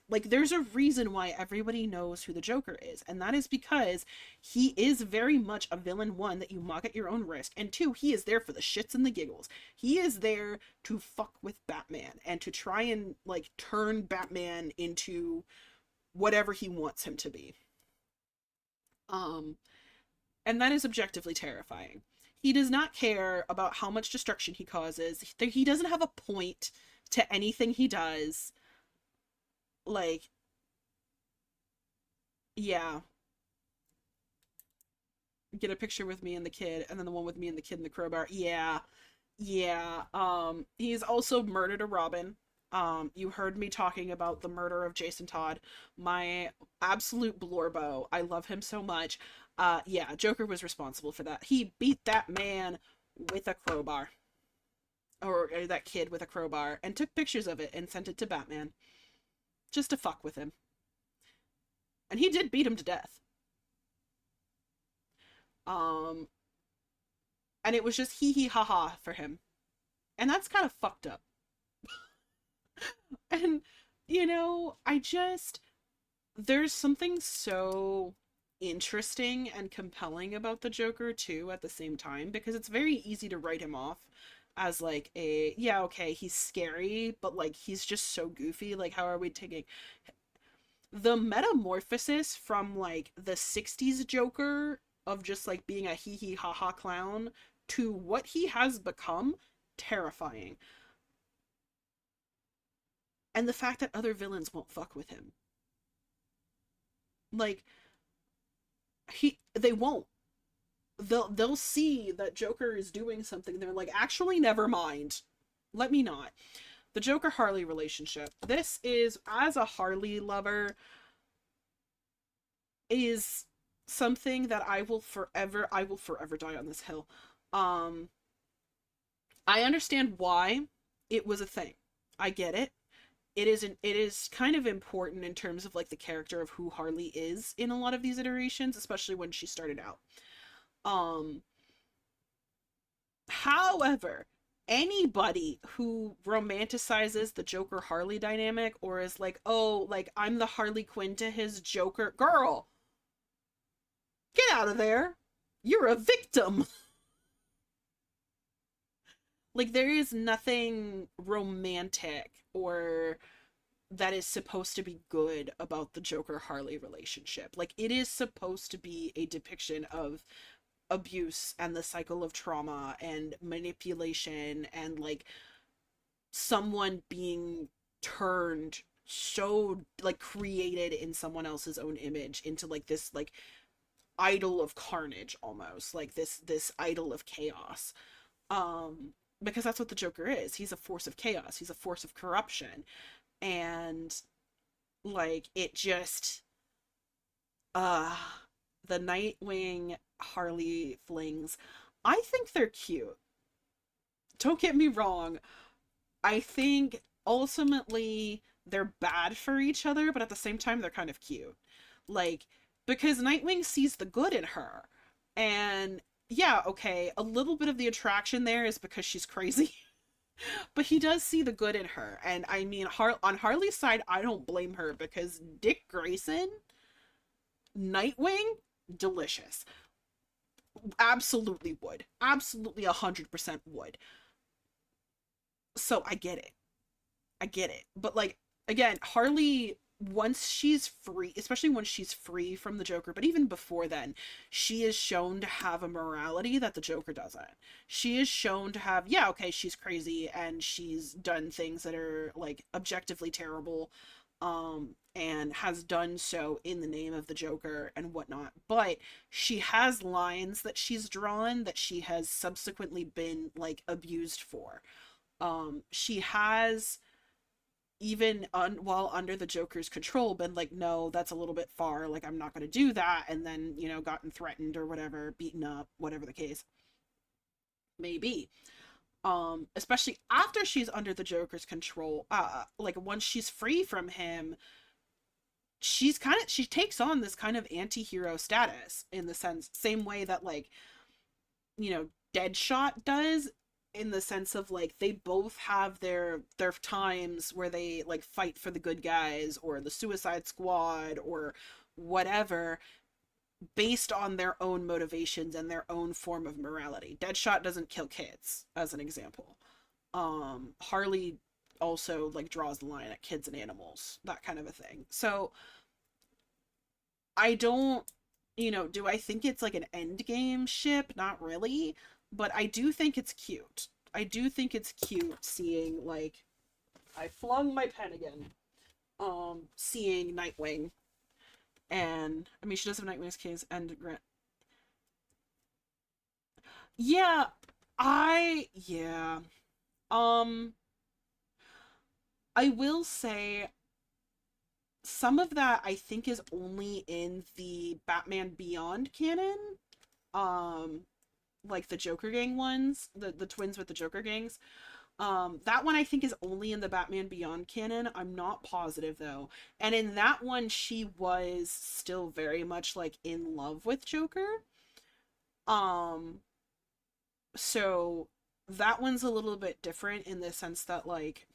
Like, there's a reason why everybody knows who the Joker is, and that is because he is very much a villain, one, that you mock at your own risk, and two, he is there for the shits and the giggles. He is there to fuck with Batman and to try and, like, turn Batman into whatever he wants him to be. Um, and that is objectively terrifying. He does not care about how much destruction he causes. He doesn't have a point to anything he does. Like, yeah, get a picture with me and the kid, and then the one with me and the kid in the crowbar. Yeah, yeah. He's also murdered a Robin. You heard me talking about the murder of Jason Todd, my absolute blorbo. I love him so much. Yeah, Joker was responsible for that. He beat that man with a crowbar, or that kid with a crowbar, and took pictures of it and sent it to Batman just to fuck with him. And he did beat him to death. Um, and it was just hee hee ha ha for him. And that's kind of fucked up. And, I just, there's something so interesting and compelling about the Joker too at the same time, because it's very easy to write him off as like a, yeah, okay, he's scary, but like he's just so goofy. Like, how are we taking the metamorphosis from like the 60s Joker of just like being a hee hee ha ha clown to what he has become? Terrifying. And the fact that other villains won't fuck with him. Like, they won't. They'll see that Joker is doing something, they're like, actually, never mind. Let me not. The Joker Harley relationship. This is, as a Harley lover, is something that I will forever die on this hill. Um I understand why it was a thing. I get it. It is kind of important in terms of like the character of who Harley is in a lot of these iterations, especially when she started out. Um However, anybody who romanticizes the Joker Harley dynamic, or is like, "Oh, like I'm the Harley Quinn to his Joker," girl, get out of there. You're a victim. Like, there is nothing romantic or that is supposed to be good about the Joker Harley relationship. Like, it is supposed to be a depiction of abuse and the cycle of trauma and manipulation and like someone being turned, so like created in someone else's own image into like this like idol of carnage, almost like this idol of chaos. um because that's what the Joker is. He's a force of chaos, he's a force of corruption. And like it just uh the Nightwing Harley flings, I think they're cute. Don't get me wrong. I think ultimately they're bad for each other, but at the same time they're kind of cute. Like, because Nightwing sees the good in her. And yeah, okay, a little bit of the attraction there is because she's crazy, but he does see the good in her. And I mean, on Harley's side, I don't blame her because Dick Grayson, Nightwing, delicious. Absolutely would. Absolutely 100% would. So I get it. I get it. But like again, Harley, once she's free, especially when she's free from the Joker, but even before then, she is shown to have a morality that the Joker doesn't. She is shown to have, yeah, okay, she's crazy and she's done things that are like objectively terrible, and has done so in the name of the Joker and whatnot. But she has lines that she's drawn that she has subsequently been like abused for. She has, even while under the Joker's control, been like, no, that's a little bit far, like I'm not going to do that, and then, you know, gotten threatened or whatever, beaten up, whatever the case may be. Especially after she's under the Joker's control, like once she's free from him, she takes on this kind of anti-hero status, in the sense, same way that like, you know, Deadshot does, in the sense of like they both have their times where they like fight for the good guys or the Suicide Squad or whatever, based on their own motivations and their own form of morality. Deadshot doesn't kill kids, as an example. Harley also like draws the line at kids and animals, that kind of a thing. So I don't, you know, do I think it's like an end game ship? Not really, but I do think it's cute. I do think it's cute seeing like, I flung my pen again. Seeing Nightwing, and I mean she does have Nightwing's case and Grant. Yeah, yeah. Um I will say some of that I think is only in the Batman Beyond canon. Um like the Joker gang ones, the twins with the Joker gangs. That one I think is only in the Batman Beyond canon. I'm not positive though. And in that one, she was still very much like in love with Joker. Um, so that one's a little bit different in the sense that like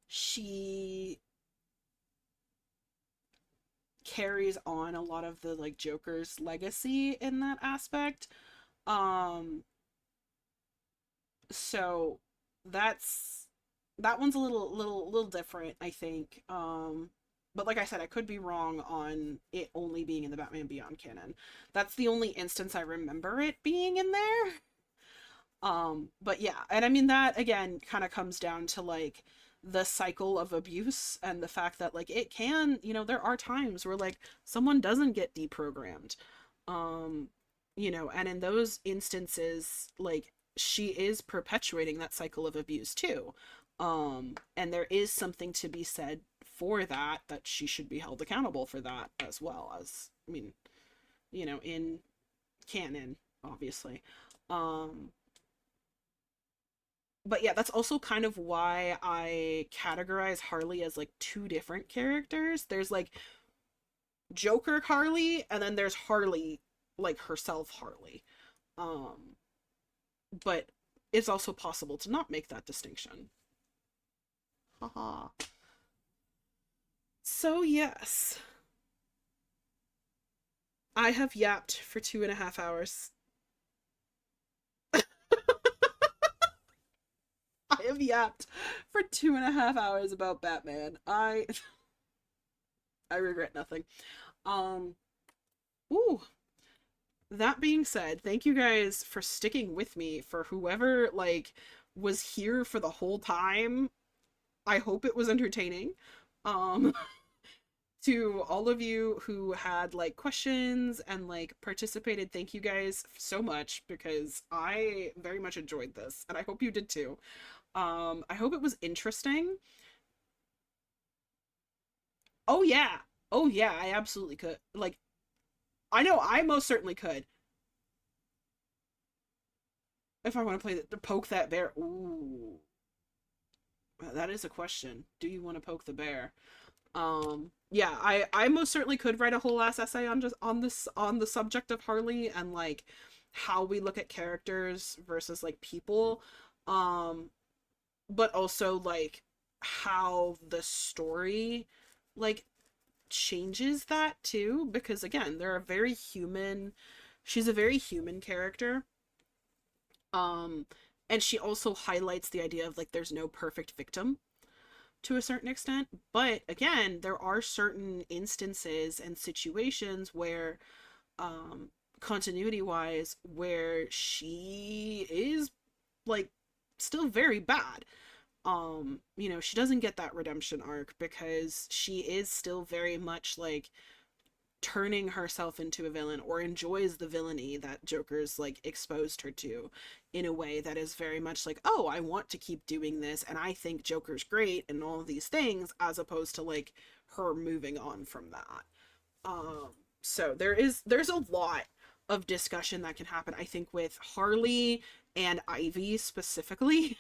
she carries on a lot of the like Joker's legacy in that aspect. Um, so that's that one's a little different, I think. But like I said, I could be wrong on it only being in the Batman Beyond canon. That's the only instance I remember it being in there. But yeah, and I mean that again kind of comes down to like the cycle of abuse and the fact that like it can, you know, there are times where like someone doesn't get deprogrammed. Um, you know, and in those instances, like she is perpetuating that cycle of abuse too. And there is something to be said for that, that she should be held accountable for that as well, as I mean, you know, in canon, obviously. Um, but yeah, that's also kind of why I categorize Harley as like two different characters. There's like Joker Harley, and then there's Harley, like herself Harley. Um, but it's also possible to not make that distinction. Haha. So yes, I have yapped for 2.5 hours. I have yapped for 2.5 hours about Batman. I regret nothing. Um, ooh. That being said, thank you guys for sticking with me, for whoever like was here for the whole time. I hope it was entertaining. Um, to all of you who had like questions and like participated, thank you guys so much, because I very much enjoyed this and I hope you did too. I hope it was interesting. Oh yeah. Oh yeah, I absolutely could. Like, I know I most certainly could. If I want to play the poke that bear. Ooh. That is a question. Do you want to poke the bear? Yeah, I most certainly could write a whole ass essay on just on this on the subject of Harley and like how we look at characters versus like people. Um but also like how the story like changes that too, because again, they're a very human, she's a very human character. Um and she also highlights the idea of like there's no perfect victim to a certain extent. But again, there are certain instances and situations where, um, continuity wise, where she is like still very bad. You know, she doesn't get that redemption arc because she is still very much like turning herself into a villain or enjoys the villainy that Joker's like exposed her to in a way that is very much like, oh, I want to keep doing this and I think Joker's great and all of these things, as opposed to like her moving on from that. Um so there's a lot of discussion that can happen, I think, with Harley and Ivy specifically,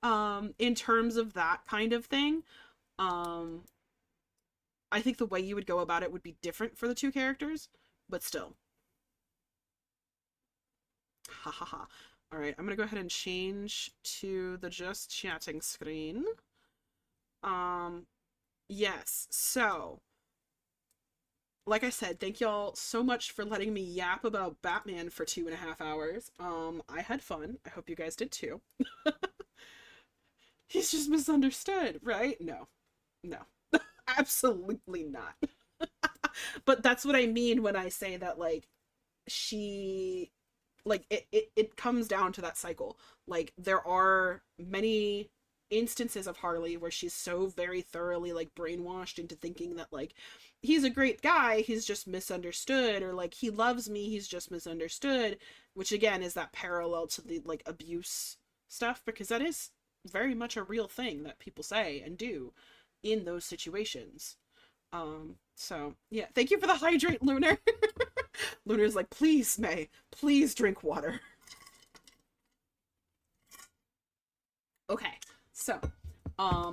in terms of that kind of thing. Um I think the way you would go about it would be different for the two characters, but still. Ha ha ha. All right, I'm gonna go ahead and change to the just chatting screen. Um, yes. So, like I said, thank y'all so much for letting me yap about Batman for 2.5 hours. I had fun. I hope you guys did too. He's just misunderstood, right? No, no, absolutely not. But that's what I mean when I say that, like, she like it comes down to that cycle. Like there are many instances of Harley where she's so very thoroughly like brainwashed into thinking that like he's a great guy, he's just misunderstood, or like he loves me, he's just misunderstood, which again is that parallel to the like abuse stuff, because that is very much a real thing that people say and do in those situations. So yeah, thank you for the hydrate, Lunar. Lunar's like, please, May, please drink water. Okay, so,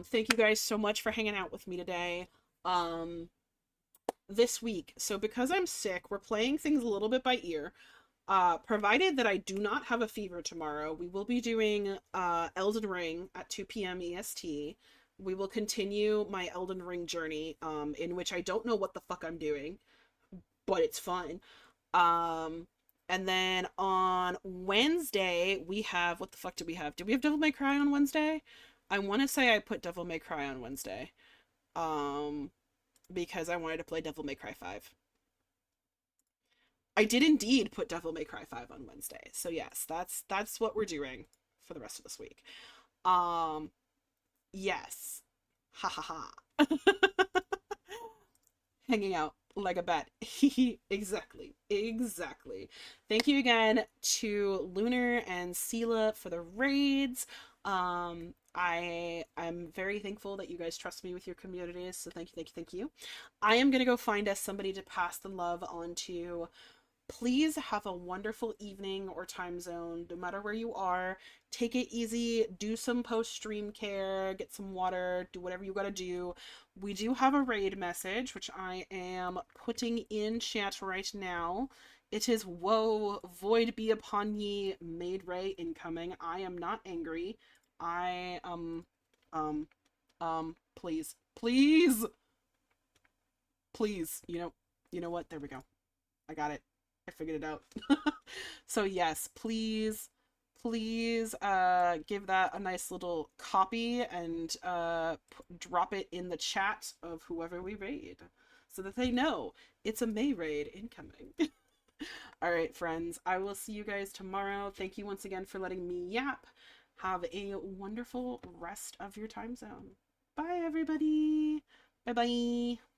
thank you guys so much for hanging out with me today. Um, this week, so because I'm sick, we're playing things a little bit by ear. Provided that I do not have a fever tomorrow, we will be doing Elden Ring at 2 p.m. EST. We will continue my Elden Ring journey, in which I don't know what the fuck I'm doing, but it's fun. Um, and then on Wednesday, we have, what the fuck do we have? Did we have Devil May Cry on Wednesday? I want to say I put Devil May Cry on Wednesday. Um, because I wanted to play Devil May Cry 5. I did indeed put Devil May Cry 5 on Wednesday. So yes, that's what we're doing for the rest of this week. Um, yes. Ha ha ha. Hanging out like a bat. Exactly. Exactly. Thank you again to Lunar and Sela for the raids. I'm very thankful that you guys trust me with your communities. So thank you, thank you, thank you. I am gonna go find us somebody to pass the love on to. Please have a wonderful evening or time zone, no matter where you are. Take it easy, do some post stream care, get some water, do whatever you gotta do. We do have a raid message, which I am putting in chat right now. It is, woe, void be upon ye, made ray incoming. I am not angry. I, um, please, please, please, you know what? There we go. I got it. I figured it out. So yes, please, please give that a nice little copy and drop it in the chat of whoever we raid so that they know it's a May raid incoming. All right, friends, I will see you guys tomorrow. Thank you once again for letting me yap. Have a wonderful rest of your time zone. Bye, everybody. Bye bye.